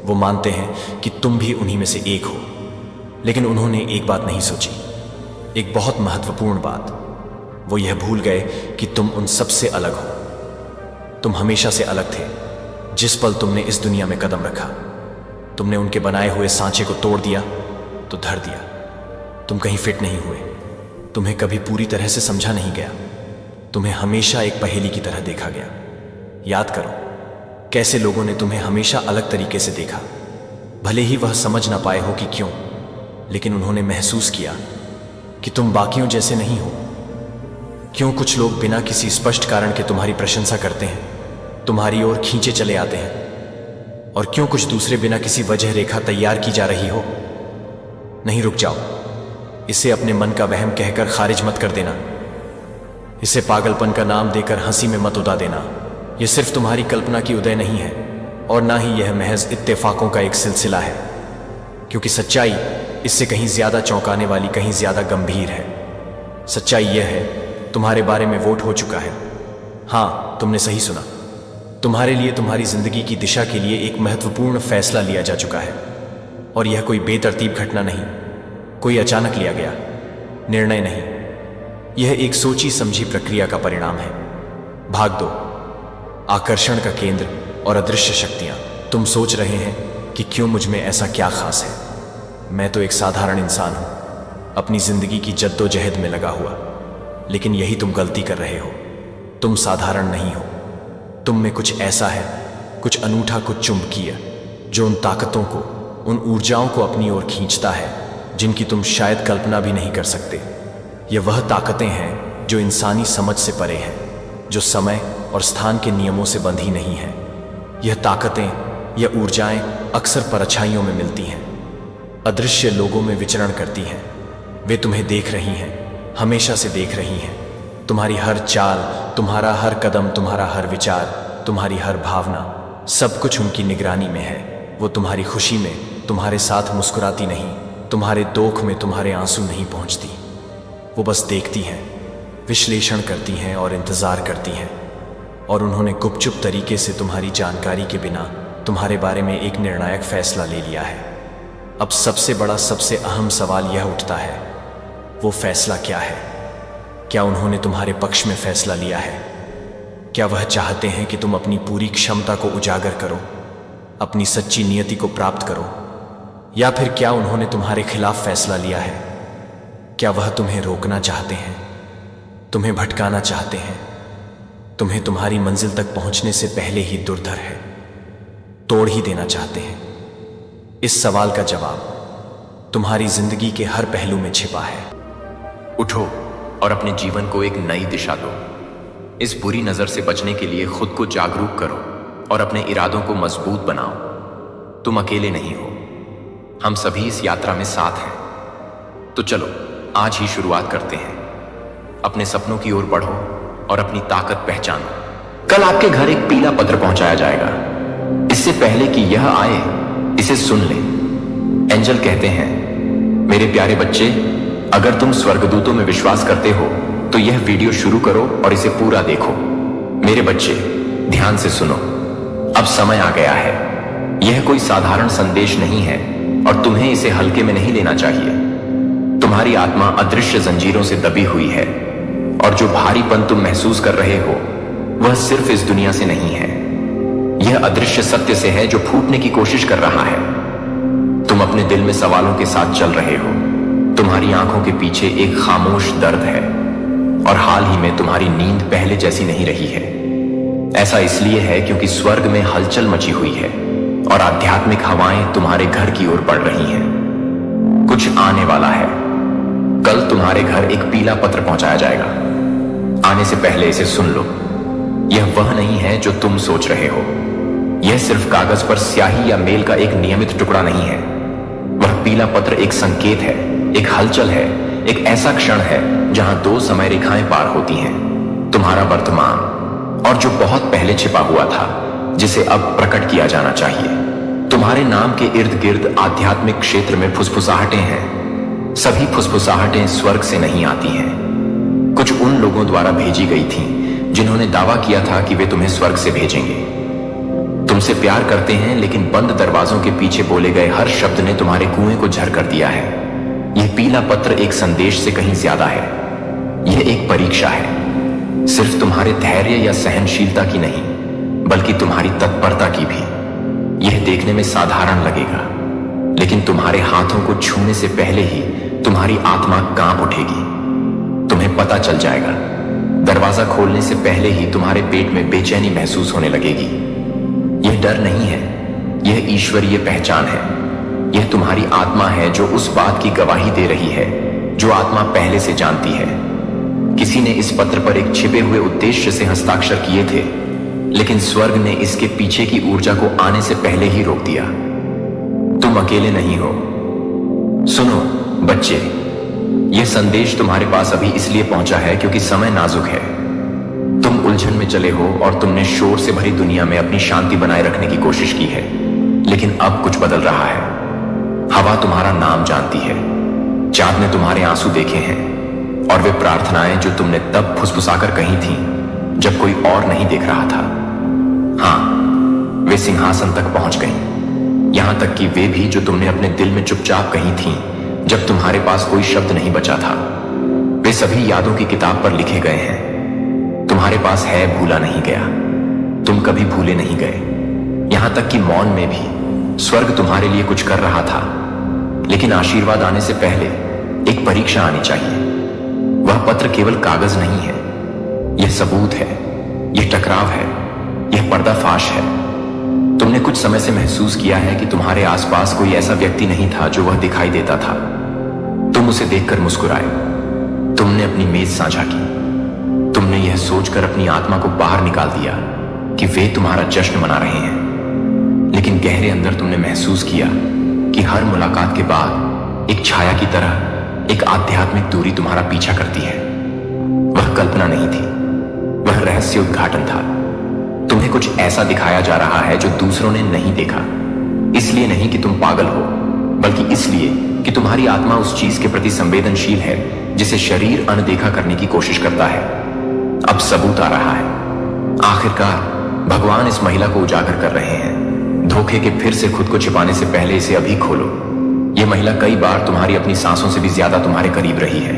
वो मानते हैं कि तुम भी उन्हीं में से एक हो, लेकिन उन्होंने एक बात नहीं सोची, एक बहुत महत्वपूर्ण बात। वो यह भूल गए कि तुम उन सबसे अलग हो। तुम हमेशा से अलग थे। जिस पल तुमने इस दुनिया में कदम रखा, तुमने उनके बनाए हुए सांचे को तोड़ दिया तो धर दिया। तुम कहीं फिट नहीं हुए, तुम्हें कभी पूरी तरह से समझा नहीं गया, तुम्हें हमेशा एक पहेली की तरह देखा गया। याद करो कैसे लोगों ने तुम्हें हमेशा अलग तरीके से देखा, भले ही वह समझ ना पाए हो कि क्यों, लेकिन उन्होंने महसूस किया कि तुम बाकियों जैसे नहीं हो। क्यों कुछ लोग बिना किसी स्पष्ट कारण के तुम्हारी प्रशंसा करते हैं, तुम्हारी ओर खींचे चले आते हैं, और क्यों कुछ दूसरे बिना किसी वजह रेखा तैयार की जा रही हो। नहीं, रुक जाओ, इसे अपने मन का वहम कहकर खारिज मत कर देना, इसे पागलपन का नाम देकर हंसी में मत उड़ा देना। यह सिर्फ तुम्हारी कल्पना की उदय नहीं है, और ना ही यह महज इत्तेफाकों का एक सिलसिला है, क्योंकि सच्चाई इससे कहीं ज्यादा चौंकाने वाली, कहीं ज्यादा गंभीर है। सच्चाई यह है, तुम्हारे बारे में वोट हो चुका है। हाँ, तुमने सही सुना। तुम्हारे लिए तुम्हारी जिंदगी की दिशा के लिए एक महत्वपूर्ण फैसला लिया जा चुका है। और यह कोई बेतरतीब घटना नहीं, कोई अचानक लिया गया निर्णय नहीं। यह एक सोची समझी प्रक्रिया का परिणाम है। भाग दो, आकर्षण का केंद्र और अदृश्य शक्तियां। तुम सोच रहे हैं कि क्यों मुझ में ऐसा क्या खास है। मैं तो एक साधारण इंसान हूं, अपनी जिंदगी की जद्दोजहद में लगा हुआ। लेकिन यही तुम गलती कर रहे हो। तुम साधारण नहीं हो। तुम में कुछ ऐसा है, कुछ अनूठा, कुछ चुंबकीय, जो उन ताकतों को, उन ऊर्जाओं को अपनी ओर खींचता है जिनकी तुम शायद कल्पना भी नहीं कर सकते। ये वह ताकतें हैं जो इंसानी समझ से परे हैं, जो समय और स्थान के नियमों से बंधी नहीं हैं। यह ताकतें, यह ऊर्जाएं अक्सर परछाइयों में मिलती हैं, अदृश्य लोगों में विचरण करती हैं। वे तुम्हें देख रही हैं, हमेशा से देख रही हैं। तुम्हारी हर चाल, तुम्हारा हर कदम, तुम्हारा हर विचार, तुम्हारी हर भावना, सब कुछ उनकी निगरानी में है। वो तुम्हारी खुशी में तुम्हारे साथ मुस्कुराती नहीं, तुम्हारे दुख में तुम्हारे आंसू नहीं पहुंचती। वो बस देखती हैं, विश्लेषण करती हैं और इंतजार करती हैं। और उन्होंने गुपचुप तरीके से तुम्हारी जानकारी के बिना तुम्हारे बारे में एक निर्णायक फैसला ले लिया है। अब सबसे बड़ा, सबसे अहम सवाल यह उठता है, वो फैसला क्या है? क्या उन्होंने तुम्हारे पक्ष में फैसला लिया है? क्या वह चाहते हैं कि तुम अपनी पूरी क्षमता को उजागर करो, अपनी सच्ची नियति को प्राप्त करो? या फिर क्या उन्होंने तुम्हारे खिलाफ फैसला लिया है? क्या वह तुम्हें रोकना चाहते हैं, तुम्हें भटकाना चाहते हैं, तुम्हें तुम्हारी मंजिल तक पहुंचने से पहले ही दुर्धर है, तोड़ ही देना चाहते हैं? इस सवाल का जवाब तुम्हारी जिंदगी के हर पहलू में छिपा है। उठो और अपने जीवन को एक नई दिशा दो। इस बुरी नजर से बचने के लिए खुद को जागरूक करो और अपने इरादों को मजबूत बनाओ। तुम अकेले नहीं हो, हम सभी इस यात्रा में साथ हैं। तो चलो आज ही शुरुआत करते हैं। अपने सपनों की ओर बढ़ो और अपनी ताकत पहचानो। कल आपके घर एक पीला पत्र पहुंचाया जाएगा। इससे पहले कि यह आए, इसे सुन ले। एंजल कहते हैं, मेरे प्यारे बच्चे, अगर तुम स्वर्गदूतों में विश्वास करते हो तो यह वीडियो शुरू करो और इसे पूरा देखो। मेरे बच्चे, ध्यान से सुनो। अब समय आ गया है। यह कोई साधारण संदेश नहीं है और तुम्हें इसे हल्के में नहीं लेना चाहिए। तुम्हारी आत्मा अदृश्य जंजीरों से दबी हुई है और जो भारीपन तुम महसूस कर रहे हो वह सिर्फ इस दुनिया से नहीं है। यह अदृश्य सत्य से है जो फूटने की कोशिश कर रहा है। तुम अपने दिल में सवालों के साथ चल रहे हो। तुम्हारी आंखों के पीछे एक खामोश दर्द है और हाल ही में तुम्हारी नींद पहले जैसी नहीं रही है। ऐसा इसलिए है क्योंकि स्वर्ग में हलचल मची हुई है और आध्यात्मिक हवाएं तुम्हारे घर की ओर बढ़ रही हैं। कुछ आने वाला है। कल तुम्हारे घर एक पीला पत्र पहुंचाया जाएगा। आने से पहले इसे सुन लो। यह वह नहीं है जो तुम सोच रहे हो। यह सिर्फ कागज पर स्याही या मेल का एक नियमित टुकड़ा नहीं है। वह पीला पत्र एक संकेत है, एक हलचल है, एक ऐसा क्षण है जहां दो समय रेखाएं पार होती हैं। तुम्हारा वर्तमान और जो बहुत पहले छिपा हुआ था, जिसे अब प्रकट किया जाना चाहिए। तुम्हारे नाम के इर्द गिर्द आध्यात्मिक क्षेत्र में फुसफुसाहटें हैं। सभी फुसफुसाहटें स्वर्ग से नहीं आती हैं। कुछ उन लोगों द्वारा भेजी गई थीं जिन्होंने दावा किया था कि वे तुम्हें स्वर्ग से भेजेंगे। तुमसे प्यार करते हैं, लेकिन बंद दरवाजों के पीछे बोले गए हर शब्द ने तुम्हारे कुएं को झर कर दिया है। यह पीला पत्र एक संदेश से कहीं ज्यादा है। यह एक परीक्षा है, सिर्फ तुम्हारे धैर्य या सहनशीलता की नहीं, बल्कि तुम्हारी तत्परता की भी। यह देखने में साधारण लगेगा, लेकिन तुम्हारे हाथों को छूने से पहले ही तुम्हारी आत्मा कांप उठेगी। तुम्हें पता चल जाएगा। दरवाजा खोलने से पहले ही तुम्हारे पेट में बेचैनी महसूस होने लगेगी। यह डर नहीं है, यह ईश्वरीय पहचान है। यह तुम्हारी आत्मा है जो उस बात की गवाही दे रही है जो आत्मा पहले से जानती है। किसी ने इस पत्र पर एक छिपे हुए उद्देश्य से हस्ताक्षर किए थे, लेकिन स्वर्ग ने इसके पीछे की ऊर्जा को आने से पहले ही रोक दिया। तुम अकेले नहीं हो। सुनो बच्चे, यह संदेश तुम्हारे पास अभी इसलिए पहुंचा है क्योंकि समय नाजुक है। तुम उलझन में चले हो और तुमने शोर से भरी दुनिया में अपनी शांति बनाए रखने की कोशिश की है, लेकिन अब कुछ बदल रहा है। हवा तुम्हारा नाम जानती है, चांद ने तुम्हारे आंसू देखे हैं और वे प्रार्थनाएं जो तुमने तब फुसफुसाकर कही थीं जब कोई और नहीं देख रहा था, हाँ, वे सिंहासन तक पहुंच गईं। यहां तक कि वे भी जो तुमने अपने दिल में चुपचाप कही थीं जब तुम्हारे पास कोई शब्द नहीं बचा था, वे सभी यादों की किताब पर लिखे गए हैं। तुम्हारे पास है, भूला नहीं गया, तुम कभी भूले नहीं गए। यहां तक कि मौन में भी स्वर्ग तुम्हारे लिए कुछ कर रहा था। लेकिन आशीर्वाद आने से पहले एक परीक्षा आनी चाहिए। वह पत्र केवल कागज नहीं है, यह सबूत है, यह टकराव है, यह पर्दाफाश है। तुमने कुछ समय से महसूस किया है कि तुम्हारे आसपास कोई ऐसा व्यक्ति नहीं था जो वह दिखाई देता था। तुम उसे देखकर मुस्कुराए, तुमने अपनी मेज साझा की, तुमने यह सोचकर अपनी आत्मा को बाहर निकाल दिया कि वे तुम्हारा जश्न मना रहे हैं। लेकिन गहरे अंदर तुमने महसूस किया कि हर मुलाकात के बाद एक छाया की तरह एक आध्यात्मिक दूरी तुम्हारा पीछा करती है। वह कल्पना नहीं थी, वह रहस्य उद्घाटन था। तुम्हें कुछ ऐसा दिखाया जा रहा है जो दूसरों ने नहीं देखा। इसलिए नहीं कि तुम पागल हो, बल्कि इसलिए कि तुम्हारी आत्मा उस चीज के प्रति संवेदनशील है जिसे शरीर अनदेखा करने की कोशिश करता है। अब सबूत आ रहा है। आखिरकार भगवान इस महिला को उजागर कर रहे हैं। धोखे के फिर से खुद को छिपाने से पहले इसे अभी खोलो। यह महिला कई बार तुम्हारी अपनी सांसों से भी ज्यादा तुम्हारे करीब रही है।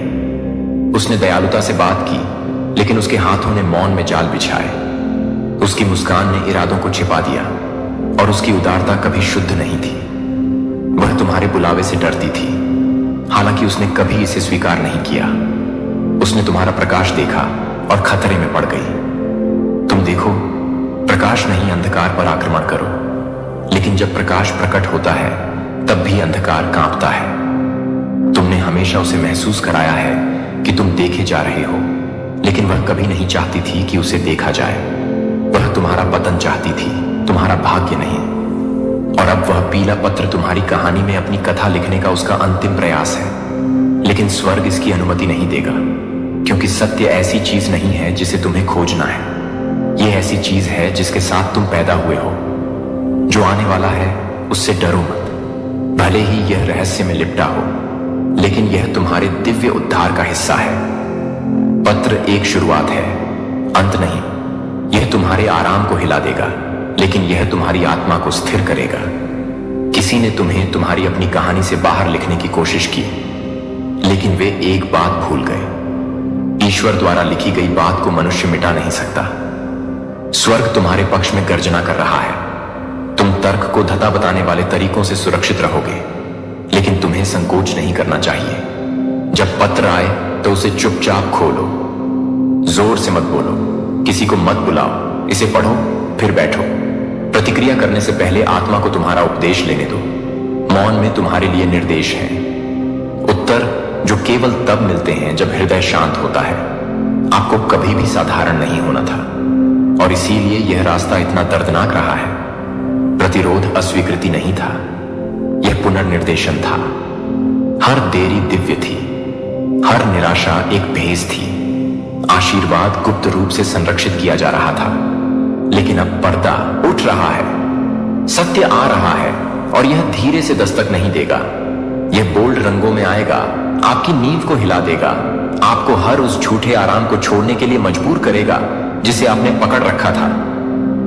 उसने दयालुता से बात की, लेकिन उसके हाथों ने मौन में जाल बिछाए। उसकी मुस्कान ने इरादों को छिपा दिया और उसकी उदारता कभी शुद्ध नहीं थी। वह तुम्हारे बुलावे से डरती थी, हालांकि उसने कभी इसे स्वीकार नहीं किया। उसने तुम्हारा प्रकाश देखा और खतरे में पड़ गई। तुम देखो, प्रकाश नहीं, अंधकार पर आक्रमण करो। लेकिन जब प्रकाश प्रकट होता है तब भी अंधकार कांपता है। तुमने हमेशा उसे महसूस कराया है कि तुम देखे जा रहे हो, लेकिन वह कभी नहीं चाहती थी कि उसे देखा जाए। वह तुम्हारा पतन चाहती थी, तुम्हारा भाग्य नहीं। और अब वह पीला पत्र तुम्हारी कहानी में अपनी कथा लिखने का उसका अंतिम प्रयास है। लेकिन स्वर्ग इसकी अनुमति नहीं देगा, क्योंकि सत्य ऐसी चीज नहीं है जिसे तुम्हें खोजना है। यह ऐसी चीज है जिसके साथ तुम पैदा हुए हो। जो आने वाला है उससे डरो मत, भले ही यह रहस्य में लिपटा हो, लेकिन यह तुम्हारे दिव्य उद्धार का हिस्सा है। पत्र एक शुरुआत है, अंत नहीं। यह तुम्हारे आराम को हिला देगा, लेकिन यह तुम्हारी आत्मा को स्थिर करेगा। किसी ने तुम्हें तुम्हारी अपनी कहानी से बाहर लिखने की कोशिश की, लेकिन वे एक बात भूल गए। ईश्वर द्वारा लिखी गई बात को मनुष्य मिटा नहीं सकता। स्वर्ग तुम्हारे पक्ष में गर्जना कर रहा है। तुम तर्क को धता बताने वाले तरीकों से सुरक्षित रहोगे, लेकिन तुम्हें संकोच नहीं करना चाहिए। जब पत्र आए तो उसे चुपचाप खोलो, जोर से मत बोलो, किसी को मत बुलाओ, इसे पढ़ो फिर बैठो। प्रतिक्रिया करने से पहले आत्मा को तुम्हारा उपदेश लेने दो। मौन में तुम्हारे लिए निर्देश है, उत्तर जो केवल तब मिलते हैं जब हृदय शांत होता है। आपको कभी भी साधारण नहीं होना था, और इसीलिए यह रास्ता इतना दर्दनाक रहा है। प्रतिरोध अस्वीकृति नहीं था, यह पुनर्निर्देशन था। हर देरी दिव्य थी, हर निराशा एक भेद थी। आशीर्वाद गुप्त रूप से संरक्षित किया जा रहा था, लेकिन अब पर्दा उठ रहा है। सत्य आ रहा है, और यह धीरे से दस्तक नहीं देगा। यह बोल्ड रंगों में आएगा, आपकी नींव को हिला देगा, आपको हर उस झूठे आराम को छोड़ने के लिए मजबूर करेगा जिसे आपने पकड़ रखा था।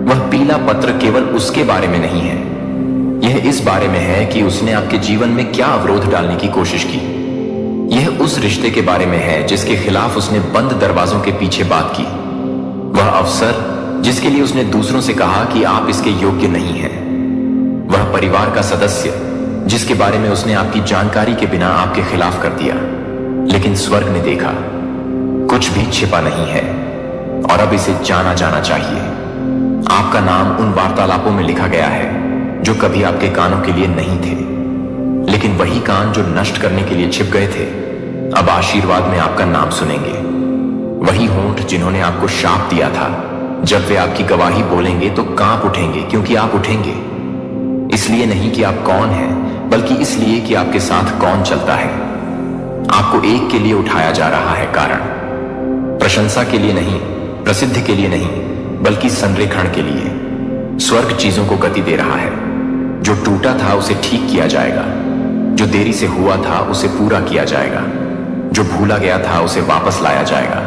वह पीला पत्र केवल उसके बारे में नहीं है, यह इस बारे में है कि उसने आपके जीवन में क्या अवरोध डालने की कोशिश की। यह उस रिश्ते के बारे में है जिसके खिलाफ उसने बंद दरवाजों के पीछे बात की। वह अवसर जिसके लिए उसने दूसरों से कहा कि आप इसके योग्य नहीं हैं। वह परिवार का सदस्य जिसके बारे में उसने आपकी जानकारी के बिना आपके खिलाफ कर दिया। लेकिन स्वर्ग ने देखा, कुछ भी छिपा नहीं है, और अब इसे जाना जाना चाहिए। आपका नाम उन वार्तालापों में लिखा गया है जो कभी आपके कानों के लिए नहीं थे, लेकिन वही कान जो नष्ट करने के लिए छिप गए थे अब आशीर्वाद में आपका नाम सुनेंगे। वही होंठ जिन्होंने आपको शाप दिया था, जब वे आपकी गवाही बोलेंगे तो कांप उठेंगे, क्योंकि आप उठेंगे। इसलिए नहीं कि आप कौन हैं, बल्कि इसलिए कि आपके साथ कौन चलता है। आपको एक के लिए उठाया जा रहा है, कारण प्रशंसा के लिए नहीं, प्रसिद्धि के लिए नहीं, बल्कि संरेखण के लिए। स्वर्ग चीजों को गति दे रहा है। जो टूटा था उसे ठीक किया जाएगा, जो देरी से हुआ था उसे पूरा किया जाएगा, जो भूला गया था उसे वापस लाया जाएगा,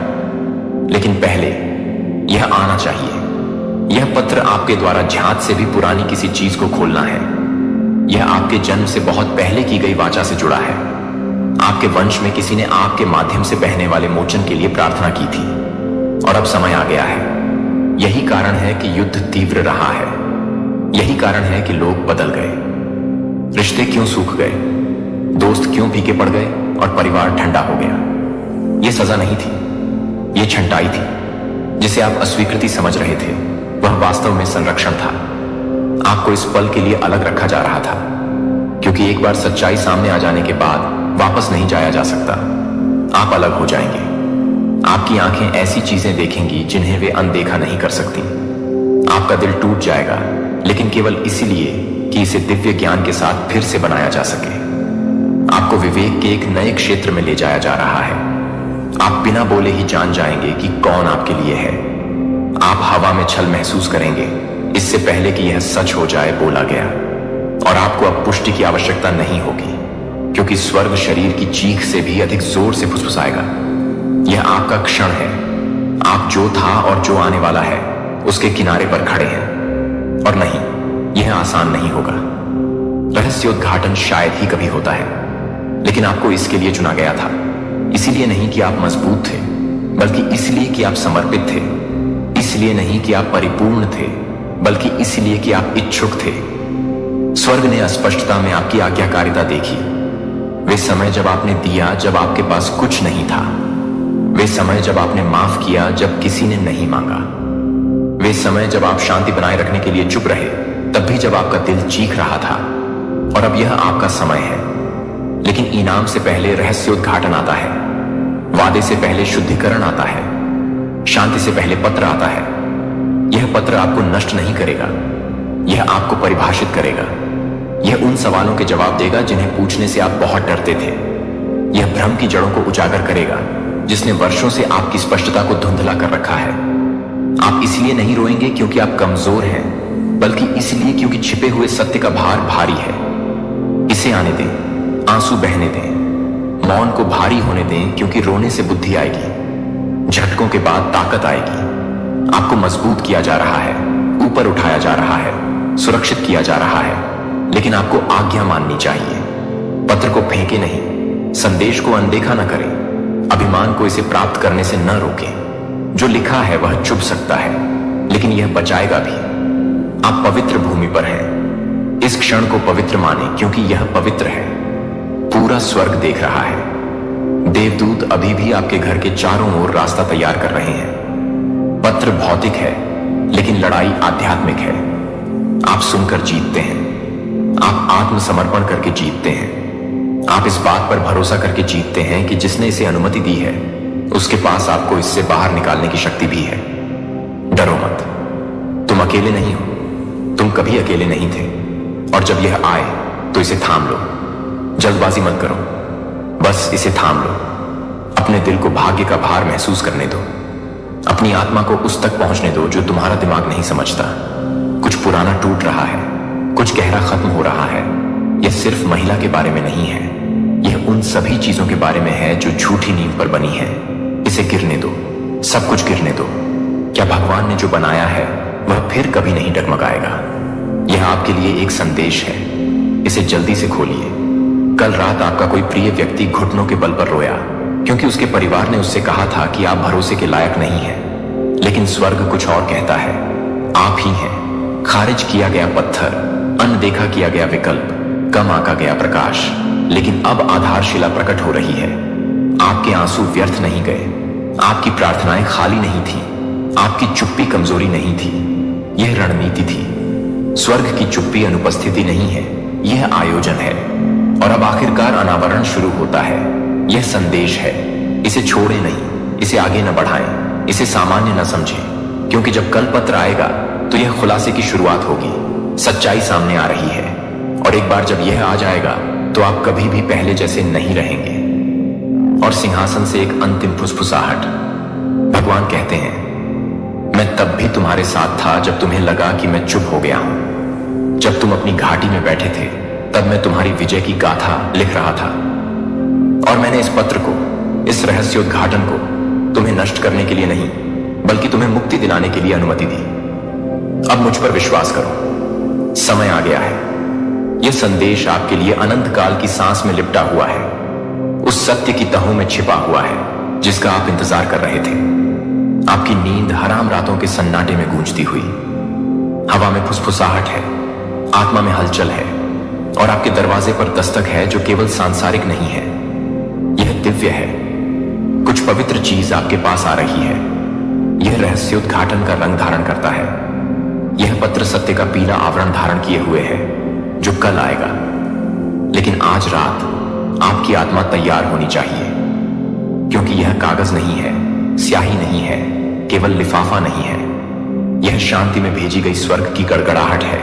लेकिन पहले यह आना चाहिए। यह पत्र आपके द्वारा झांझ से भी पुरानी किसी चीज को खोलना है। यह आपके जन्म से बहुत पहले की गई वाचा से जुड़ा है। आपके वंश में किसी ने आपके माध्यम से बहने वाले मोचन के लिए प्रार्थना की थी और अब समय आ गया है। यही कारण है कि युद्ध तीव्र रहा है। यही कारण है कि लोग बदल गए, रिश्ते क्यों सूख गए, दोस्त क्यों फीके पड़ गए और परिवार ठंडा हो गया। यह सजा नहीं थी, यह छंटाई थी। जिसे आप अस्वीकृति समझ रहे थे वह वास्तव में संरक्षण था। आपको इस पल के लिए अलग रखा जा रहा था, क्योंकि एक बार सच्चाई सामने आ जाने के बाद वापस नहीं जाया जा सकता। आप अलग हो जाएंगे। आपकी आंखें ऐसी चीजें देखेंगी जिन्हें वे अनदेखा नहीं कर सकती। आपका दिल टूट जाएगा, लेकिन केवल इसीलिए कि इसे दिव्य ज्ञान के साथ फिर से बनाया जा सके। आपको विवेक के एक नए क्षेत्र में ले जाया जा रहा है। आप बिना बोले ही जान जाएंगे कि कौन आपके लिए है। आप हवा में छल महसूस करेंगे इससे पहले कि यह सच हो जाए बोला गया। और आपको अब पुष्टि की आवश्यकता नहीं होगी, क्योंकि स्वर्ग शरीर की चीख से भी अधिक जोर से फुसफुसाएगा। यह आपका क्षण है। आप जो था और जो आने वाला है उसके किनारे पर खड़े हैं। और नहीं, यह आसान नहीं होगा। रहस्योद्घाटन शायद ही कभी होता है, लेकिन आपको इसके लिए चुना गया था। इसीलिए नहीं कि आप मजबूत थे, बल्कि इसलिए कि आप समर्पित थे। इसलिए नहीं कि आप परिपूर्ण थे, बल्कि इसलिए कि आप इच्छुक थे। स्वर्ग ने स्पष्टता में आपकी आज्ञाकारिता देखी। वे समय जब आपने दिया जब आपके पास कुछ नहीं था। वे समय जब आपने माफ किया जब किसी ने नहीं मांगा। वे समय जब आप शांति बनाए रखने के लिए चुप रहे, तब भी जब आपका दिल चीख रहा था। और अब यह आपका समय है। लेकिन इनाम से पहले रहस्योद्घाटन आता है। वादे से पहले शुद्धिकरण आता है। शांति से पहले पत्र आता है। यह पत्र आपको नष्ट नहीं करेगा, यह आपको परिभाषित करेगा। यह उन सवालों के जवाब देगा जिन्हें पूछने से आप बहुत डरते थे। यह भ्रम की जड़ों को उजागर करेगा जिसने वर्षों से आपकी स्पष्टता को धुंधला कर रखा है। आप इसलिए नहीं रोएंगे क्योंकि आप कमजोर हैं, बल्कि इसलिए क्योंकि छिपे हुए सत्य का भार भारी है। इसे आने दें, आंसू बहने दें, मौन को भारी होने दें, क्योंकि रोने से बुद्धि आएगी, झटकों के बाद ताकत आएगी। आपको मजबूत किया जा रहा है, ऊपर उठाया जा रहा है, सुरक्षित किया जा रहा है। लेकिन आपको आज्ञा माननी चाहिए। पत्र को फेंके नहीं, संदेश को अनदेखा न करें, अभिमान को इसे प्राप्त करने से न रोकें। जो लिखा है वह चुभ सकता है, लेकिन यह बचाएगा भी। आप पवित्र भूमि पर हैं। इस क्षण को पवित्र माने, क्योंकि यह पवित्र है। पूरा स्वर्ग देख रहा है। देवदूत अभी भी आपके घर के चारों ओर रास्ता तैयार कर रहे हैं। पत्र भौतिक है, लेकिन लड़ाई आध्यात्मिक है। आप सुनकर जीतते हैं। आप आत्मसमर्पण करके जीतते हैं। आप इस बात पर भरोसा करके जीतते हैं कि जिसने इसे अनुमति दी है उसके पास आपको इससे बाहर निकालने की शक्ति भी है। डरो मत, तुम अकेले नहीं हो। तुम कभी अकेले नहीं थे। और जब यह आए तो इसे थाम लो। जल्दबाजी मत करो, बस इसे थाम लो। अपने दिल को भाग्य का भार महसूस करने दो। अपनी आत्मा को उस तक पहुंचने दो जो तुम्हारा दिमाग नहीं समझता। कुछ पुराना टूट रहा है, कुछ गहरा खत्म हो रहा है। यह सिर्फ महिला के बारे में नहीं है, यह उन सभी चीजों के बारे में है जो झूठी नींव पर बनी है। इसे गिरने दो, सब कुछ गिरने दो। क्या भगवान ने जो बनाया है वह फिर कभी नहीं डगमगाएगा। यह आपके लिए एक संदेश है, इसे जल्दी से खोलिए। कल रात आपका कोई प्रिय व्यक्ति घुटनों के बल पर रोया, क्योंकि उसके परिवार ने उससे कहा था कि आप भरोसे के लायक नहीं हैं। लेकिन स्वर्ग कुछ और कहता है। आप ही हैं, खारिज किया गया पत्थर, अनदेखा किया गया विकल्प, कम आंका गया प्रकाश। लेकिन अब आधारशिला प्रकट हो रही है। आपके आंसू व्यर्थ नहीं गए, आपकी प्रार्थनाएं खाली नहीं थी, आपकी चुप्पी कमजोरी नहीं थी, यह रणनीति थी। स्वर्ग की चुप्पी अनुपस्थिति नहीं है, यह आयोजन है। और अब आखिरकार अनावरण शुरू होता है। यह संदेश है, इसे छोड़े नहीं, इसे आगे न बढ़ाएं, इसे सामान्य न समझें, क्योंकि जब कल पत्र आएगा तो यह खुलासे की शुरुआत होगी। सच्चाई सामने आ रही है, और एक बार जब यह आ जाएगा तो आप कभी भी पहले जैसे नहीं रहेंगे। और सिंहासन से एक अंतिम फुसफुसाहट। भगवान कहते हैं, मैं तब भी तुम्हारे साथ था जब तुम्हें लगा कि मैं चुप हो गया हूं। जब तुम अपनी घाटी में बैठे थे तब मैं तुम्हारी विजय की गाथा लिख रहा था। और मैंने इस पत्र को इस रहस्योद्घाटन को तुम्हें नष्ट करने के लिए नहीं, बल्कि तुम्हें मुक्ति दिलाने के लिए अनुमति दी। अब मुझ पर विश्वास करो, समय आ गया है। यह संदेश आपके लिए अनंत काल की सांस में लिपटा हुआ है, उस सत्य की तहों में छिपा हुआ है जिसका आप इंतजार कर रहे थे। आपकी नींद हराम रातों के सन्नाटे में गूंजती हुई, हवा में फुसफुसाहट है, आत्मा में हलचल है, और आपके दरवाजे पर दस्तक है जो केवल सांसारिक नहीं है, यह दिव्य है। कुछ पवित्र चीज आपके पास आ रही है। यह रहस्योद्घाटन का रंग धारण करता है। यह पत्र सत्य का पीला आवरण धारण किए हुए है जो कल आएगा। लेकिन आज रात आपकी आत्मा तैयार होनी चाहिए, क्योंकि यह कागज नहीं है, स्याही नहीं है, केवल लिफाफा नहीं है। यह शांति में भेजी गई स्वर्ग की गड़गड़ाहट है,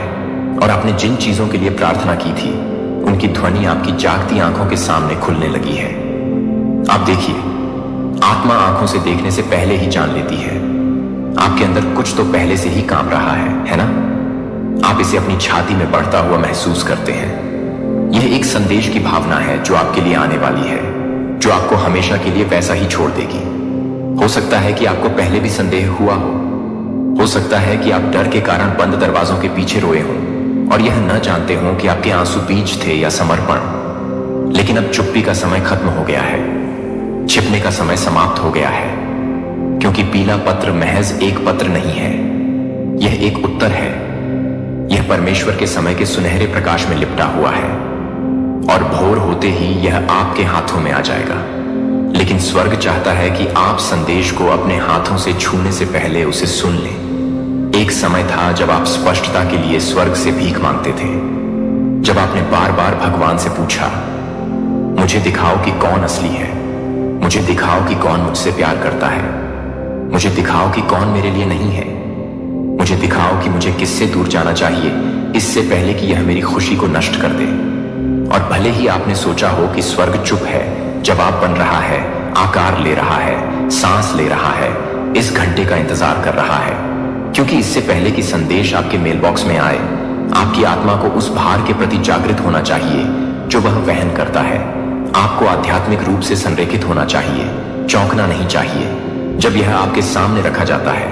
और आपने जिन चीजों के लिए प्रार्थना की थी उनकी ध्वनि आपकी जागती आंखों के सामने खुलने लगी है। आप देखिए, आत्मा आंखों से देखने से पहले ही जान लेती है। आपके अंदर कुछ तो पहले से ही काम रहा है ना? आप इसे अपनी छाती में बढ़ता हुआ महसूस करते हैं। यह एक संदेश की भावना है जो आपके लिए आने वाली है, जो आपको हमेशा के लिए वैसा ही छोड़ देगी। हो सकता है कि आपको पहले भी संदेह हुआ हो सकता है कि आप डर के कारण बंद दरवाजों के पीछे रोए हों और यह न जानते हों कि आपके आंसू बीज थे या समर्पण। लेकिन अब चुप्पी का समय खत्म हो गया है, छिपने का समय समाप्त हो गया है, क्योंकि पीला पत्र महज एक पत्र नहीं है, यह एक उत्तर है। यह परमेश्वर के समय के सुनहरे प्रकाश में लिपटा हुआ है, और भोर होते ही यह आपके हाथों में आ जाएगा। लेकिन स्वर्ग चाहता है कि आप संदेश को अपने हाथों से छूने से पहले उसे सुन लें। एक समय था जब आप स्पष्टता के लिए स्वर्ग से भीख मांगते थे, जब आपने बार बार भगवान से पूछा, मुझे दिखाओ कि कौन असली है, मुझे दिखाओ कि कौन मुझसे प्यार करता है, मुझे दिखाओ कि कौन मेरे लिए नहीं है, मुझे दिखाओ कि मुझे किससे दूर जाना चाहिए इससे पहले कि यह मेरी खुशी को नष्ट कर दे। और भले ही आपने सोचा हो कि स्वर्ग चुप है, जवाब बन रहा है, आकार ले रहा है, सांस ले रहा है, इस घंटे का इंतजार कर रहा है, क्योंकि इससे पहले कि संदेश आपके मेलबॉक्स में आए, आपकी आत्मा को उस भार के प्रति जागृत होना चाहिए जो वह वहन करता है। आपको आध्यात्मिक रूप से संरेखित होना चाहिए, चौंकना नहीं चाहिए जब यह आपके सामने रखा जाता है,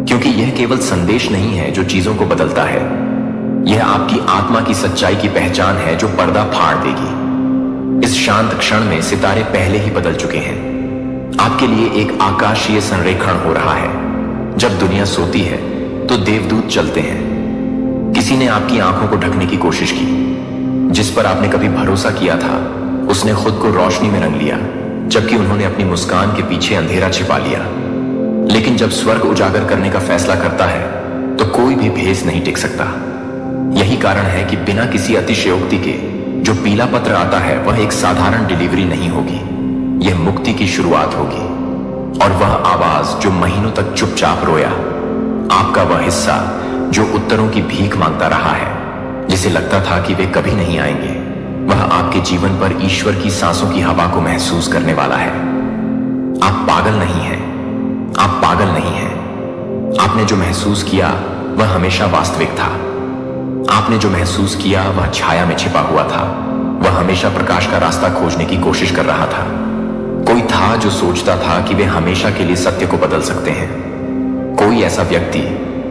क्योंकि यह केवल संदेश नहीं है जो चीजों को बदलता है, यह आपकी आत्मा की सच्चाई की पहचान है जो पर्दा फाड़ देगी। इस शांत क्षण में सितारे पहले ही बदल चुके हैं। आपके लिए एक आकाशीय संरेखण हो रहा है। जब दुनिया सोती है तो देवदूत चलते हैं। किसी ने आपकी आंखों को ढकने की कोशिश की, जिस पर आपने कभी भरोसा किया था उसने खुद को रोशनी में रंग लिया, जबकि उन्होंने अपनी मुस्कान के पीछे अंधेरा छिपा लिया। लेकिन जब स्वर्ग उजागर करने का फैसला करता है तो कोई भी भेस नहीं टिक सकता। यही कारण है कि बिना किसी अतिशयोक्ति के जो पीला पत्र आता है वह एक साधारण डिलीवरी नहीं होगी, यह मुक्ति की शुरुआत होगी। और वह आवाज जो महीनों तक चुपचाप रोया, आपका वह हिस्सा जो उत्तरों की भीख मांगता रहा है, जिसे लगता था कि वे कभी नहीं आएंगे, वह आपके जीवन पर ईश्वर की सांसों की हवा को महसूस करने वाला है। आप पागल नहीं हैं, आप पागल नहीं हैं। आपने जो महसूस किया वह हमेशा वास्तविक था। आपने जो महसूस किया वह छाया में छिपा हुआ था, वह हमेशा प्रकाश का रास्ता खोजने की कोशिश कर रहा था। कोई था जो सोचता था कि वे हमेशा के लिए सत्य को बदल सकते हैं। कोई ऐसा व्यक्ति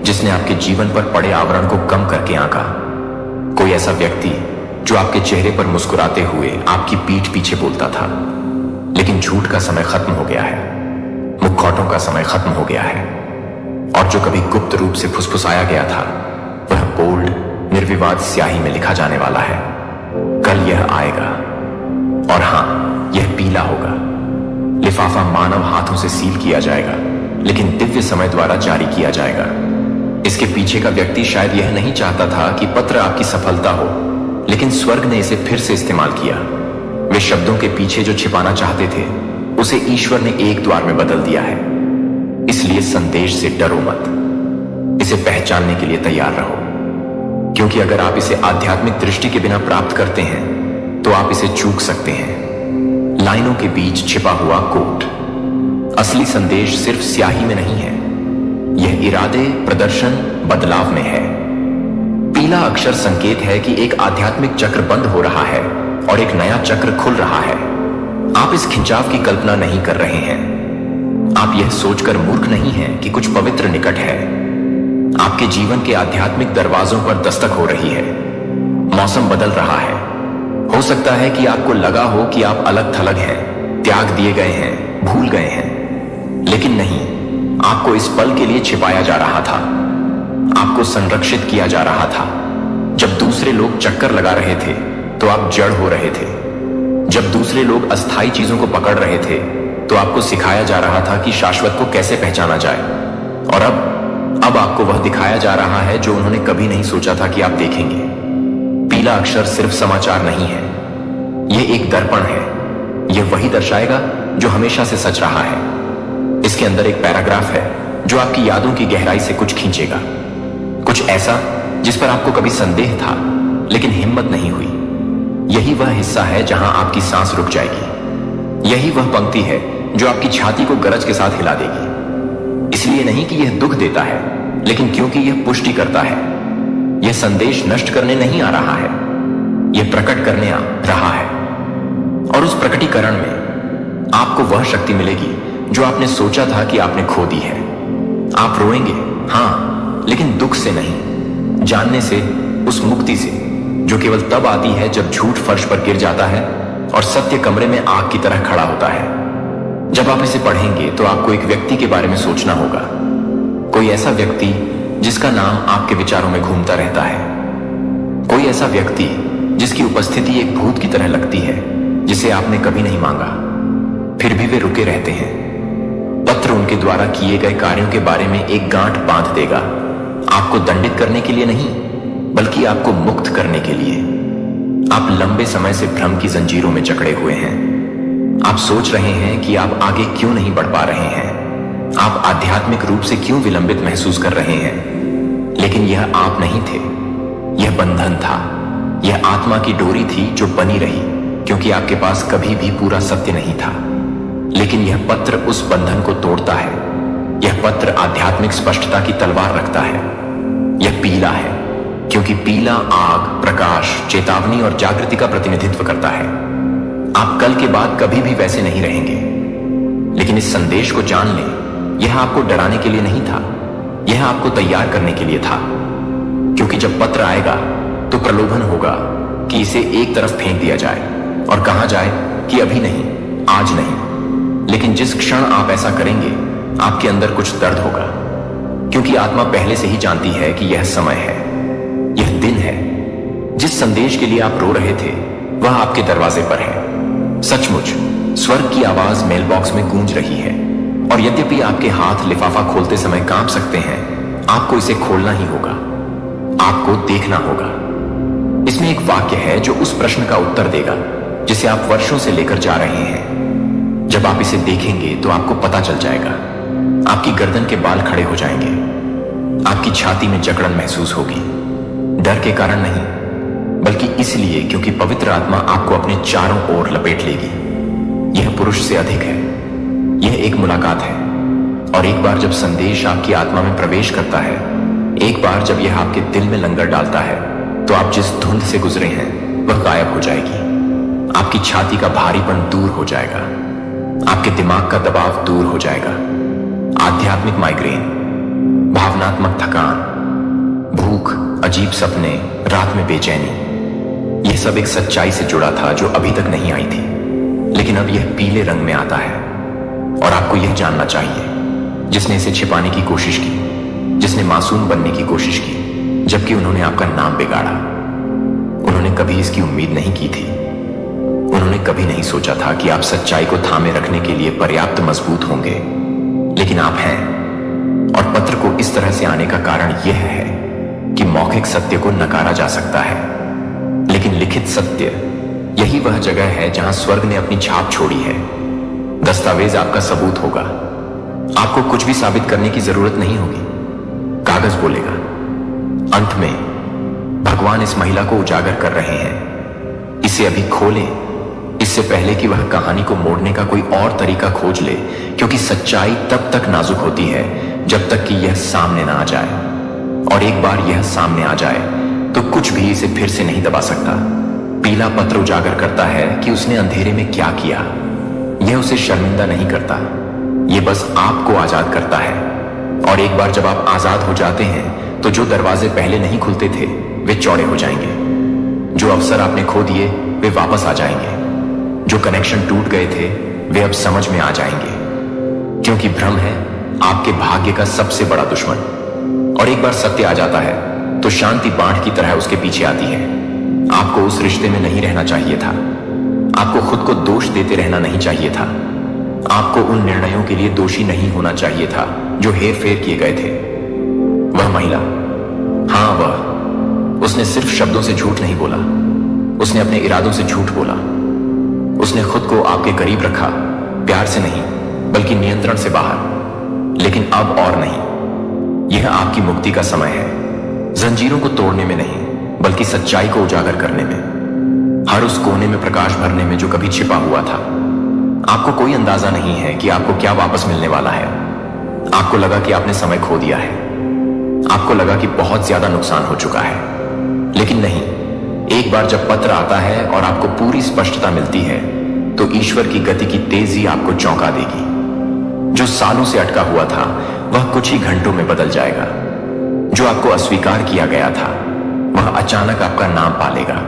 जिसने आपके जीवन पर पड़े आवरण को कम करके आंका। कोई ऐसा व्यक्ति जो आपके चेहरे पर मुस्कुराते हुए आपकी पीठ पीछे बोलता था। लेकिन झूठ का समय खत्म हो गया है, मुखौटों का समय खत्म हो गया है, और जो कभी गुप्त रूप से फुसफुसाया गया था वह बोल्ड निर्विवाद स्याही में लिखा जाने वाला है। कल यह आएगा, और हां, यह पीला होगा। लिफाफा मानव हाथों से सील किया जाएगा, लेकिन दिव्य समय द्वारा जारी किया जाएगा। इसके पीछे का व्यक्ति शायद यह नहीं चाहता था कि पत्र आपकी सफलता हो, लेकिन स्वर्ग ने इसे फिर से इस्तेमाल किया। वे शब्दों के पीछे जो छिपाना चाहते थे उसे ईश्वर ने एक द्वार में बदल दिया है। इसलिए संदेश से डरो मत, इसे पहचानने के लिए तैयार रहो, क्योंकि अगर आप इसे आध्यात्मिक दृष्टि के बिना प्राप्त करते हैं तो आप इसे चूक सकते हैं। लाइनों के बीच छिपा हुआ कोट। असली संदेश सिर्फ स्याही में नहीं है, यह इरादे, प्रदर्शन, बदलाव में है। पीला अक्षर संकेत है कि एक आध्यात्मिक चक्र बंद हो रहा है और एक नया चक्र खुल रहा है। आप इस खिंचाव की कल्पना नहीं कर रहे हैं। आप यह सोचकर मूर्ख नहीं हैं कि कुछ पवित्र निकट है। आपके जीवन के आध्यात्मिक दरवाजों पर दस्तक हो रही है। मौसम बदल रहा है। हो सकता है कि आपको लगा हो कि आप अलग थलग हैं, त्याग दिए गए हैं, भूल गए हैं, लेकिन नहीं, आपको इस पल के लिए छिपाया जा रहा था। आपको संरक्षित किया जा रहा था। जब दूसरे लोग चक्कर लगा रहे थे तो आप जड़ हो रहे थे। जब दूसरे लोग अस्थायी चीजों को पकड़ रहे थे तो आपको सिखाया जा रहा था कि शाश्वत को कैसे पहचाना जाए। और अब आपको वह दिखाया जा रहा है जो उन्होंने कभी नहीं सोचा था कि आप देखेंगे। पीला अक्षर सिर्फ समाचार नहीं है, यह एक दर्पण है। यह वही दर्शाएगा जो हमेशा से सच रहा है। इसके अंदर एक पैराग्राफ है जो आपकी यादों की गहराई से कुछ खींचेगा, कुछ ऐसा जिस पर आपको कभी संदेह था लेकिन हिम्मत नहीं हुई। यही वह हिस्सा है जहां आपकी सांस रुक जाएगी। यही वह पंक्ति है जो आपकी छाती को गरज के साथ हिला देगी। इसलिए नहीं कि यह दुख देता है, लेकिन क्योंकि यह पुष्टि करता है। यह संदेश नष्ट करने नहीं आ रहा है, यह प्रकट करने आ रहा है। और उस प्रकटीकरण में आपको वह शक्ति मिलेगी जो आपने सोचा था कि आपने खो दी है। आप रोएंगे, हां, लेकिन दुख से नहीं, जानने से, उस मुक्ति से जो केवल तब आती है जब झूठ फर्श पर गिर जाता है और सत्य कमरे में आग की तरह खड़ा होता है। जब आप इसे पढ़ेंगे तो आपको एक व्यक्ति के बारे में सोचना होगा, कोई ऐसा व्यक्ति जिसका नाम आपके विचारों में घूमता रहता है, कोई ऐसा व्यक्ति जिसकी उपस्थिति एक भूत की तरह लगती है, जिसे आपने कभी नहीं मांगा, फिर भी वे रुके रहते हैं। पत्र उनके द्वारा किए गए कार्यों के बारे में एक गांठ बांध देगा, आपको दंडित करने के लिए नहीं, बल्कि आपको मुक्त करने के लिए। आप लंबे समय से भ्रम की जंजीरों में जकड़े हुए हैं। आप सोच रहे हैं कि आप आगे क्यों नहीं बढ़ पा रहे हैं, आप आध्यात्मिक रूप से क्यों विलंबित महसूस कर रहे हैं। लेकिन यह आप नहीं थे, यह बंधन था, यह आत्मा की डोरी थी जो बनी रही, क्योंकि आपके पास कभी भी पूरा सत्य नहीं था। लेकिन यह पत्र उस बंधन को तोड़ता है। यह पत्र आध्यात्मिक स्पष्टता की तलवार रखता है। यह पीला है, क्योंकि पीला आग, प्रकाश, चेतावनी और जागृति का प्रतिनिधित्व करता है। आप कल के बाद कभी भी वैसे नहीं रहेंगे। लेकिन इस संदेश को जान लें, यह आपको डराने के लिए नहीं था, यह आपको तैयार करने के लिए था। क्योंकि जब पत्र आएगा तो प्रलोभन होगा कि इसे एक तरफ फेंक दिया जाए और कहा जाए कि अभी नहीं, आज नहीं। लेकिन जिस क्षण आप ऐसा करेंगे, आपके अंदर कुछ दर्द होगा, क्योंकि आत्मा पहले से ही जानती है कि यह समय है, यह दिन है। जिस संदेश के लिए आप रो रहे थे वह आपके दरवाजे पर है। सचमुच स्वर्ग की आवाज मेल बॉक्स में गूंज रही है, और यद्यपि आपके हाथ लिफाफा खोलते समय कांप सकते हैं, आपको इसे खोलना ही होगा, आपको देखना होगा। इसमें एक वाक्य है जो उस प्रश्न का उत्तर देगा जिसे आप वर्षों से लेकर जा रहे हैं। जब आप इसे देखेंगे तो आपको पता चल जाएगा। आपकी गर्दन के बाल खड़े हो जाएंगे, आपकी छाती में जकड़न महसूस होगी, डर के कारण नहीं, बल्कि इसलिए क्योंकि पवित्र आत्मा आपको अपने चारों ओर लपेट लेगी। यह पुरुष से अधिक है, यह एक मुलाकात है। और एक बार जब संदेश आपकी आत्मा में प्रवेश करता है, एक बार जब यह आपके दिल में लंगर डालता है, तो आप जिस धुंध से गुजरे हैं वह गायब हो जाएगी। आपकी छाती का भारीपन दूर हो जाएगा, आपके दिमाग का दबाव दूर हो जाएगा। आध्यात्मिक माइग्रेन, भावनात्मक थकान, भूख, अजीब सपने, रात में बेचैनी, यह सब एक सच्चाई से जुड़ा था जो अभी तक नहीं आई थी। लेकिन अब यह पीले रंग में आता है, और आपको यह जानना चाहिए। जिसने इसे छिपाने की कोशिश की, जिसने मासूम बनने की कोशिश की, जबकि उन्होंने आपका नाम बिगाड़ा, उन्होंने कभी इसकी उम्मीद नहीं की थी। उन्होंने कभी नहीं सोचा था कि आप सच्चाई को थामे रखने के लिए पर्याप्त मजबूत होंगे, लेकिन आप हैं। और पत्र को इस तरह से आने का कारण यह है कि मौखिक सत्य को नकारा जा सकता है, लेकिन लिखित सत्य, यही वह जगह है जहां स्वर्ग ने अपनी छाप छोड़ी है। दस्तावेज आपका सबूत होगा, आपको कुछ भी साबित करने की जरूरत नहीं होगी। कागज बोलेगा। अंत में भगवान इस महिला को उजागर कर रहे हैं। इसे अभी खोलें, इससे पहले कि वह कहानी को मोड़ने का कोई और तरीका खोज ले, क्योंकि सच्चाई तब तक नाजुक होती है जब तक कि यह सामने ना आ जाए। और एक बार यह सामने आ जाए तो कुछ भी इसे फिर से नहीं दबा सकता। पीला पत्र उजागर करता है कि उसने अंधेरे में क्या किया, यह उसे शर्मिंदा नहीं करता, यह बस आपको आजाद करता है। और एक बार जब आप आजाद हो जाते हैं तो जो दरवाजे पहले नहीं खुलते थे वे चौड़े हो जाएंगे। जो अवसर आपने खो दिए वे वापस आ जाएंगे। जो कनेक्शन टूट गए थे वे अब समझ में आ जाएंगे, क्योंकि भ्रम है आपके भाग्य का सबसे बड़ा दुश्मन। और एक बार सत्य आ जाता है तो शांति बाढ़ की तरह उसके पीछे आती है। आपको उस रिश्ते में नहीं रहना चाहिए था। आपको खुद को दोष देते रहना नहीं चाहिए था। आपको उन निर्णयों के लिए दोषी नहीं होना चाहिए था जो हेर फेर किए गए थे। वह महिला, हाँ वह, उसने सिर्फ शब्दों से झूठ नहीं बोला, उसने अपने इरादों से झूठ बोला। उसने खुद को आपके करीब रखा, प्यार से नहीं बल्कि नियंत्रण से बाहर। लेकिन अब और नहीं। यह आपकी मुक्ति का समय है, जंजीरों को तोड़ने में नहीं बल्कि सच्चाई को उजागर करने में, हर उस कोने में प्रकाश भरने में जो कभी छिपा हुआ था। आपको कोई अंदाजा नहीं है कि आपको क्या वापस मिलने वाला है। आपको लगा कि आपने समय खो दिया है, आपको लगा कि बहुत ज्यादा नुकसान हो चुका है, लेकिन नहीं। एक बार जब पत्र आता है और आपको पूरी स्पष्टता मिलती है तो ईश्वर की गति की तेजी आपको चौंका देगी। जो सालों से अटका हुआ था वह कुछ ही घंटों में बदल जाएगा। जो आपको अस्वीकार किया गया था वह अचानक आपका नाम पालेगा।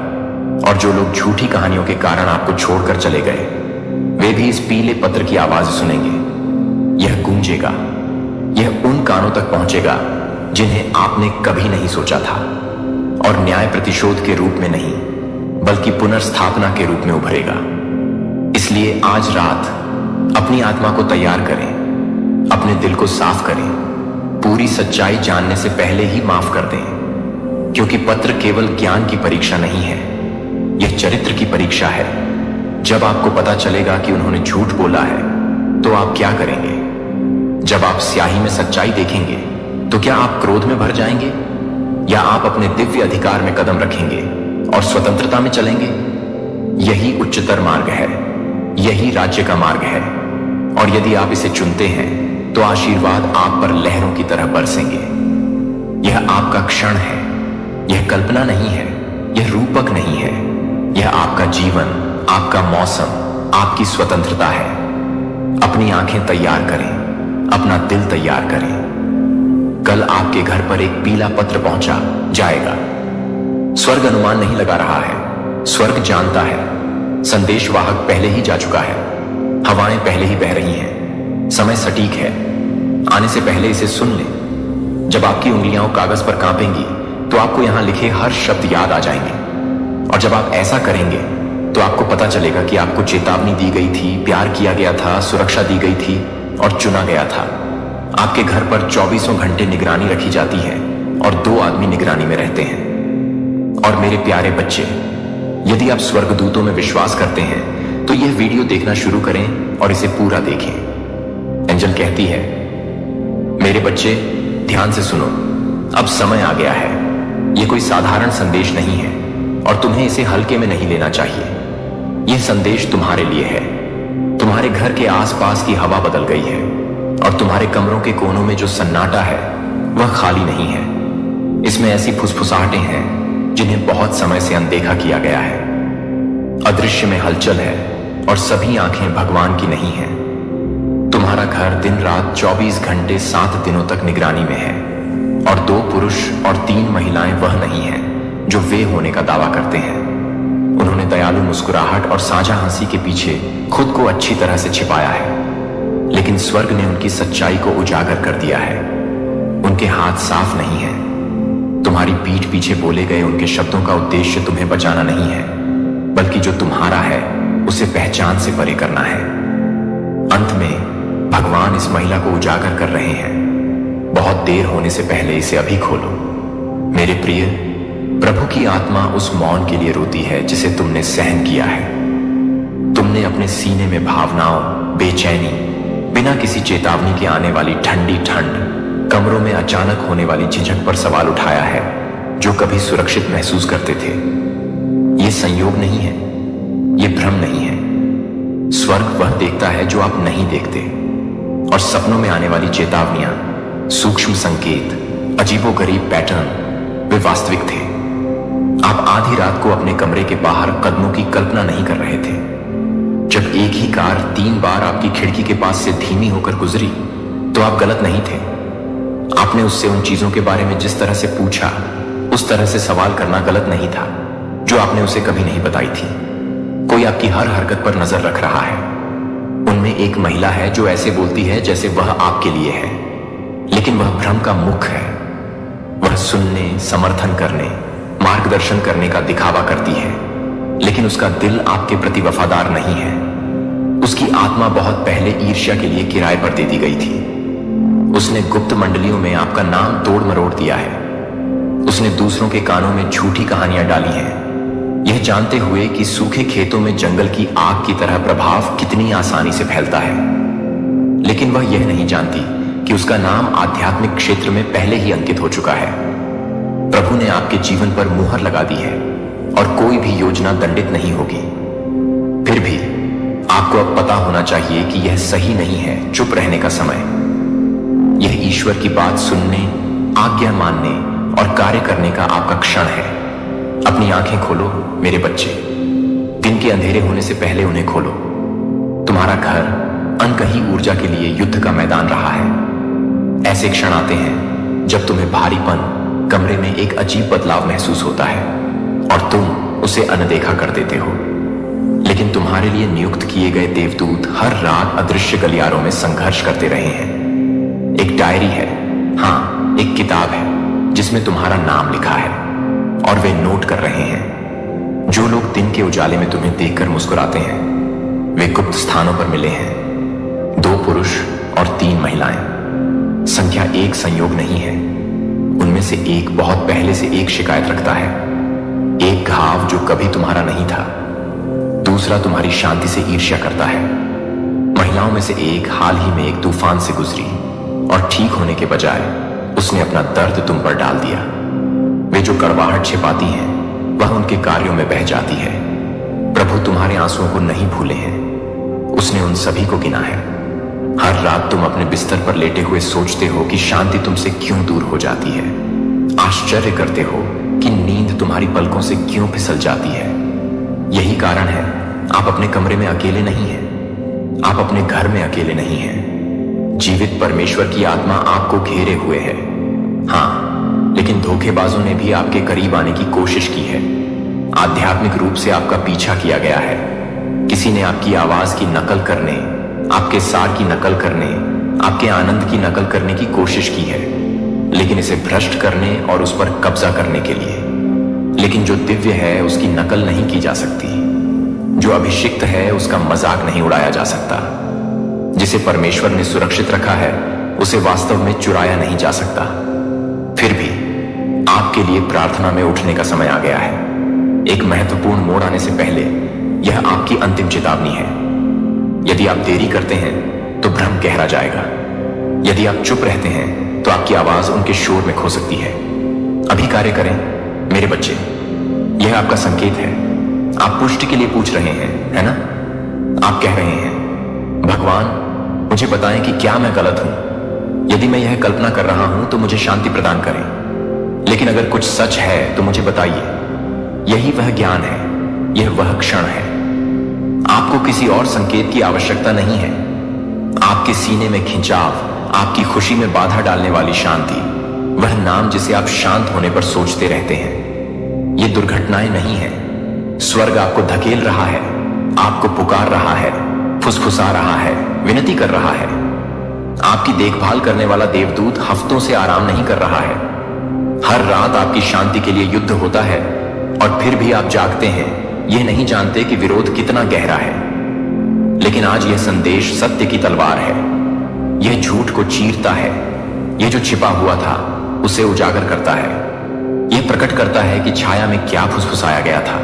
और जो लोग झूठी कहानियों के कारण आपको छोड़कर चले गए वे भी इस पीले पत्र की आवाज सुनेंगे। यह गूंजेगा, यह उन कानों तक पहुंचेगा जिन्हें आपने कभी नहीं सोचा था, और न्याय प्रतिशोध के रूप में नहीं बल्कि पुनर्स्थापना के रूप में उभरेगा। इसलिए आज रात अपनी आत्मा को तैयार करें, अपने दिल को साफ करें, पूरी सच्चाई जानने से पहले ही माफ कर दें, क्योंकि पत्र केवल ज्ञान की परीक्षा नहीं है, यह चरित्र की परीक्षा है। जब आपको पता चलेगा कि उन्होंने झूठ बोला है तो आप क्या करेंगे? जब आप स्याही में सच्चाई देखेंगे तो क्या आप क्रोध में भर जाएंगे, या आप अपने दिव्य अधिकार में कदम रखेंगे और स्वतंत्रता में चलेंगे? यही उच्चतर मार्ग है, यही राज्य का मार्ग है। और यदि आप इसे चुनते हैं तो आशीर्वाद आप पर लहरों की तरह बरसेंगे। यह आपका क्षण है, यह कल्पना नहीं है, यह रूपक नहीं है, यह आपका जीवन, आपका मौसम, आपकी स्वतंत्रता है। अपनी आंखें तैयार करें, अपना दिल तैयार करें। कल आपके घर पर एक पीला पत्र पहुंचा जाएगा। स्वर्ग अनुमान नहीं लगा रहा है, स्वर्ग जानता है। संदेशवाहक पहले ही जा चुका है, हवाएं पहले ही बह रही हैं, समय सटीक है। आने से पहले इसे सुन लें। जब आपकी उंगलियां कागज पर कांपेंगी तो आपको यहां लिखे हर शब्द याद आ जाएंगे। और जब आप ऐसा करेंगे तो आपको पता चलेगा कि आपको चेतावनी दी गई थी, प्यार किया गया था, सुरक्षा दी गई थी और चुना गया था। आपके घर पर 24 घंटे निगरानी रखी जाती है और 2 आदमी निगरानी में रहते हैं। और मेरे प्यारे बच्चे, यदि आप स्वर्गदूतों में विश्वास करते हैं तो यह वीडियो देखना शुरू करें और इसे पूरा देखें। एंजल कहती है, मेरे बच्चे ध्यान से सुनो, अब समय आ गया है। यह कोई साधारण संदेश नहीं है और तुम्हें इसे हल्के में नहीं लेना चाहिए। यह संदेश तुम्हारे लिए है। तुम्हारे घर के आसपास की हवा बदल गई है और तुम्हारे कमरों के कोनों में जो सन्नाटा है वह खाली नहीं है। इसमें ऐसी फुसफुसाहटें हैं जिन्हें बहुत समय से अनदेखा किया गया है। अदृश्य में हलचल है और सभी आंखें भगवान की नहीं हैं। तुम्हारा घर दिन रात 24 घंटे 7 दिनों तक निगरानी में है और 2 पुरुष और 3 महिलाएं वह नहीं हैं जो वे होने का दावा करते हैं। उन्होंने दयालु मुस्कुराहट और साझा हंसी के पीछे खुद को अच्छी तरह से छिपाया है, लेकिन स्वर्ग ने उनकी सच्चाई को उजागर कर दिया है। उनके हाथ साफ नहीं हैं। तुम्हारी पीठ पीछे बोले गए उनके शब्दों का उद्देश्य तुम्हें बचाना नहीं है, बल्कि जो तुम्हारा है उसे पहचान से परे करना है। अंत में भगवान इस महिला को उजागर कर रहे हैं। बहुत देर होने से पहले इसे अभी खोलो। मेरे प्रिय, प्रभु की आत्मा उस मौन के लिए रोती है जिसे तुमने सहन किया है। तुमने अपने सीने में भावनाओं, बेचैनी, बिना किसी चेतावनी के आने वाली ठंडी ठंड, कमरों में अचानक होने वाली झिझक पर सवाल उठाया है जो कभी सुरक्षित महसूस करते थे। यह संयोग नहीं है, यह भ्रम नहीं है। स्वर्ग वह देखता है जो आप नहीं देखते, और सपनों में आने वाली चेतावनियां, सूक्ष्म संकेत, अजीबोगरीब पैटर्न वे वास्तविक थे। आप आधी रात को अपने कमरे के बाहर कदमों की कल्पना नहीं कर रहे थे। जब एक ही कार 3 बार आपकी खिड़की के पास से धीमी होकर गुजरी तो आप गलत नहीं थे। आपने उससे उन चीजों के बारे में जिस तरह से पूछा, उस तरह से सवाल करना गलत नहीं था जो आपने उसे कभी नहीं बताई थी। कोई आपकी हर हरकत पर नजर रख रहा है। उनमें एक महिला है जो ऐसे बोलती है जैसे वह आपके लिए है, लेकिन वह भ्रम का मुख है। वह सुनने, समर्थन करने, मार्गदर्शन करने का दिखावा करती है, लेकिन उसका दिल आपके प्रति वफादार नहीं है। उसकी आत्मा बहुत पहले ईर्ष्या के लिए किराए पर दे दी गई थी। उसने गुप्त मंडलियों में आपका नाम तोड़ मरोड़ दिया है। उसने दूसरों के कानों में झूठी कहानियां डाली हैं, यह जानते हुए कि सूखे खेतों में जंगल की आग की तरह प्रभाव कितनी आसानी से फैलता है। लेकिन वह यह नहीं जानती कि उसका नाम आध्यात्मिक क्षेत्र में पहले ही अंकित हो चुका है। प्रभु ने आपके जीवन पर मुहर लगा दी है और कोई भी योजना दंडित नहीं होगी। फिर भी आपको अब पता होना चाहिए कि यह सही नहीं है चुप रहने का समय। यह ईश्वर की बात सुनने, आज्ञा मानने और कार्य करने का आपका क्षण है। अपनी आंखें खोलो मेरे बच्चे। दिन के अंधेरे होने से पहले उन्हें खोलो। तुम्हारा घर अनकही ऊर्जा के लिए युद्ध का मैदान रहा है। ऐसे क्षण आते हैं जब तुम्हें भारीपन, कमरे में एक अजीब बदलाव महसूस होता है और तुम उसे अनदेखा कर देते हो। लेकिन तुम्हारे लिए नियुक्त किए गए देवदूत हर रात अदृश्य गलियारों में संघर्ष करते रहे हैं। एक डायरी है, हाँ, एक किताब है जिसमें तुम्हारा नाम लिखा है और वे नोट कर रहे हैं। जो लोग दिन के उजाले में तुम्हें देखकर मुस्कुराते हैं, वे गुप्त स्थानों पर मिले हैं। 2 पुरुष और 3 महिलाएं। संख्या एक संयोग नहीं है। उनमें से एक बहुत पहले से एक शिकायत रखता है। एक घाव जो कभी तुम्हारा नहीं था, दूसरा तुम्हारी शांति से ईर्ष्या करता है। महिलाओं में से एक हाल ही में एक तूफान से गुजरी और ठीक होने के बजाय उसने अपना दर्द तुम पर डाल दिया। वे जो कड़वाहट छिपाती हैं, वह उनके कार्यों में बह जाती है। प्रभु तुम्हारे आंसुओं को नहीं भूले हैं, उसने उन सभी को गिना है। हर रात तुम अपने बिस्तर पर लेटे हुए सोचते हो कि शांति तुमसे क्यों दूर हो जाती है। आश्चर्य करते हो कि नींद तुम्हारी पलकों से क्यों फिसल जाती है। यही कारण है आप अपने कमरे में अकेले नहीं हैं, आप अपने घर में अकेले नहीं हैं। जीवित परमेश्वर की आत्मा आपको घेरे हुए है। हाँ, लेकिन धोखेबाजों ने भी आपके करीब आने की कोशिश की है। आध्यात्मिक रूप से आपका पीछा किया गया है। किसी ने आपकी आवाज की नकल करने, आपके सार की नकल करने, आपके आनंद की नकल करने की कोशिश की है, लेकिन इसे भ्रष्ट करने और उस पर कब्जा करने के लिए। लेकिन जो दिव्य है उसकी नकल नहीं की जा सकती। जो अभिषिक्त है उसका मजाक नहीं उड़ाया जा सकता। जिसे परमेश्वर ने सुरक्षित रखा है उसे वास्तव में चुराया नहीं जा सकता। फिर भी आपके लिए प्रार्थना में उठने का समय आ गया है। एक महत्वपूर्ण मोड़ आने से पहले यह आपकी अंतिम चेतावनी है। यदि आप देरी करते हैं तो भ्रम गहरा जाएगा। यदि आप चुप रहते हैं तो आपकी आवाज उनके शोर में खो सकती है। अभी कार्य करें मेरे बच्चे। यह आपका संकेत है। आप पुष्टि के लिए पूछ रहे हैं, है ना? आप कह रहे हैं, भगवान मुझे बताएं कि क्या मैं गलत हूं। यदि मैं यह कल्पना कर रहा हूं तो मुझे शांति प्रदान करें। लेकिन अगर कुछ सच है तो मुझे बताइए। यही वह ज्ञान है, यह वह क्षण है। आपको किसी और संकेत की आवश्यकता नहीं है। आपके सीने में खिंचाव, आपकी खुशी में बाधा डालने वाली शांति, वह नाम जिसे आप शांत होने पर सोचते रहते हैं। ये दुर्घटनाएं नहीं है। स्वर्ग आपको धकेल रहा है, आपको पुकार रहा है, फुसफुसा रहा है, विनती कर रहा है। आपकी देखभाल करने वाला देवदूत हफ्तों से आराम नहीं कर रहा है। हर रात आपकी शांति के लिए युद्ध होता है और फिर भी आप जागते हैं, यह नहीं जानते कि विरोध कितना गहरा है। लेकिन आज यह संदेश सत्य की तलवार है। यह झूठ को चीरता है। यह जो छिपा हुआ था उसे उजागर करता है। यह प्रकट करता है कि छाया में क्या फुसफुसाया गया था।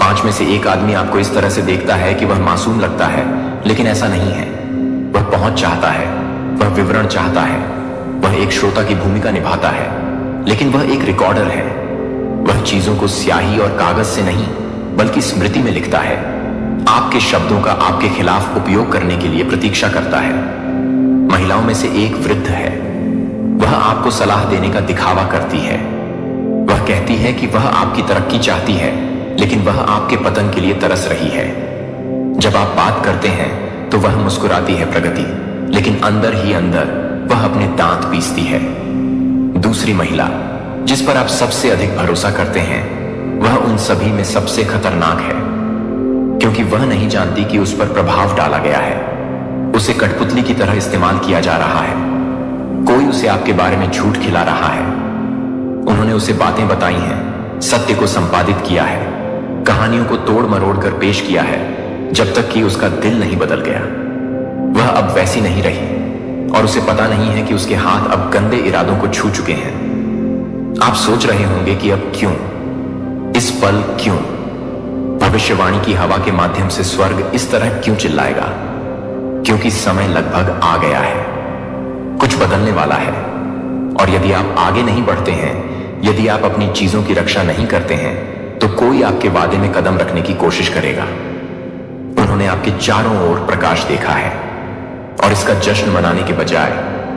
5 में से 1 आदमी आपको इस तरह से देखता है कि वह मासूम लगता है, लेकिन ऐसा नहीं है। वह पहुंच चाहता है, वह विवरण चाहता है, वह एक श्रोता की भूमिका निभाता है, लेकिन वह एक रिकॉर्डर है। वह चीजों को स्याही और कागज से नहीं बल्कि स्मृति में लिखता है। आपके शब्दों का आपके खिलाफ उपयोग करने के लिए प्रतीक्षा करता है। महिलाओं में से एक वृद्ध है। वह आपको सलाह देने का दिखावा करती है। वह कहती है कि वह आपकी तरक्की चाहती है, लेकिन वह आपके पतन के लिए तरस रही है। जब आप बात करते हैं तो वह मुस्कुराती है प्रगति, लेकिन अंदर ही अंदर वह अपने दांत पीसती है। दूसरी महिला जिस पर आप सबसे अधिक भरोसा करते हैं वह उन सभी में सबसे खतरनाक है, क्योंकि वह नहीं जानती कि उस पर प्रभाव डाला गया है, उसे कठपुतली की तरह इस्तेमाल किया जा रहा है। कोई उसे आपके बारे में झूठ खिला रहा है। उन्होंने उसे बातें बताई हैं, सत्य को संपादित किया है, कहानियों को तोड़ मरोड़ कर पेश किया है, जब तक कि उसका दिल नहीं बदल गया। वह अब वैसी नहीं रही और उसे पता नहीं है कि उसके हाथ अब गंदे इरादों को छू चुके हैं। आप सोच रहे होंगे कि अब क्यों, इस पल क्यों? भविष्यवाणी की हवा के माध्यम से स्वर्ग इस तरह क्यों चिल्लाएगा? क्योंकि समय लगभग आ गया है, कुछ बदलने वाला है। और यदि आप आगे नहीं बढ़ते हैं, यदि आप अपनी चीजों की रक्षा नहीं करते हैं, तो कोई आपके वादे में कदम रखने की कोशिश करेगा। उन्होंने आपके चारों ओर प्रकाश देखा है और इसका जश्न मनाने के बजाय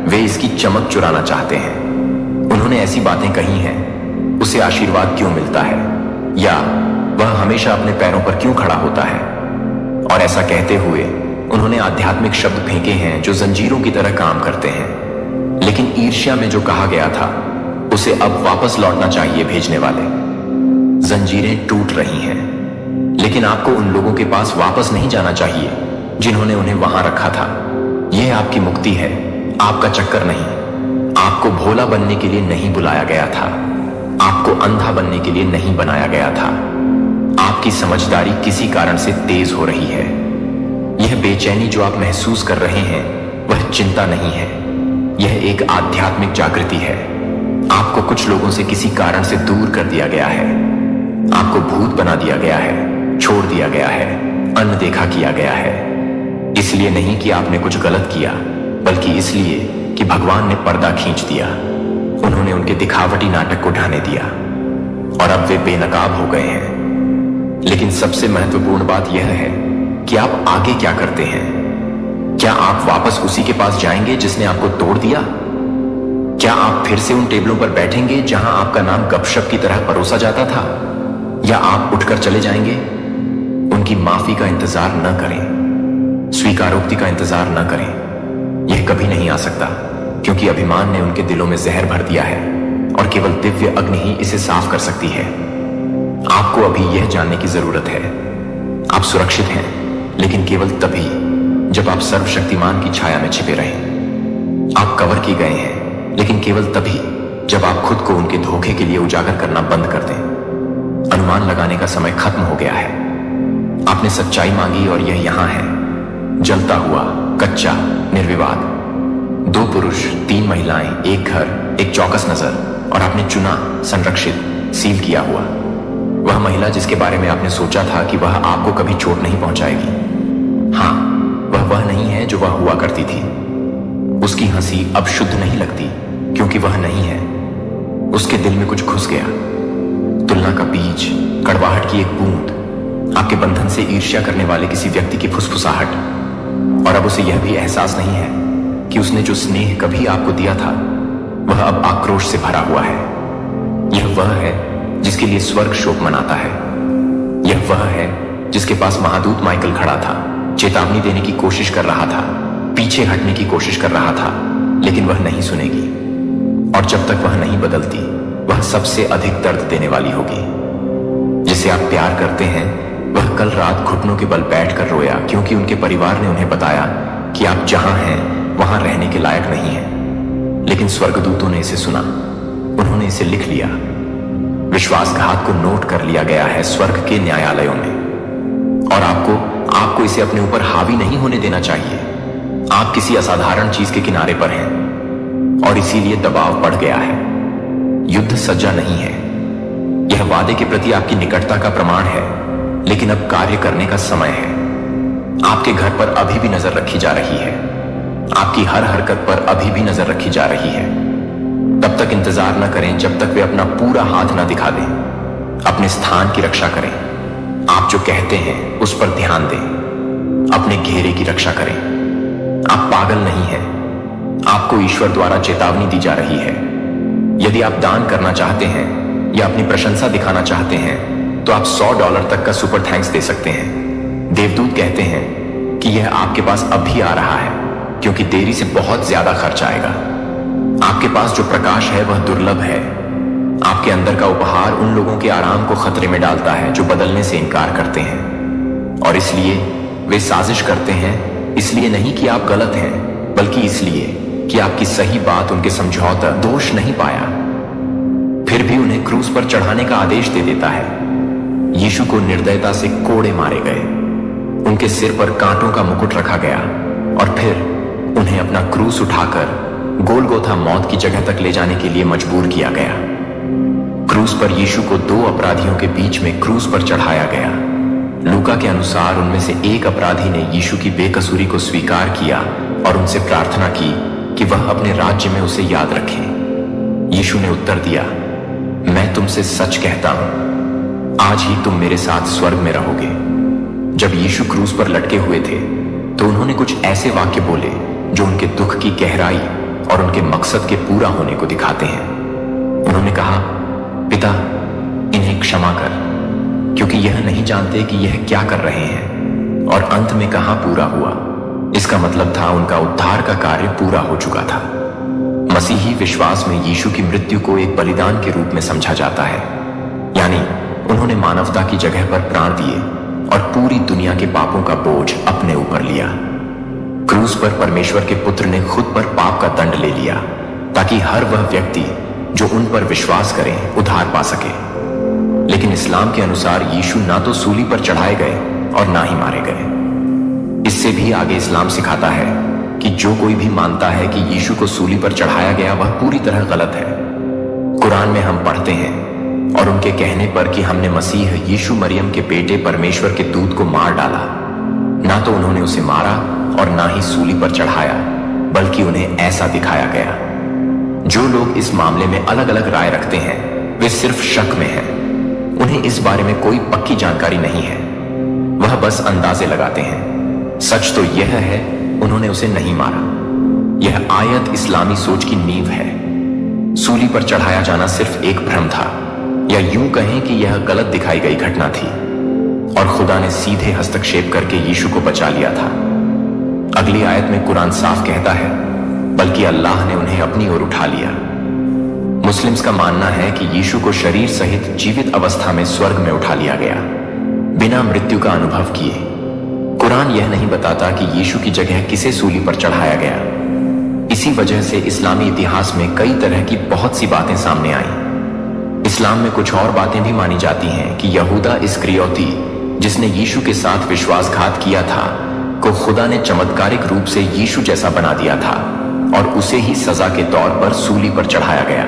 वे इसकी चमक चुराना चाहते हैं। उन्होंने ऐसी बातें कही हैं, उसे आशीर्वाद क्यों मिलता है, या वह हमेशा अपने पैरों पर क्यों खड़ा होता है। और ऐसा कहते हुए उन्होंने आध्यात्मिक शब्द फेंके हैं जो जंजीरों की तरह काम करते हैं। लेकिन ईर्ष्या में जो कहा गया था उसे अब वापस लौटना चाहिए भेजने वाले। जंजीरें टूट रही हैं, लेकिन आपको उन लोगों के पास वापस नहीं जाना चाहिए जिन्होंने उन्हें वहां रखा था। यह आपकी मुक्ति है, आपका चक्कर नहीं। आपको भोला बनने के लिए नहीं बुलाया गया था, आपको अंधा बनने के लिए नहीं बनाया गया था। आपकी समझदारी किसी कारण से तेज हो रही है। यह बेचैनी जो आप महसूस कर रहे हैं वह चिंता नहीं है, यह एक आध्यात्मिक जागृति है। आपको कुछ लोगों से किसी कारण से दूर कर दिया गया है, आपको भूत बना दिया गया है, छोड़ दिया गया है, अनदेखा किया गया है। इसलिए नहीं कि आपने कुछ गलत किया, बल्कि इसलिए कि भगवान ने पर्दा खींच दिया। उन्होंने उनके दिखावटी नाटक को ढाने दिया और अब वे बेनकाब हो गए हैं। लेकिन सबसे महत्वपूर्ण बात यह है कि आप आगे क्या करते हैं। क्या आप वापस उसी के पास जाएंगे जिसने आपको तोड़ दिया? क्या आप फिर से उन टेबलों पर बैठेंगे जहां आपका नाम गपशप की तरह परोसा जाता था, या आप उठकर चले जाएंगे? उनकी माफी का इंतजार न करें, स्वीकारोक्ति का इंतजार न करें। यह कभी नहीं आ सकता, क्योंकि अभिमान ने उनके दिलों में जहर भर दिया है और केवल दिव्य अग्नि ही इसे साफ कर सकती है। आपको अभी यह जानने की जरूरत है, आप सुरक्षित हैं, लेकिन केवल तभी जब आप सर्वशक्तिमान की छाया में छिपे रहें। आप कवर किए गए हैं, लेकिन केवल तभी जब आप खुद को उनके धोखे के लिए उजागर करना बंद कर दें। अनुमान लगाने का समय खत्म हो गया है। आपने सच्चाई मांगी और यह यहां है, जलता हुआ, कच्चा, निर्विवाद। 2 पुरुष, 3 महिलाएं, एक घर, एक चौकस नजर, और आपने चुना, संरक्षित, सील किया हुआ। वह महिला जिसके बारे में आपने सोचा था कि वह आपको कभी चोट नहीं पहुंचाएगी। हाँ, वह नहीं है जो वह हुआ करती थी। उसकी हंसी अब शुद्ध नहीं लगती, क्योंकि वह नहीं है। उसके दिल में कुछ घुस गया, तुलना का बीज, कड़वाहट की एक बूंद, आपके बंधन से ईर्ष्या करने वाले किसी व्यक्ति की फुसफुसाहट। और अब उसे यह भी एहसास नहीं है कि उसने जो स्नेह कभी आपको दिया था वह अब आक्रोश से भरा हुआ है। यह वह है जिसके लिए स्वर्ग शोक मनाता है। यह वह है जिसके पास महादूत माइकल खड़ा था, चेतावनी देने की कोशिश कर रहा था, पीछे हटने की कोशिश कर रहा था, लेकिन वह नहीं सुनेगी। और जब तक वह नहीं बदलती, वह सबसे अधिक दर्द देने वाली होगी। जिसे आप प्यार करते हैं वह कल रात घुटनों के बल बैठकर रोया, क्योंकि उनके परिवार ने उन्हें बताया कि आप जहां हैं वहां रहने के लायक नहीं हैं। लेकिन स्वर्गदूतों ने इसे सुना, उन्होंने इसे लिख लिया। विश्वासघात को नोट कर लिया गया है स्वर्ग के न्यायालयों में। और आपको इसे अपने ऊपर हावी नहीं होने देना चाहिए। आप किसी असाधारण चीज के किनारे पर हैं और इसीलिए दबाव बढ़ गया है। युद्ध सज्जा नहीं है। यह वादे के प्रति आपकी निकटता का प्रमाण है, लेकिन अब कार्य करने का समय है। आपके घर पर अभी भी नजर रखी जा रही है, आपकी हर हरकत पर अभी भी नजर रखी जा रही है। तब तक इंतजार न करें जब तक वे अपना पूरा हाथ न दिखा दें। अपने स्थान की रक्षा करें। आप जो कहते हैं उस पर ध्यान दें। अपने घेरे की रक्षा करें। आप पागल नहीं हैं। आपको ईश्वर द्वारा चेतावनी दी जा रही है। यदि आप दान करना चाहते हैं या अपनी प्रशंसा दिखाना चाहते हैं तो आप $100 तक का सुपर थैंक्स दे सकते हैं। देवदूत कहते हैं कि यह आपके पास अब भी आ रहा है, क्योंकि देरी से बहुत ज्यादा खर्च आएगा। आपके पास जो प्रकाश है वह दुर्लभ है। आपके अंदर का उपहार उन लोगों के आराम को खतरे में डालता है जो बदलने से इनकार करते हैं, और इसलिए वे साजिश करते हैं, इसलिए नहीं कि आप गलत हैं, बल्कि इसलिए कि आपकी सही बात उनके समझौता दोष नहीं पाया। फिर भी उन्हें क्रूस पर चढ़ाने का आदेश दे देता है। यीशु को निर्दयता से कोड़े मारे गए, उनके सिर पर कांटों का मुकुट रखा गया, और फिर उन्हें अपना क्रूस उठाकर गोलगोथा मौत की जगह तक ले जाने के लिए मजबूर किया गया। क्रूस पर यीशु को दो अपराधियों के बीच में क्रूस पर चढ़ाया गया। लूका के अनुसार उनमें से एक अपराधी ने यीशु की बेकसूरी को स्वीकार किया और उनसे प्रार्थना की कि वह अपने राज्य में उसे याद रखें। यीशु ने उत्तर दिया, मैं तुमसे सच कहता हूं, आज ही तुम मेरे साथ स्वर्ग में रहोगे। जब यीशु क्रूस पर लटके हुए थे तो उन्होंने कुछ ऐसे वाक्य बोले जो उनके दुख की गहराई और उनके मकसद के पूरा होने को दिखाते हैं। उन्होंने कहा, पिता, इन्हें क्षमा कर, क्योंकि यह नहीं जानते कि यह क्या कर रहे हैं। और अंत में कहां पूरा हुआ? इसका मतलब था उनका उद्धार का कार्य पूरा हो चुका था। मसीही विश्वास में यीशु की मृत्यु को एक बलिदान के रूप में समझा जाता है, यानी उन्होंने मानवता की जगह पर प्राण दिए और पूरी दुनिया के पापों का बोझ अपने ऊपर लिया। क्रूस पर परमेश्वर के पुत्र ने खुद पर पाप का दंड ले लिया, ताकि हर वह व्यक्ति जो उन पर विश्वास करें उद्धार पा सके। लेकिन इस्लाम के अनुसार यीशु ना तो सूली पर चढ़ाए गए और ना ही मारे गए। इससे भी आगे इस्लाम सिखाता है कि जो कोई भी मानता है कि यीशु को सूली पर चढ़ाया गया वह पूरी तरह गलत है। कुरान में हम पढ़ते हैं, और उनके कहने पर कि हमने मसीह यीशु मरियम के बेटे परमेश्वर के दूत को मार डाला, ना तो उन्होंने उसे मारा और ना ही सूली पर चढ़ाया, बल्कि उन्हें ऐसा दिखाया गया। जो लोग इस मामले में अलग अलग राय रखते हैं वे सिर्फ शक में हैं। उन्हें इस बारे में कोई पक्की जानकारी नहीं है, वह बस अंदाजे लगाते हैं। सच तो यह है, उन्होंने उसे नहीं मारा। यह आयत इस्लामी सोच की नींव है। सूली पर चढ़ाया जाना सिर्फ एक भ्रम था, या यूं कहें कि यह गलत दिखाई गई घटना थी, और खुदा ने सीधे हस्तक्षेप करके यीशु को बचा लिया था। अगली आयत में कुरान साफ कहता है, बल्कि अल्लाह ने उन्हें अपनी ओर उठा लिया। मुस्लिम्स का मानना है कि यीशु को शरीर सहित जीवित अवस्था में स्वर्ग में उठा लिया गया, बिना मृत्यु का अनुभव किए। कुरान यह नहीं बताता कि यीशु की जगह किसे सूली पर चढ़ाया गया। इसी वजह से इस्लामी इतिहास में कई तरह की बहुत सी बातें सामने आईं। इस्लाम में कुछ और बातें भी मानी जाती हैं कि यहूदा इस्करियोती, जिसने यीशु के साथ विश्वासघात किया था, को खुदा ने चमत्कारिक रूप से यीशु जैसा बना दिया था और उसे ही सजा के तौर पर सूली पर चढ़ाया गया।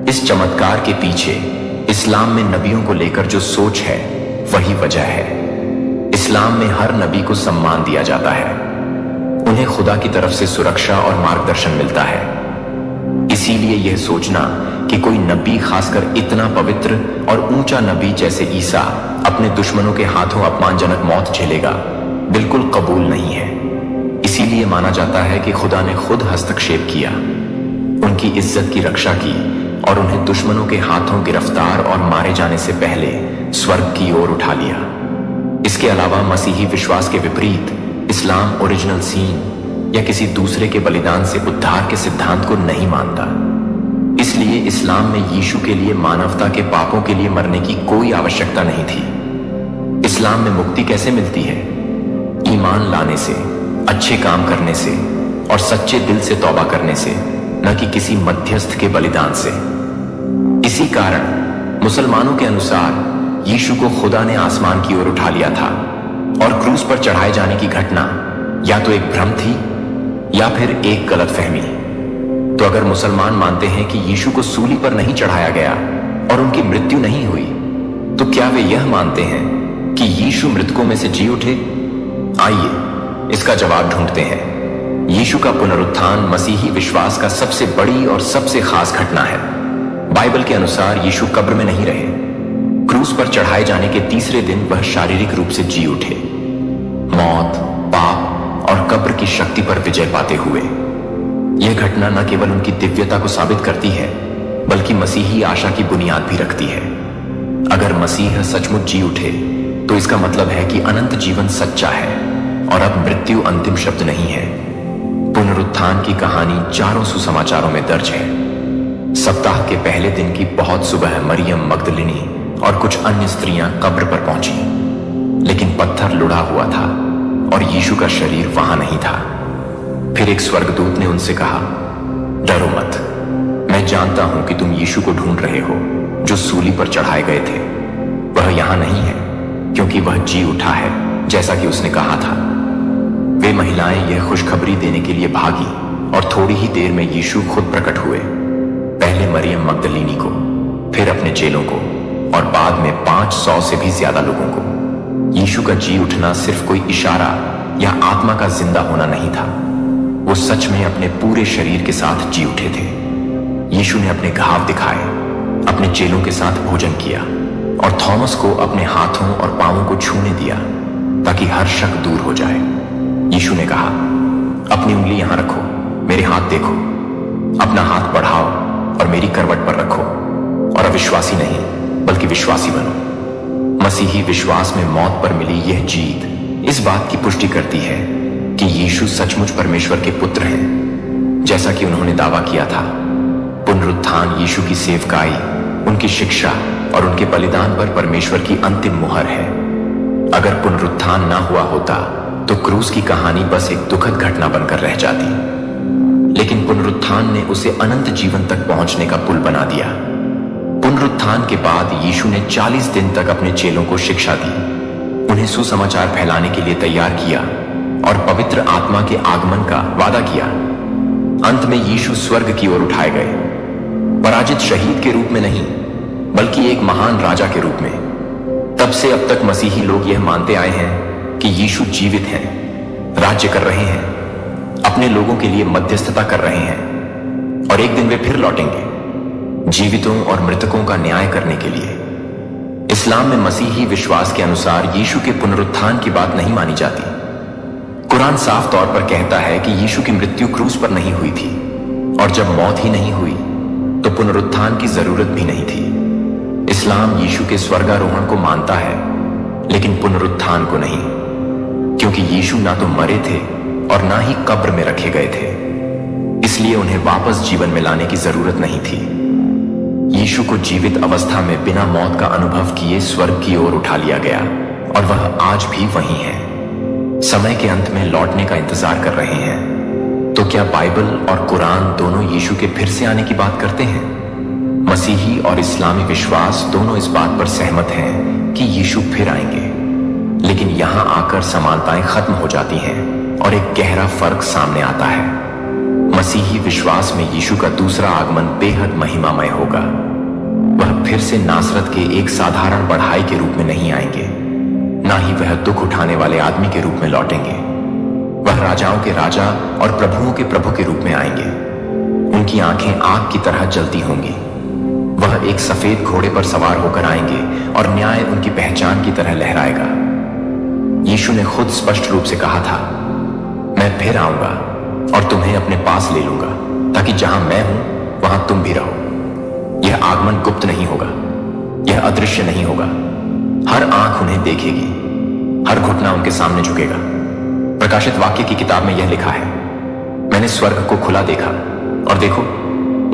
इस चमत्कार के पीछे इस्लाम में नबियों को लेकर जो सोच है वही वजह है। इस्लाम में हर नबी को सम्मान दिया जाता है, उन्हें खुदा की तरफ से सुरक्षा और मार्गदर्शन मिलता है। इसीलिए यह सोचना कि कोई नबी, खासकर इतना पवित्र और ऊंचा नबी जैसे ईसा, अपने दुश्मनों के हाथों अपमानजनक मौत झेलेगा, बिल्कुल कबूल नहीं है। इसीलिए माना जाता है कि खुदा ने खुद हस्तक्षेप किया, उनकी इज्जत की रक्षा की और उन्हें दुश्मनों के हाथों गिरफ्तार और मारे जाने से पहले स्वर्ग की ओर उठा लिया। इसके अलावा मसीही विश्वास के विपरीत इस्लाम ओरिजिनल सीन या किसी दूसरे के बलिदान से उद्धार के सिद्धांत को नहीं मानता। इसलिए इस्लाम में यीशु के लिए मानवता के पापों के लिए मरने की कोई आवश्यकता नहीं थी। इस्लाम में मुक्ति कैसे मिलती है? ईमान लाने से, अच्छे काम करने से और सच्चे दिल से तौबा करने से, न कि किसी मध्यस्थ के बलिदान से। इसी कारण मुसलमानों के अनुसार यीशु को खुदा ने आसमान की ओर उठा लिया था और क्रूस पर चढ़ाए जाने की घटना या तो एक भ्रम थी या फिर एक गलतफहमी। तो अगर मुसलमान मानते हैं कि यीशु को सूली पर नहीं चढ़ाया गया और उनकी मृत्यु नहीं हुई, तो क्या वे यह मानते हैं कि यीशु मृतकों में से जी उठे? आइए इसका जवाब ढूंढते हैं। यीशु का पुनरुत्थान मसीही विश्वास का सबसे बड़ी और सबसे खास घटना है। बाइबल के अनुसार यीशु कब्र में नहीं रहे। क्रूस पर चढ़ाए जाने के तीसरे दिन वह शारीरिक रूप से जी उठे, मौत, पाप और कब्र की शक्ति पर विजय पाते हुए। यह घटना न केवल उनकी दिव्यता को साबित करती है, बल्कि मसीही आशा की बुनियाद भी रखती है। अगर मसीह सचमुच जी उठे तो इसका मतलब है कि अनंत जीवन सच्चा है और अब मृत्यु अंतिम शब्द नहीं है। पुनरुत्थान की कहानी चारों सुसमाचारों में दर्ज है। सप्ताह के पहले दिन की बहुत सुबह मरियम मगदलिनी और कुछ अन्य स्त्रियां कब्र पर पहुंची, लेकिन पत्थर लुढ़ा हुआ था और यीशु का शरीर वहां नहीं था। फिर एक स्वर्गदूत ने उनसे कहा, डरो मत, मैं जानता हूं कि तुम यीशु को ढूंढ रहे हो जो सूली पर चढ़ाए गए थे। वह यहां नहीं है, क्योंकि वह जी उठा है जैसा कि उसने कहा था। वे महिलाएं यह खुशखबरी देने के लिए भागी और थोड़ी ही देर में यीशु खुद प्रकट हुए। पहले मरियम मगदलिनी को, फिर अपने चेलों को और बाद में 500 से भी ज्यादा लोगों को। यीशु का जी उठना सिर्फ कोई इशारा या आत्मा का जिंदा होना नहीं था, वो सच में अपने पूरे शरीर के साथ जी उठे थे। यीशु ने अपने घाव दिखाए, अपने चेलों के साथ भोजन किया और थॉमस को अपने हाथों और पांवों को छूने दिया ताकि हर शक दूर हो जाए। यीशु ने कहा, अपनी उंगली यहां रखो, मेरे हाथ देखो, अपना हाथ बढ़ाओ और मेरी करवट पर रखो और अविश्वासी नहीं बल्कि विश्वासी बनो। मसीही विश्वास में मौत पर मिली यह जीत इस बात की पुष्टि करती है कि यीशु सचमुच परमेश्वर के पुत्र हैं, जैसा कि उन्होंने दावा किया था। पुनरुत्थान यीशु की सेवकाई, उनकी शिक्षा और उनके बलिदान पर परमेश्वर की अंतिम मुहर है। अगर पुनरुत्थान ना हुआ होता तो क्रूस की कहानी बस एक दुखद घटना बनकर रह जाती, लेकिन पुनरुत्थान ने उसे अनंत जीवन तक पहुंचने का पुल बना दिया। पुनरुत्थान के बाद यीशु ने 40 दिन तक अपने चेलों को शिक्षा दी, उन्हें सुसमाचार फैलाने के लिए तैयार किया और पवित्र आत्मा के आगमन का वादा किया। अंत में यीशु स्वर्ग की ओर उठाए गए, पराजित शहीद के रूप में नहीं बल्कि एक महान राजा के रूप में। तब से अब तक मसीही लोग यह मानते आए हैं कि यीशु जीवित हैं, राज्य कर रहे हैं, अपने लोगों के लिए मध्यस्थता कर रहे हैं और एक दिन वे फिर लौटेंगे जीवितों और मृतकों का न्याय करने के लिए। इस्लाम में मसीही विश्वास के अनुसार यीशु के पुनरुत्थान की बात नहीं मानी जाती। कुरान साफ तौर पर कहता है कि यीशु की मृत्यु क्रूस पर नहीं हुई थी और जब मौत ही नहीं हुई तो पुनरुत्थान की जरूरत भी नहीं थी। इस्लाम यीशु के स्वर्गारोहण को मानता है लेकिन पुनरुत्थान को नहीं, क्योंकि यीशु ना तो मरे थे और ना ही कब्र में रखे गए थे, इसलिए उन्हें वापस जीवन में लाने की जरूरत नहीं थी। यीशु को जीवित अवस्था में बिना मौत का अनुभव किए स्वर्ग की ओर उठा लिया गया और वह आज भी वहीं है, समय के अंत में लौटने का इंतजार कर रहे हैं। तो क्या बाइबल और कुरान दोनों यीशु के फिर से आने की बात करते हैं? मसीही और इस्लामी विश्वास दोनों इस बात पर सहमत हैं कि यीशु फिर आएंगे, लेकिन यहां आकर समानताएं खत्म हो जाती हैं और एक गहरा फर्क सामने आता है। मसीही विश्वास में यीशु का दूसरा आगमन बेहद महिमामय होगा। वह फिर से नासरत के एक साधारण बढ़ाई के रूप में नहीं आएंगे, ना ही वह दुख उठाने वाले आदमी के रूप में लौटेंगे। वह राजाओं के राजा और प्रभुओं के प्रभु के रूप में आएंगे। उनकी आंखें आग की तरह जलती होंगी। वह एक सफेद घोड़े पर सवार होकर आएंगे और न्याय उनकी पहचान की तरह लहराएगा। यीशु ने खुद स्पष्ट रूप से कहा था, मैं फिर आऊंगा और तुम्हें अपने पास ले लूंगा ताकि जहां मैं हूं वहां तुम भी रहो। यह आगमन गुप्त नहीं होगा, यह अदृश्य नहीं होगा। हर आंख उन्हें देखेगी, हर घुटना उनके सामने झुकेगा। प्रकाशित वाक्य की किताब में यह लिखा है, मैंने स्वर्ग को खुला देखा और देखो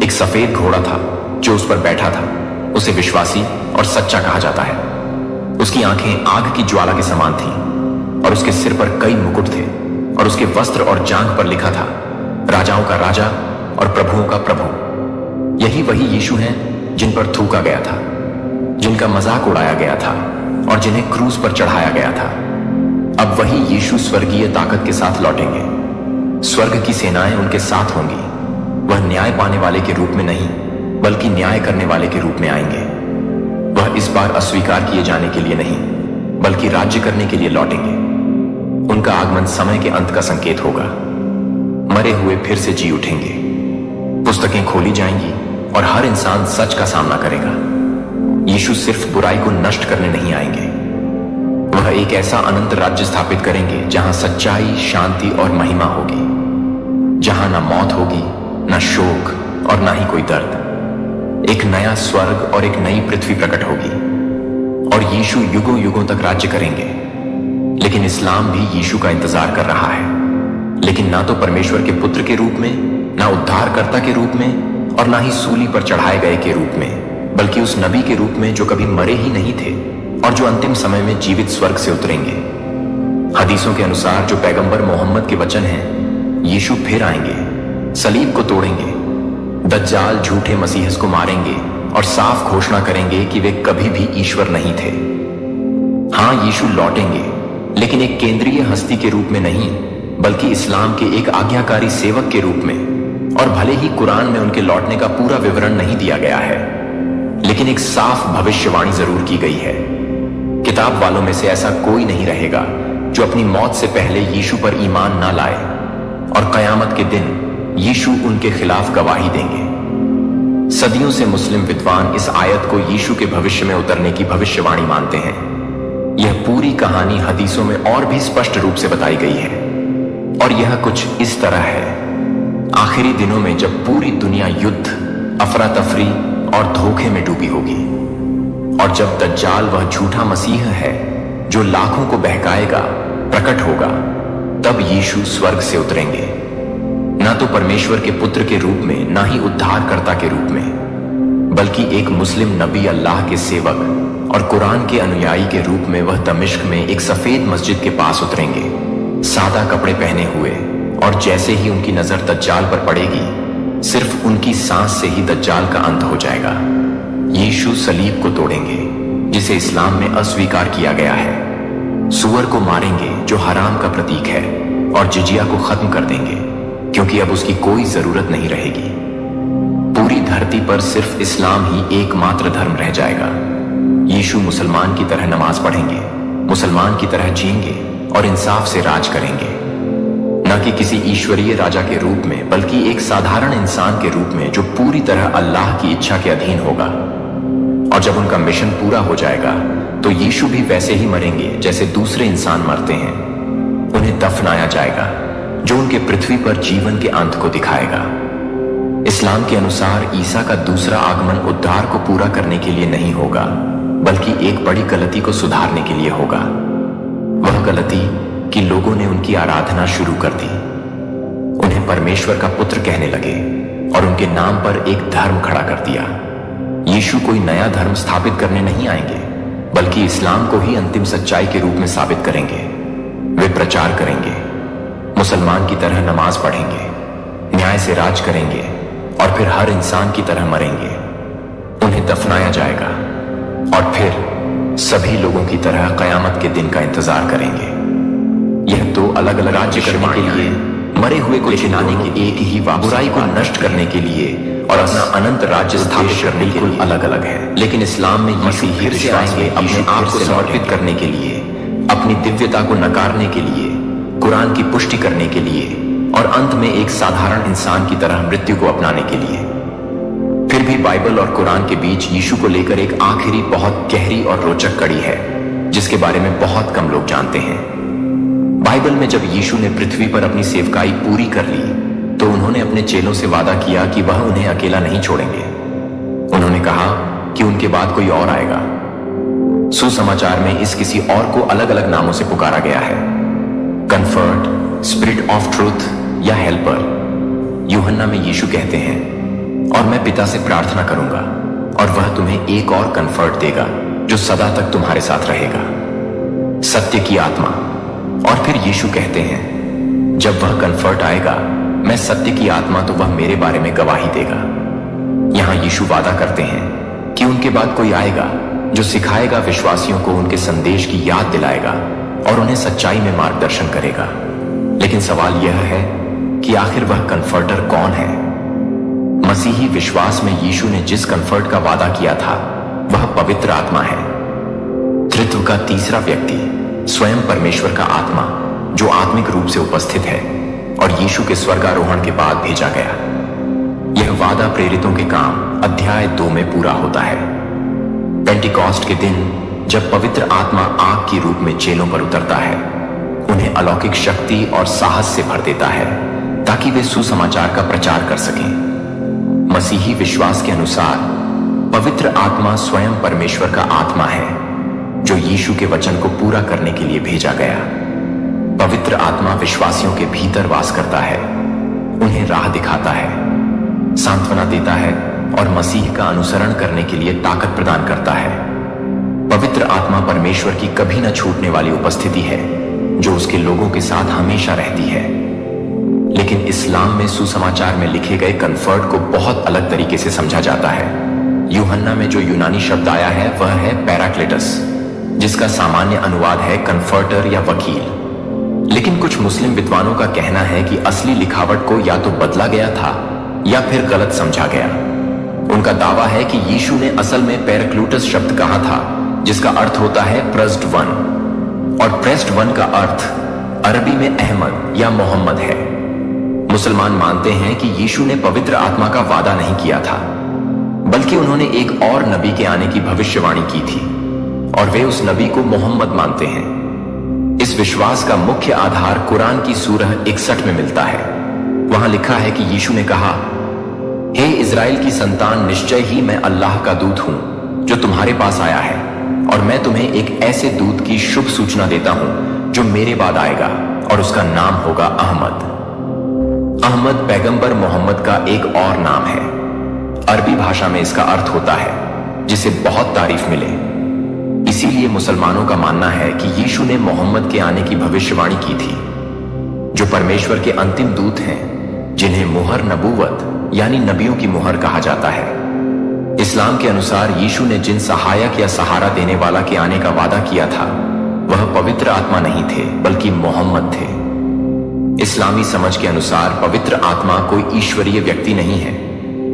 एक सफेद घोड़ा था, जो उस पर बैठा था उसे विश्वासी और सच्चा कहा जाता है। उसकी आंखें आग की ज्वाला के समान थीं और उसके सिर पर कई मुकुट थे और उसके वस्त्र और जांघ पर लिखा था, राजाओं का राजा और प्रभुओं का प्रभु। यही वही यीशु हैं जिन पर थूका गया था, जिनका मजाक उड़ाया गया था और जिन्हें क्रूस पर चढ़ाया गया था। अब वही यीशु स्वर्गीय ताकत के साथ लौटेंगे। स्वर्ग की सेनाएं उनके साथ होंगी। वह न्याय पाने वाले के रूप में नहीं बल्कि न्याय करने वाले के रूप में आएंगे। वह इस बार अस्वीकार किए जाने के लिए नहीं बल्कि राज्य करने के लिए लौटेंगे। उनका आगमन समय के अंत का संकेत होगा। मरे हुए फिर से जी उठेंगे, पुस्तकें खोली जाएंगी और हर इंसान सच का सामना करेगा। यीशु सिर्फ बुराई को नष्ट करने नहीं आएंगे, वह एक ऐसा अनंत राज्य स्थापित करेंगे जहां सच्चाई, शांति और महिमा होगी, जहां ना मौत होगी, ना शोक और ना ही कोई दर्द। एक नया स्वर्ग और एक नई पृथ्वी प्रकट होगी और यीशु युगों युगों तक राज्य करेंगे। लेकिन इस्लाम भी यीशु का इंतजार कर रहा है, लेकिन ना तो परमेश्वर के पुत्र के रूप में, ना उद्धारकर्ता के रूप में, और ना ही सूली पर चढ़ाए गए के रूप में, बल्कि उस नबी के रूप में जो कभी मरे ही नहीं थे और जो अंतिम समय में जीवित स्वर्ग से उतरेंगे। हदीसों के अनुसार जो पैगंबर मोहम्मद के वचन हैं, यीशु फिर आएंगे, सलीब को तोड़ेंगे, दज्जाल झूठे मसीहस को मारेंगे और साफ घोषणा करेंगे कि वे कभी भी ईश्वर नहीं थे। हां, यीशु लौटेंगे, लेकिन एक केंद्रीय हस्ती के रूप में नहीं, बल्कि इस्लाम के एक आज्ञाकारी सेवक के रूप में। और भले ही कुरान में उनके लौटने का पूरा विवरण नहीं दिया गया है, लेकिन एक साफ भविष्यवाणी जरूर की गई है। किताब वालों में से ऐसा कोई नहीं रहेगा जो अपनी मौत से पहले यीशु पर ईमान ना लाए, और कयामत के दिन यीशु उनके खिलाफ गवाही देंगे। सदियों से मुस्लिम विद्वान इस आयत को यीशु के भविष्य में उतरने की भविष्यवाणी मानते हैं। यह पूरी कहानी हदीसों में और भी स्पष्ट रूप से बताई गई है, और यह कुछ इस तरह है। आखिरी दिनों में जब पूरी दुनिया युद्ध, अफरा तफरी और धोखे में डूबी होगी, और जब दज्जाल वह झूठा मसीह है जो लाखों को बहकाएगा प्रकट होगा, तब यीशु स्वर्ग से उतरेंगे, ना तो परमेश्वर के पुत्र के रूप में, ना ही उद्धारकर्ता के रूप में, बल्कि एक मुस्लिम नबी, अल्लाह के सेवक और कुरान के अनुयायी के रूप में वह दमिश्क में एक सफेद मस्जिद के पास उतरेंगे, सादा कपड़े पहने हुए। और जैसे ही उनकी नजर दज्जाल पर पड़ेगी, सिर्फ उनकी सांस से ही दज्जाल का अंत हो जाएगा। यीशु सलीब को तोड़ेंगे, जिसे इस्लाम में अस्वीकार किया गया है। सूअर को मारेंगे, जो हराम का प्रतीक है, और जिजिया को खत्म कर देंगे, क्योंकि अब उसकी कोई जरूरत नहीं रहेगी। पूरी धरती पर सिर्फ इस्लाम ही एकमात्र धर्म रह जाएगा। यीशु मुसलमान की तरह नमाज पढ़ेंगे, मुसलमान की तरह जिएंगे और इंसाफ से राज करेंगे, न कि किसी ईश्वरीय राजा के रूप में, बल्कि एक साधारण इंसान के रूप में जो पूरी तरह अल्लाह की इच्छा के अधीन होगा। और जब उनका मिशन पूरा हो जाएगा, तो यीशु भी वैसे ही मरेंगे जैसे दूसरे इंसान मरते हैं। उन्हें दफनाया जाएगा, जो उनके पृथ्वी पर जीवन के अंत को दिखाएगा। इस्लाम के अनुसार ईसा का दूसरा आगमन उद्धार को पूरा करने के लिए नहीं होगा, बल्कि एक बड़ी गलती को सुधारने के लिए होगा। वह गलती कि लोगों ने उनकी आराधना शुरू कर दी, उन्हें परमेश्वर का पुत्र कहने लगे और उनके नाम पर एक धर्म खड़ा कर दिया। यीशु कोई नया धर्म स्थापित करने नहीं आएंगे, बल्कि इस्लाम को ही अंतिम सच्चाई के रूप में साबित करेंगे। वे प्रचार करेंगे, मुसलमान की तरह नमाज पढ़ेंगे, न्याय से राज करेंगे और फिर हर इंसान की तरह मरेंगे। उन्हें दफनाया जाएगा और फिर सभी लोगों की तरह कयामत के दिन का इंतजार करेंगे। यह दो अलग अलग राज्य करने के लिए, मरे हुए को जिलाने के एक ही बुराई को नष्ट करने के लिए और अपना अनंत राज्य स्थापित करने के लिए अलग अलग है। लेकिन इस्लाम में यीशु फिर से आएंगे अपने आप को समर्पित करने के लिए, अपनी दिव्यता को नकारने के लिए, कुरान की पुष्टि करने के लिए और अंत में एक साधारण इंसान की तरह मृत्यु को अपनाने के लिए। फिर भी बाइबल और कुरान के बीच यीशु को लेकर एक आखिरी बहुत गहरी और रोचक कड़ी है, जिसके बारे में बहुत कम लोग जानते हैं। बाइबल में जब यीशु ने पृथ्वी पर अपनी सेवकाई पूरी कर ली, तो उन्होंने अपने चेलों से वादा किया कि वह उन्हें अकेला नहीं छोड़ेंगे। उन्होंने कहा कि उनके बाद कोई और आएगा। सुसमाचार में इस किसी और को अलग अलग नामों से पुकारा गया है, कंफर्ट, स्पिरिट ऑफ ट्रूथ या हेल्पर। यूहन्ना में यीशु कहते हैं, और मैं पिता से प्रार्थना करूंगा और वह तुम्हें एक और कंफर्ट देगा जो सदा तक तुम्हारे साथ रहेगा, सत्य की आत्मा। और फिर यीशु कहते हैं, जब वह कंफर्ट आएगा, मैं सत्य की आत्मा, तो वह मेरे बारे में गवाही देगा। यहां यीशु वादा करते हैं कि उनके बाद कोई आएगा जो सिखाएगा विश्वासियों को, उनके संदेश की याद दिलाएगा और उन्हें सच्चाई में मार्गदर्शन करेगा। लेकिन सवाल यह है कि आखिर वह कंफर्टर कौन है? मसीही विश्वास में यीशु ने जिस कंफर्ट का वादा किया था, वह पवित्र आत्मा है, त्रित्व का तीसरा व्यक्ति, स्वयं परमेश्वर का आत्मा, जो आत्मिक रूप से उपस्थित है और यीशु के स्वर्गारोहण के बाद भेजा गया। यह वादा प्रेरितों के काम अध्याय 2 में पूरा होता है। पेंटिकॉस्ट के दिन जब पवित्र आत्मा आग के रूप में चेलों पर उतरता है, उन्हें अलौकिक शक्ति और साहस से भर देता है ताकि वे सुसमाचार का प्रचार कर सकें। मसीही विश्वास के अनुसार पवित्र आत्मा स्वयं परमेश्वर का आत्मा है। जो यीशु के वचन को पूरा करने के लिए भेजा गया। पवित्र आत्मा विश्वासियों के भीतर वास करता है, उन्हें राह दिखाता है, सांत्वना देता है और मसीह का अनुसरण करने के लिए ताकत प्रदान करता है। पवित्र आत्मा परमेश्वर की कभी न छूटने वाली उपस्थिति है जो उसके लोगों के साथ हमेशा रहती है। लेकिन इस्लाम में सुसमाचार में लिखे गए कन्फर्ट को बहुत अलग तरीके से समझा जाता है। यूहन्ना में जो यूनानी शब्द आया है वह है पैराक्लेटस, जिसका सामान्य अनुवाद है कन्फर्टर या वकील। लेकिन कुछ मुस्लिम विद्वानों का कहना है कि असली लिखावट को या तो बदला गया था या फिर गलत समझा गया। उनका दावा है कि यीशु ने असल में पैराक्लूटस शब्द कहा था, जिसका अर्थ होता है प्रेस्ड वन, और प्रेस्ड वन का अर्थ अरबी में अहमद या मोहम्मद है। मुसलमान मानते हैं कि यीशु ने पवित्र आत्मा का वादा नहीं किया था, बल्कि उन्होंने एक और नबी के आने की भविष्यवाणी की थी और वे उस नबी को मोहम्मद मानते हैं। इस विश्वास का मुख्य आधार कुरान की सूरह 61 में मिलता है। वहां लिखा है कि यीशु ने कहा, हे इज़राइल की संतान, निश्चय ही मैं अल्लाह का दूत हूं जो तुम्हारे पास आया है, और मैं तुम्हें एक ऐसे दूत की शुभ सूचना देता हूं जो मेरे बाद आएगा और उसका नाम होगा अहमद। अहमद पैगंबर मोहम्मद का एक और नाम है। अरबी भाषा में इसका अर्थ होता है जिसे बहुत तारीफ मिले। इसीलिए मुसलमानों का मानना है कि यीशु ने मोहम्मद के आने की भविष्यवाणी की थी, जो परमेश्वर के अंतिम दूत हैं, जिन्हें मुहर नबूवत यानी नबियों की मुहर कहा जाता है। इस्लाम के अनुसार यीशु ने जिन सहायक या सहारा देने वाला के आने का वादा किया था वह पवित्र आत्मा नहीं थे बल्कि मोहम्मद थे। इस्लामी समझ के अनुसार पवित्र आत्मा कोई ईश्वरीय व्यक्ति नहीं है,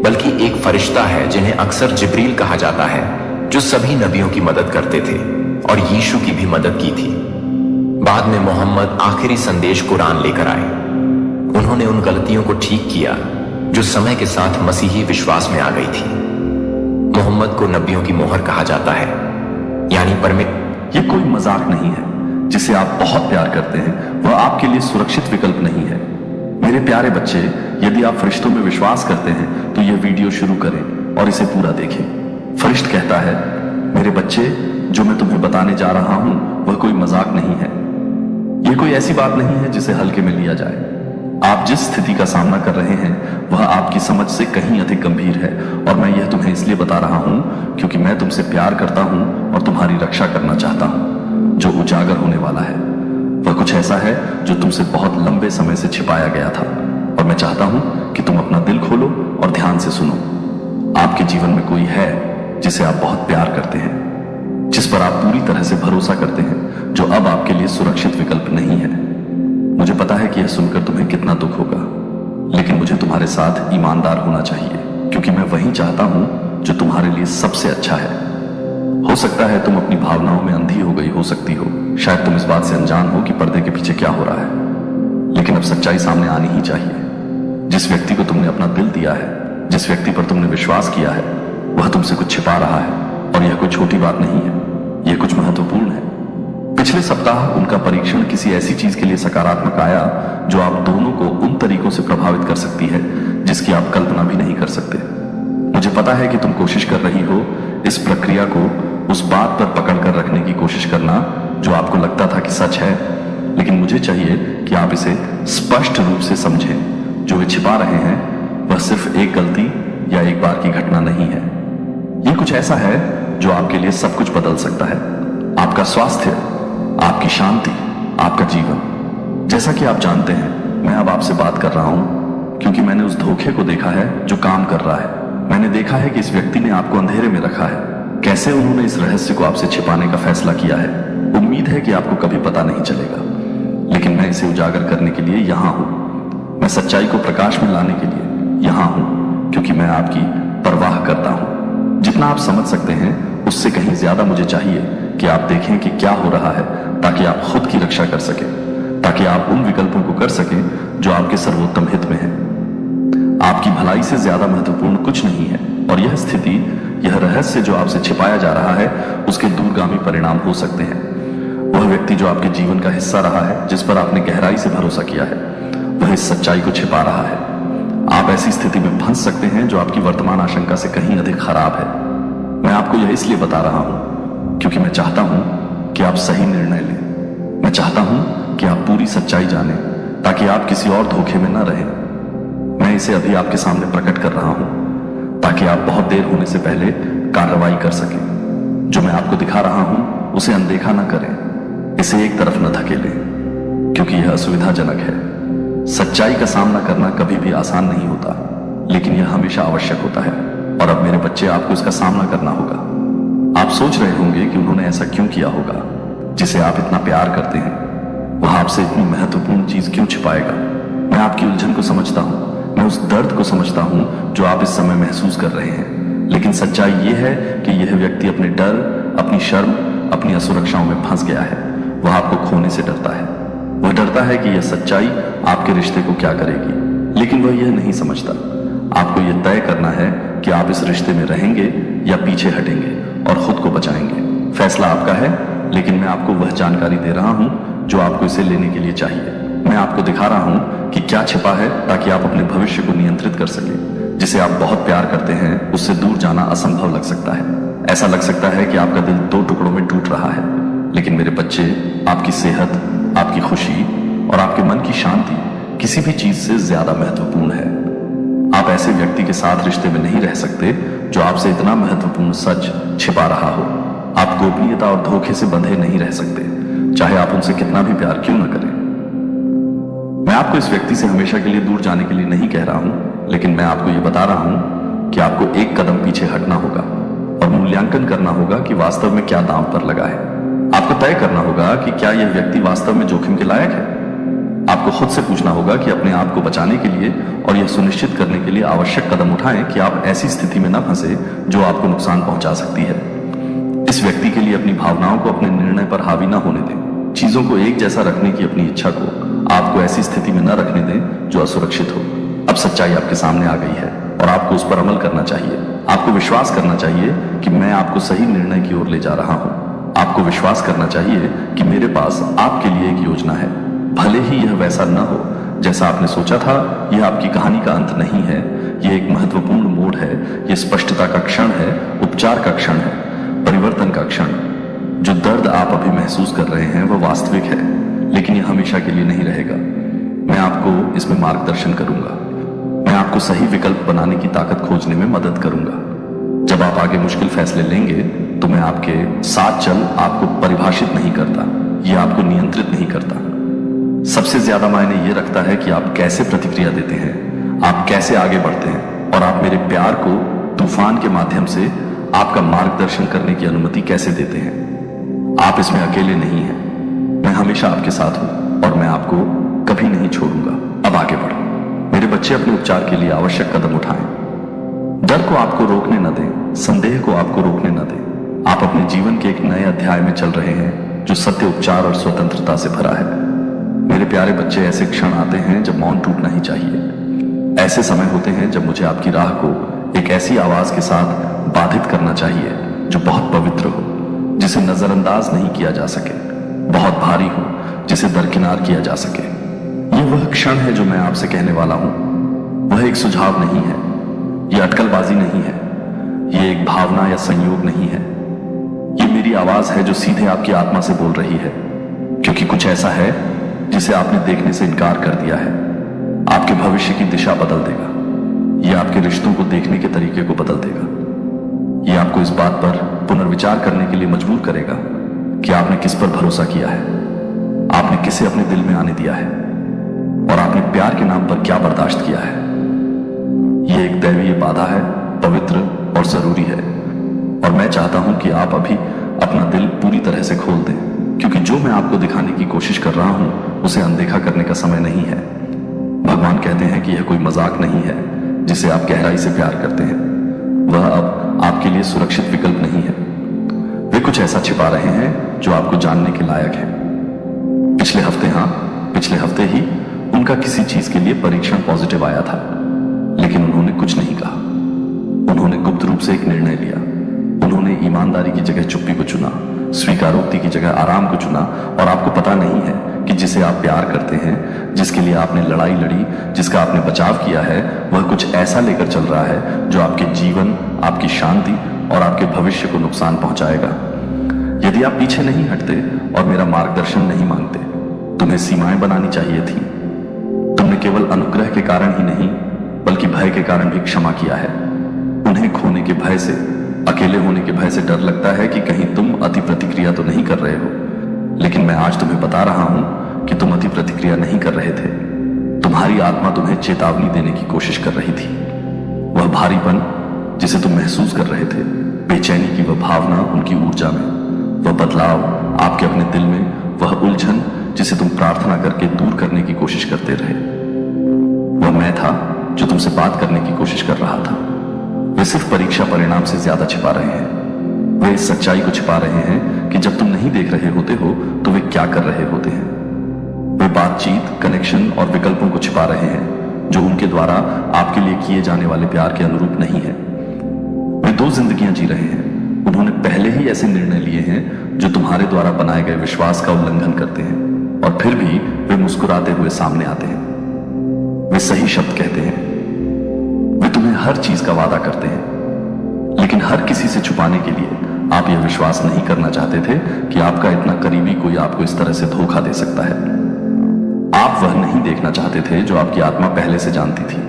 बल्कि एक फरिश्ता है जिन्हें अक्सर जिब्रील कहा जाता है, जो सभी नबियों की मदद करते थे और यीशु की भी मदद की थी। बाद में मोहम्मद आखिरी संदेश कुरान लेकर आए। उन्होंने उन गलतियों को ठीक किया जो समय के साथ मसीही विश्वास में आ गई थी। मोहम्मद को नबियों की मोहर कहा जाता है, यानी ये कोई मजाक नहीं है। जिसे आप बहुत प्यार करते हैं वह आपके लिए सुरक्षित विकल्प नहीं है। मेरे प्यारे बच्चे, यदि आप फरिश्तों में विश्वास करते हैं तो यह वीडियो शुरू करें और इसे पूरा देखें। फरिश्त कहता है, मेरे बच्चे, जो मैं तुम्हें बताने जा रहा हूं वह कोई मजाक नहीं है। यह कोई ऐसी बात नहीं है जिसे हल्के में लिया जाए। आप जिस स्थिति का सामना कर रहे हैं वह आपकी समझ से कहीं अधिक गंभीर है, और मैं यह तुम्हें इसलिए बता रहा हूं क्योंकि मैं तुमसे प्यार करता हूं और तुम्हारी रक्षा करना चाहता हूं। जो उजागर होने वाला है वह कुछ ऐसा है जो तुमसे बहुत लंबे समय से छिपाया गया था, और मैं चाहता हूं कि तुम अपना दिल खोलो और ध्यान से सुनो। आपके जीवन में कोई है जिसे आप बहुत प्यार करते हैं, जिस पर आप पूरी तरह से भरोसा करते हैं, जो अब आपके लिए सुरक्षित विकल्प नहीं है। मुझे पता है कि यह सुनकर तुम्हें कितना दुख होगा, लेकिन मुझे तुम्हारे साथ ईमानदार होना चाहिए, क्योंकि मैं वही चाहता हूं जो तुम्हारे लिए सबसे अच्छा है। हो सकता है तुम अपनी भावनाओं में अंधी हो गई हो सकती हो, शायद तुम इस बात से अनजान हो कि पर्दे के पीछे क्या हो रहा है, लेकिन अब सच्चाई सामने आनी ही चाहिए। जिस व्यक्ति को तुमने अपना दिल दिया है, जिस व्यक्ति पर तुमने विश्वास किया है, वह तुमसे कुछ छिपा रहा है, और यह कोई छोटी बात नहीं है, यह कुछ महत्वपूर्ण है। पिछले सप्ताह उनका परीक्षण किसी ऐसी चीज के लिए सकारात्मक आया जो आप दोनों को उन तरीकों से प्रभावित कर सकती है जिसकी आप कल्पना भी नहीं कर सकते। मुझे पता है कि तुम कोशिश कर रही हो इस प्रक्रिया को उस बात पर पकड़ कर रखने की कोशिश करना जो आपको लगता था कि सच है, लेकिन मुझे चाहिए कि आप इसे स्पष्ट रूप से समझें। जो वे छिपा रहे हैं वह सिर्फ एक गलती या एक बार की घटना नहीं है। यह कुछ ऐसा है जो आपके लिए सब कुछ बदल सकता है। आपका स्वास्थ्य, आपकी शांति, आपका जीवन। जैसा कि आप जानते हैं, मैं अब आपसे बात कर रहा हूं क्योंकि मैंने उस धोखे को देखा है जो काम कर रहा है। मैंने देखा है कि इस व्यक्ति ने आपको अंधेरे में रखा है, कैसे उन्होंने इस रहस्य को आपसे छिपाने का फैसला किया है। उम्मीद है कि आपको कभी पता नहीं चलेगा, लेकिन मैं इसे उजागर करने के लिए यहां हूं। मैं सच्चाई को प्रकाश में लाने के लिए यहां हूं, क्योंकि मैं आपकी परवाह करता हूं। जितना आप समझ सकते हैं उससे कहीं ज्यादा मुझे चाहिए कि आप देखें कि क्या हो रहा है, ताकि आप खुद की रक्षा कर सकें, ताकि आप उन विकल्पों को कर सकें जो आपके सर्वोत्तम हित में है। आपकी भलाई से ज्यादा महत्वपूर्ण कुछ नहीं है, और यह स्थिति, यह रहस्य जो आपसे छिपाया जा रहा है, उसके दूरगामी परिणाम हो सकते हैं। वह व्यक्ति जो आपके जीवन का हिस्सा रहा है, जिस पर आपने गहराई से भरोसा किया है, वह इस सच्चाई को छिपा रहा है। आप ऐसी स्थिति में फंस सकते हैं जो आपकी वर्तमान आशंका से कहीं अधिक खराब है। मैं आपको यह इसलिए बता रहा हूं क्योंकि मैं चाहता हूं कि आप सही निर्णय लें। मैं चाहता हूं कि आप पूरी सच्चाई जानें ताकि आप किसी और धोखे में न रहें। मैं इसे अभी आपके सामने प्रकट कर रहा हूं ताकि आप बहुत देर होने से पहले कार्रवाई कर सकें। जो मैं आपको दिखा रहा हूं उसे अनदेखा न करें, इसे एक तरफ न धकेलें, क्योंकि यह असुविधाजनक है। सच्चाई का सामना करना कभी भी आसान नहीं होता, लेकिन यह हमेशा आवश्यक होता है। और अब मेरे बच्चे, आपको इसका सामना करना होगा। आप सोच रहे होंगे कि उन्होंने ऐसा क्यों किया होगा। जिसे आप इतना प्यार करते हैं वह आपसे इतनी महत्वपूर्ण चीज क्यों छिपाएगा। मैं आपकी उलझन को समझता हूं, मैं उस दर्द को समझता हूं जो आप इस समय महसूस कर रहे हैं। लेकिन सच्चाई यह है कि यह व्यक्ति अपने डर, अपनी शर्म, अपनी असुरक्षाओं में फंस गया है। वह आपको खोने से डरता है। वह डरता है कि यह सच्चाई आपके रिश्ते को क्या करेगी, लेकिन वह यह नहीं समझता। आपको यह तय करना है कि आप इस रिश्ते में रहेंगे या पीछे हटेंगे और खुद को बचाएंगे। फैसला आपका है, लेकिन मैं आपको वह जानकारी दे रहा हूं जो आपको इसे लेने के लिए चाहिए। मैं आपको दिखा रहा हूं कि क्या छिपा है ताकि आप अपने भविष्य को नियंत्रित कर सकें। जिसे आप बहुत प्यार करते हैं उससे दूर जाना असंभव लग सकता है। ऐसा लग सकता है कि आपका दिल 2 टुकड़ों में टूट रहा है। लेकिन मेरे बच्चे, आपकी सेहत, आपकी खुशी और आपके मन की शांति किसी भी चीज से ज्यादा महत्वपूर्ण है। आप ऐसे व्यक्ति के साथ रिश्ते में नहीं रह सकते जो आपसे इतना महत्वपूर्ण सच छिपा रहा हो। आप गोपनीयता और धोखे से बंधे नहीं रह सकते, चाहे आप उनसे कितना भी प्यार क्यों न करें। मैं आपको इस व्यक्ति से हमेशा के लिए दूर जाने के लिए नहीं कह रहा हूं, लेकिन मैं आपको यह बता रहा हूं कि आपको एक कदम पीछे हटना होगा और मूल्यांकन करना होगा कि वास्तव में क्या दांव पर लगा है। आपको तय करना होगा कि क्या यह व्यक्ति वास्तव में जोखिम के लायक है। आपको खुद से पूछना होगा कि अपने आप को बचाने के लिए और यह सुनिश्चित करने के लिए आवश्यक कदम उठाएं कि आप ऐसी स्थिति में न फंसे जो आपको नुकसान पहुंचा सकती है। इस व्यक्ति के लिए अपनी भावनाओं को अपने निर्णय पर हावी न होने दें। चीजों को एक जैसा रखने की अपनी इच्छा को आपको ऐसी स्थिति में न रखने दें जो असुरक्षित हो। अब सच्चाई आपके सामने आ गई है और आपको उस पर अमल करना चाहिए। आपको विश्वास करना चाहिए कि मैं आपको सही निर्णय की ओर ले जा रहा हूं। आपको विश्वास करना चाहिए कि मेरे पास आपके लिए एक योजना है। भले ही यह वैसा न हो जैसा आपने सोचा था, यह आपकी कहानी का अंत नहीं है। यह एक महत्वपूर्ण मोड़ है। यह स्पष्टता का क्षण है, उपचार का क्षण है, परिवर्तन का क्षण। जो दर्द आप अभी महसूस कर रहे हैं वह वास्तविक है, लेकिन यह हमेशा के लिए नहीं रहेगा। मैं आपको इसमें मार्गदर्शन करूंगा। मैं आपको सही विकल्प बनाने की ताकत खोजने में मदद करूंगा। जब आप आगे मुश्किल फैसले लेंगे तो मैं आपके साथ चल आपको परिभाषित नहीं करता, यह आपको नियंत्रित नहीं करता। सबसे ज्यादा मायने यह रखता है कि आप कैसे प्रतिक्रिया देते हैं, आप कैसे आगे बढ़ते हैं और आप मेरे प्यार को तूफान के माध्यम से आपका मार्गदर्शन करने की अनुमति कैसे देते हैं। आप इसमें अकेले नहीं हैं। मैं हमेशा आपके साथ हूं और मैं आपको कभी नहीं छोड़ूंगा। अब आगे बढ़ो। मेरे बच्चे, अपने उपचार के लिए आवश्यक कदम उठाएं। डर को आपको रोकने न दें, संदेह को आपको रोकने न दें। आप अपने जीवन के एक नए अध्याय में चल रहे हैं जो सत्य, उपचार और स्वतंत्रता से भरा है। मेरे प्यारे बच्चे, ऐसे क्षण आते हैं जब मौन टूटना ही चाहिए। ऐसे समय होते हैं जब मुझे आपकी राह को एक ऐसी आवाज के साथ बाधित करना चाहिए जो बहुत पवित्र हो, जिसे नजरअंदाज नहीं किया जा सके, बहुत भारी हो, जिसे दरकिनार किया जा सके। यह वह क्षण है जो मैं आपसे कहने वाला हूं। वह एक सुझाव नहीं है, यह अटकलबाजी नहीं है, यह एक भावना या संयोग नहीं है। यह मेरी आवाज है जो सीधे आपकी आत्मा से बोल रही है, क्योंकि कुछ ऐसा है जिसे आपने देखने से इनकार कर दिया है। आपके भविष्य की दिशा बदल देगा। यह आपके रिश्तों को देखने के तरीके को बदल देगा। यह आपको इस बात पर पुनर्विचार करने के लिए मजबूर करेगा कि आपने किस पर भरोसा किया है, आपने किसे अपने दिल में आने दिया है और आपने प्यार के नाम पर क्या बर्दाश्त किया है। यह एक दैवीय बाधा है, पवित्र और जरूरी है। और मैं चाहता हूं कि आप अभी अपना दिल पूरी तरह से खोल दें, क्योंकि जो मैं आपको दिखाने की कोशिश कर रहा हूं उसे अनदेखा करने का समय नहीं है। भगवान कहते हैं कि यह कोई मजाक नहीं है जिसे आप गहराई से प्यार करते हैं। वह अब आपके लिए सुरक्षित विकल्प नहीं है। वे कुछ ऐसा छिपा रहे हैं जो आपको जानने के लायक है। पिछले हफ्ते ही उनका किसी चीज के लिए परीक्षण पॉजिटिव आया था, लेकिन उन्होंने कुछ नहीं कहा। उन्होंने गुप्त रूप से एक निर्णय लिया। उन्होंने ईमानदारी की जगह चुप्पी को चुना, स्वीकारोक्ति की जगह आराम को चुना। और आपको पता नहीं है कि जिसे आप प्यार करते हैं, जिसके लिए आपने लड़ाई लड़ी, जिसका आपने बचाव किया है, वह कुछ ऐसा लेकर चल रहा है जो आपके जीवन, आपकी शांति और आपके भविष्य को नुकसान पहुंचाएगा। यदि आप पीछे नहीं हटते और मेरा मार्गदर्शन नहीं मांगते, तुम्हें सीमाएं बनानी चाहिए थी। तुमने केवल अनुग्रह के कारण ही नहीं बल्कि भय के कारण भी क्षमा किया है। उन्हें खोने के भय से, अकेले होने के भय से डर लगता है कि कहीं तुम अति प्रतिक्रिया तो नहीं कर रहे हो, लेकिन मैं आज तुम्हें बता रहा हूं कि तुम अति प्रतिक्रिया नहीं कर रहे थे। तुम्हारी आत्मा तुम्हें चेतावनी देने की कोशिश कर रही थी। वह भारीपन जिसे तुम महसूस कर रहे थे, बेचैनी की वह भावना उनकी ऊर्जा में, वह बदलाव आपके अपने दिल में, वह उलझन जिसे तुम प्रार्थना करके दूर करने की कोशिश करते रहे, वह मैं था जो तुमसे बात करने की कोशिश कर रहा था। वे सिर्फ परीक्षा परिणाम से ज्यादा छिपा रहे हैं। वे इस सच्चाई को छिपा रहे हैं कि जब तुम नहीं देख रहे होते हो तो वे क्या कर रहे होते हैं। वे बातचीत, कनेक्शन और विकल्पों को छिपा रहे हैं जो उनके द्वारा आपके लिए किए जाने वाले प्यार के अनुरूप नहीं है। वे दो जिंदगियां जी रहे हैं। उन्होंने पहले ही ऐसे निर्णय लिए हैं जो तुम्हारे द्वारा बनाए गए विश्वास का उल्लंघन करते हैं, और फिर भी वे मुस्कुराते हुए सामने आते हैं। वे सही शब्द कहते हैं, वे तुम्हें हर चीज का वादा करते हैं, लेकिन हर किसी से छुपाने के लिए आप यह विश्वास नहीं करना चाहते थे कि आपका इतना करीबी कोई आपको इस तरह से धोखा दे सकता है। आप वह नहीं देखना चाहते थे जो आपकी आत्मा पहले से जानती थी,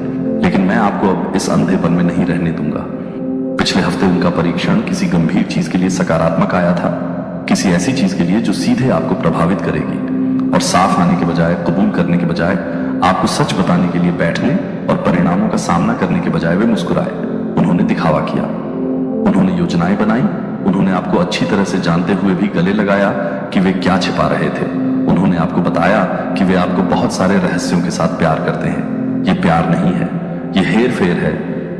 लेकिन मैं आपको अब इस अंधेपन में नहीं रहने दूंगा। पिछले हफ्ते उनका परीक्षण किसी गंभीर चीज के लिए सकारात्मक आया था, किसी ऐसी चीज के लिए जो सीधे आपको प्रभावित करेगी, और साफ आने के बजाय, कबूल करने के बजाय, आपको सच बताने के लिए बैठने और परिणामों का सामना करने के बजाय वे मुस्कुराए। उन्होंने दिखावा किया, उन्होंने योजनाएं बनाई, उन्होंने आपको अच्छी तरह से जानते हुए भी गले लगाया कि वे क्या छिपा रहे थे। उन्होंने आपको बताया कि वे आपको बहुत सारे रहस्यों के साथ प्यार करते हैं। ये प्यार नहीं है, ये हेर फेर है,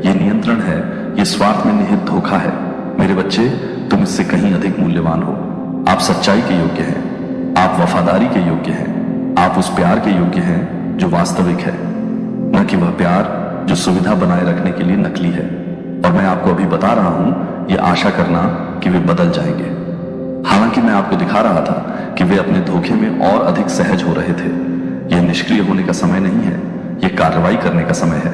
ये नियंत्रण है, ये स्वार्थ में निहित धोखा है। मेरे बच्चे, तुम इससे कहीं अधिक मूल्यवान हो। आप सच्चाई के योग्य हैं, आप वफादारी के योग्य हैं, आप उस प्यार के योग्य हैं जो वास्तविक है, न कि वह प्यार जो सुविधा बनाए रखने के लिए नकली है। और मैं आपको अभी बता रहा हूं, यह आशा करना कि वे बदल जाएंगे। हालांकि मैं आपको दिखा रहा था कि वे अपने धोखे में और अधिक सहज हो रहे थे। यह निष्क्रिय होने का समय नहीं है, यह कार्रवाई करने का समय है।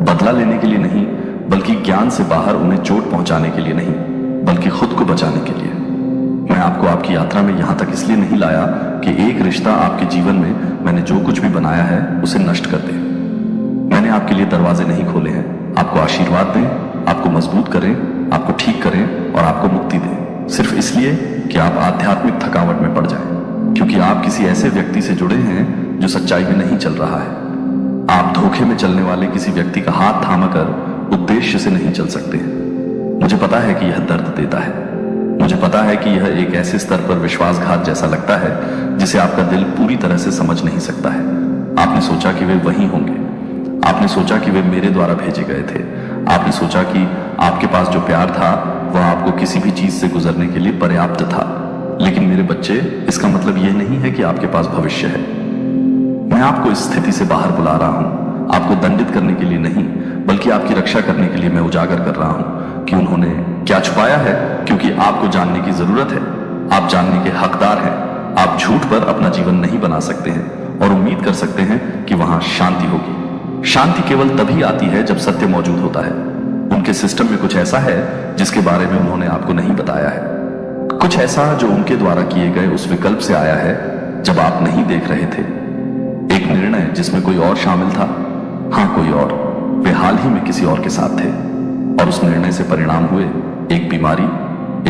बदला लेने के लिए नहीं, बल्कि ज्ञान से बाहर उन्हें चोट पहुंचाने के लिए नहीं, बल्कि खुद को बचाने के लिए। मैं आपको आपकी यात्रा में यहां तक इसलिए नहीं लाया कि एक रिश्ता आपके जीवन में मैंने जो कुछ भी बनाया है उसे नष्ट कर दे। मैंने आपके लिए दरवाजे नहीं खोले हैं, आपको आशीर्वाद दें, आपको मजबूत करें, आपको ठीक करें और आपको मुक्ति दें, सिर्फ इसलिए कि आप आध्यात्मिक थकावट में पड़ जाएं, क्योंकि आप किसी ऐसे व्यक्ति से जुड़े हैं जो सच्चाई में नहीं चल रहा है। आप धोखे में चलने वाले किसी व्यक्ति का हाथ थामकर उद्देश्य से नहीं चल सकते। मुझे पता है कि यह दर्द देता है, मुझे पता है कि यह एक ऐसे स्तर पर विश्वासघात जैसा लगता है जिसे आपका दिल पूरी तरह से समझ नहीं सकता है। आपने सोचा कि वे वही होंगे, आपने सोचा कि वे मेरे द्वारा भेजे गए थे, आपने सोचा कि आपके पास जो प्यार था वह आपको किसी भी चीज से गुजरने के लिए पर्याप्त था। लेकिन मेरे बच्चे, इसका मतलब यह नहीं है कि आपके पास भविष्य है। मैं आपको इस स्थिति से बाहर बुला रहा हूं, आपको दंडित करने के लिए नहीं, बल्कि आपकी रक्षा करने के लिए मैं उजागर कर रहा हूं कि उन्होंने क्या छुपाया है, क्योंकि आपको जानने की जरूरत है। आप जानने के हकदार हैं। आप झूठ पर अपना जीवन नहीं बना सकते हैं और उम्मीद कर सकते हैं कि वहां शांति होगी। शांति केवल तभी आती है जब सत्य मौजूद होता है। उनके सिस्टम में कुछ ऐसा है जिसके बारे में उन्होंने आपको नहीं बताया है, कुछ ऐसा जो उनके द्वारा किए गए उस विकल्प से आया है जब आप नहीं देख रहे थे। एक निर्णय जिसमें कोई और शामिल था, हाँ कोई और। वे हाल ही में किसी और के साथ थे और उस निर्णय से परिणाम हुए एक बीमारी,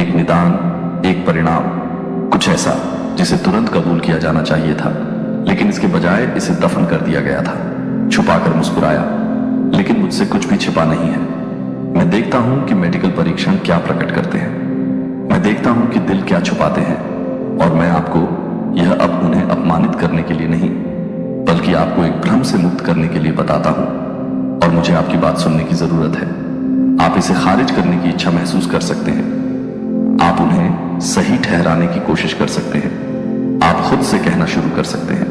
एक निदान, एक परिणाम, कुछ ऐसा जिसे तुरंत कबूल किया जाना चाहिए था, लेकिन इसके बजाय इसे दफन कर दिया गया था। छुपाकर मुस्कुराया, लेकिन मुझसे कुछ भी छिपा नहीं है। मैं देखता हूं कि मेडिकल परीक्षण क्या प्रकट करते हैं, मैं देखता हूं कि दिल क्या छुपाते हैं, और मैं आपको यह अब उन्हें अपमानित करने के लिए नहीं, बल्कि आपको एक भ्रम से मुक्त करने के लिए बताता हूं। और मुझे आपकी बात सुनने की जरूरत है। आप इसे खारिज करने की इच्छा महसूस कर सकते हैं, आप उन्हें सही ठहराने की कोशिश कर सकते हैं, आप खुद से कहना शुरू कर सकते हैं,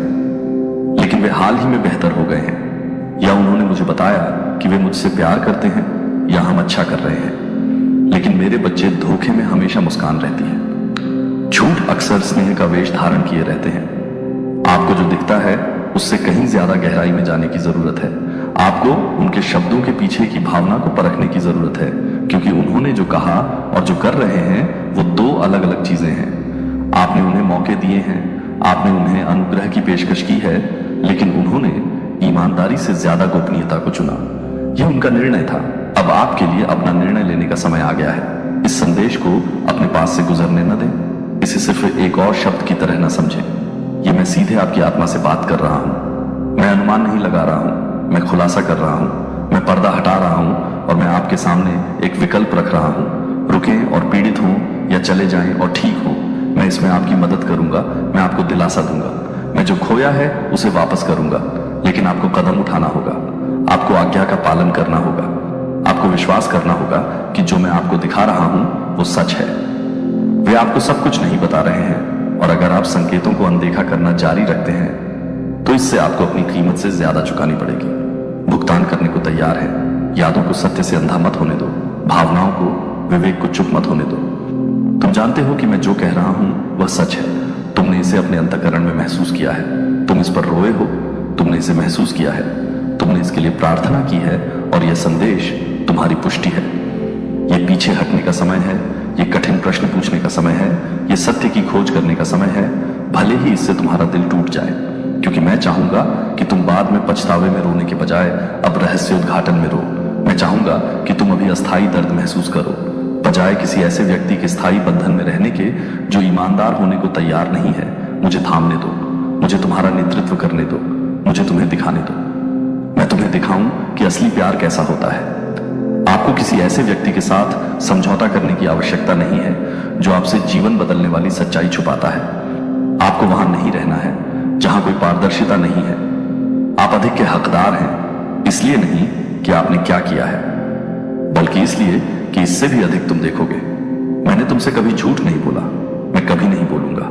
लेकिन वे हाल ही में बेहतर हो गए हैं, या उन्होंने मुझे बताया कि वे मुझसे प्यार करते हैं या हम अच्छा कर रहे हैं। लेकिन मेरे बच्चे, धोखे में हमेशा मुस्कान रहती है। झूठ अक्सर स्नेह का वेश धारण किए रहते हैं। आपको जो दिखता है उससे कहीं ज्यादा गहराई में जाने की जरूरत है। आपको उनके शब्दों के पीछे की भावना को परखने की जरूरत है, क्योंकि उन्होंने जो कहा और जो कर रहे हैं वो दो अलग अलग चीजें हैं। आपने उन्हें मौके दिए हैं, आपने उन्हें अनुग्रह की पेशकश की है, लेकिन उन्होंने ईमानदारी से ज्यादा गोपनीयता को चुना। यह उनका निर्णय था। अब आपके लिए अपना निर्णय लेने का समय आ गया है। इस संदेश को अपने पास से गुजरने न दें। इसे सिर्फ एक और शब्द की तरह न समझें। यह मैं सीधे आपकी आत्मा से बात कर रहा हूं। मैं अनुमान नहीं लगा रहा हूं, मैं खुलासा कर रहा हूं, मैं पर्दा हटा रहा हूं और मैं आपके सामने एक विकल्प रख रहा हूं। रुकें और पीड़ित हों या चले जाएं और ठीक हों, मैं इसमें आपकी मदद करूंगा। मैं आपको दिलासा दूंगा। मैं जो खोया है उसे वापस करूंगा, लेकिन आपको कदम उठाना होगा। आपको आज्ञा का पालन करना होगा। आपको विश्वास करना होगा कि जो मैं आपको दिखा रहा हूं वो सच है। वे आपको सब कुछ नहीं बता रहे हैं, और अगर आप संकेतों को अनदेखा करना जारी रखते हैं तो इससे आपको अपनी कीमत से ज्यादा चुकानी पड़ेगी। भुगतान करने को तैयार है। यादों को सत्य से अंधा मत होने दो, भावनाओं को, विवेक को चुप मत होने दो। तुम जानते हो कि मैं जो कह रहा हूं वह सच है। तुमने इसे अपने अंतःकरण में महसूस किया है। तुम इस पर रोए हो, तुमने इसे महसूस किया है, तुमने इसके लिए प्रार्थना की है, और यह संदेश तुम्हारी पुष्टि है। यह पीछे हटने का समय है, यह कठिन प्रश्न पूछने का समय है, यह सत्य की खोज करने का समय है, भले ही इससे तुम्हारा दिल टूट जाए, क्योंकि मैं चाहूंगा कि तुम बाद में पछतावे में रोने के बजाय अब रहस्योद्घाटन में रो। मैं चाहूंगा कि तुम अभी अस्थायी दर्द महसूस करो, बजाय किसी ऐसे व्यक्ति के स्थायी बंधन में रहने के जो ईमानदार होने को तैयार नहीं है। मुझे थामने दो, मुझे तुम्हारा नेतृत्व करने दो, मुझे तुम्हें दिखाने दो। मैं तुम्हें दिखाऊं कि असली प्यार कैसा होता है। आपको किसी ऐसे व्यक्ति के साथ समझौता करने की आवश्यकता नहीं है जो आपसे जीवन बदलने वाली सच्चाई छुपाता है। आपको वहां नहीं रहना है जहां कोई पारदर्शिता नहीं है। आप अधिक के हकदार हैं, इसलिए नहीं कि आपने क्या किया है, बल्कि इसलिए कि इससे भी अधिक तुम देखोगे। मैंने तुमसे कभी झूठ नहीं बोला, मैं कभी नहीं बोलूंगा।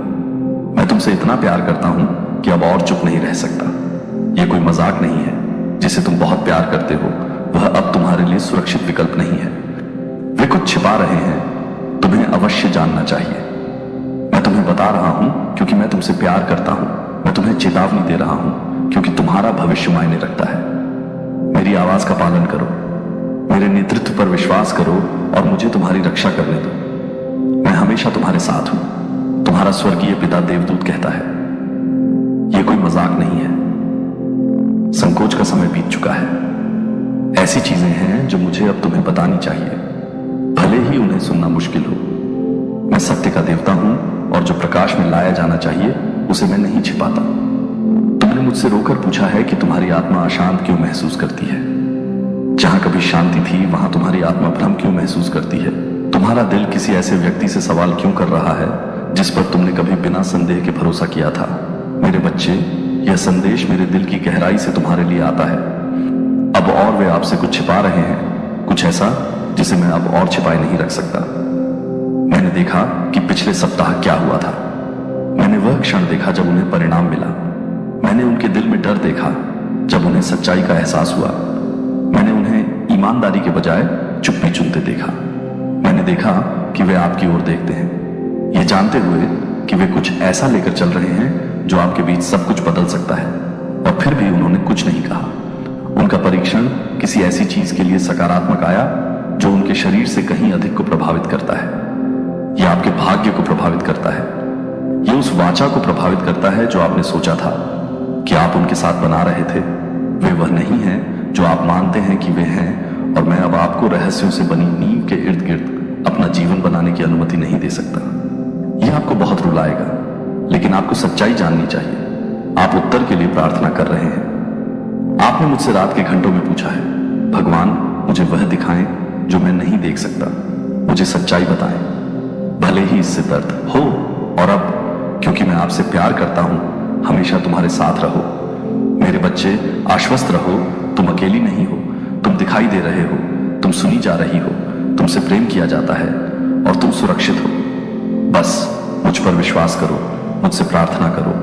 मैं तुमसे इतना प्यार करता हूं कि अब और चुप नहीं रह सकता। यह कोई मजाक नहीं है। जिसे तुम बहुत प्यार करते हो वह अब तुम्हारे लिए सुरक्षित विकल्प नहीं है। वे कुछ छिपा रहे हैं, तुम्हें अवश्य जानना चाहिए। मैं तुम्हें बता रहा हूं क्योंकि मैं तुमसे प्यार करता हूं। मैं तुम्हें चेतावनी दे रहा हूं क्योंकि तुम्हारा भविष्य मायने रखता है। मेरी आवाज का पालन करो, मेरे नेतृत्व पर विश्वास करो और मुझे तुम्हारी रक्षा करने दो। मैं हमेशा तुम्हारे साथ हूं, तुम्हारा स्वर्गीय पिता देवदूत कहता है। यह कोई मजाक नहीं है। संकोच का समय बीत चुका है। ऐसी चीजें हैं जो मुझे अब तुम्हें बतानी चाहिए, भले ही उन्हें सुनना मुश्किल हो। मैं सत्य का देवता हूं और जो प्रकाश में लाया जाना चाहिए उसे मैं नहीं छिपाता। तुमने मुझसे रोकर पूछा है कि तुम्हारी आत्मा अशांत क्यों महसूस करती है। जहां कभी शांति थी वहां तुम्हारी आत्मा भ्रम क्यों महसूस करती है। तुम्हारा दिल किसी ऐसे व्यक्ति से सवाल क्यों कर रहा है जिस पर तुमने कभी बिना संदेह के भरोसा किया था। मेरे बच्चे, यह संदेश मेरे दिल की गहराई से तुम्हारे लिए आता है। अब और वे आपसे कुछ छिपा रहे हैं, कुछ ऐसा जिसे मैं अब और छिपाए नहीं रख सकता। मैंने देखा कि पिछले सप्ताह क्या हुआ था। मैंने वह क्षण देखा जब उन्हें परिणाम मिला। मैंने उनके दिल में डर देखा जब उन्हें सच्चाई का एहसास हुआ। मैंने उन्हें ईमानदारी के बजाय चुप्पी चुनते देखा। मैंने देखा कि वे आपकी ओर देखते हैं, यह जानते हुए कि वे कुछ ऐसा लेकर चल रहे हैं जो आपके बीच सब कुछ बदल सकता है, और फिर भी उन्होंने कुछ नहीं कहा। उनका परीक्षण किसी ऐसी चीज के लिए सकारात्मक आया जो उनके शरीर से कहीं अधिक को प्रभावित करता है। यह आपके भाग्य को प्रभावित करता है। यह उस वाचा को प्रभावित करता है जो आपने सोचा था कि आप उनके साथ बना रहे थे। वे वह नहीं है जो आप मानते हैं कि वे हैं, और मैं अब आपको रहस्यों से बनी नींव के इर्द गिर्द अपना जीवन बनाने की अनुमति नहीं दे सकता। यह आपको बहुत रुलाएगा, लेकिन आपको सच्चाई जाननी चाहिए। आप उत्तर के लिए प्रार्थना कर रहे हैं। आपने मुझसे रात के घंटों में पूछा है, भगवान मुझे वह दिखाएं जो मैं नहीं देख सकता, मुझे सच्चाई बताएं, भले ही इससे दर्द हो। और अब क्योंकि मैं आपसे प्यार करता हूं, हमेशा तुम्हारे साथ रहो। मेरे बच्चे, आश्वस्त रहो, तुम अकेली नहीं हो। तुम दिखाई दे रहे हो, तुम सुनी जा रही हो, तुमसे प्रेम किया जाता है और तुम सुरक्षित हो। बस मुझ पर विश्वास करो, मुझसे प्रार्थना करो,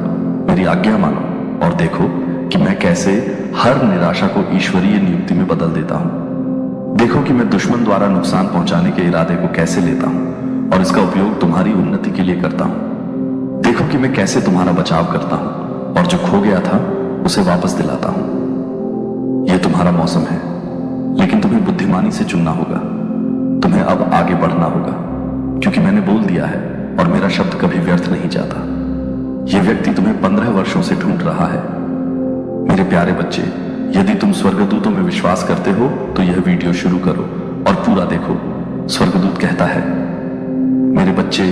मेरी आज्ञा मानो और देखो कि मैं कैसे हर निराशा को ईश्वरीय नियुक्ति में बदल देता हूं। देखो कि मैं दुश्मन द्वारा नुकसान पहुंचाने के इरादे को कैसे लेता हूं और इसका उपयोग तुम्हारी उन्नति के लिए करता हूं। देखो कि मैं कैसे तुम्हारा बचाव करता हूं और जो खो गया था उसे वापस दिलाता हूं। यह तुम्हारा मौसम है, लेकिन तुम्हें बुद्धिमानी से चुनना होगा। तुम्हें अब आगे बढ़ना होगा, क्योंकि मैंने बोल दिया है और मेरा शब्द कभी व्यर्थ नहीं जाता। यह व्यक्ति तुम्हें 15 वर्षों से ढूंढ रहा है। मेरे प्यारे बच्चे, यदि तुम स्वर्गदूतों में विश्वास करते हो तो यह वीडियो शुरू करो और पूरा देखो। स्वर्गदूत कहता है, मेरे बच्चे,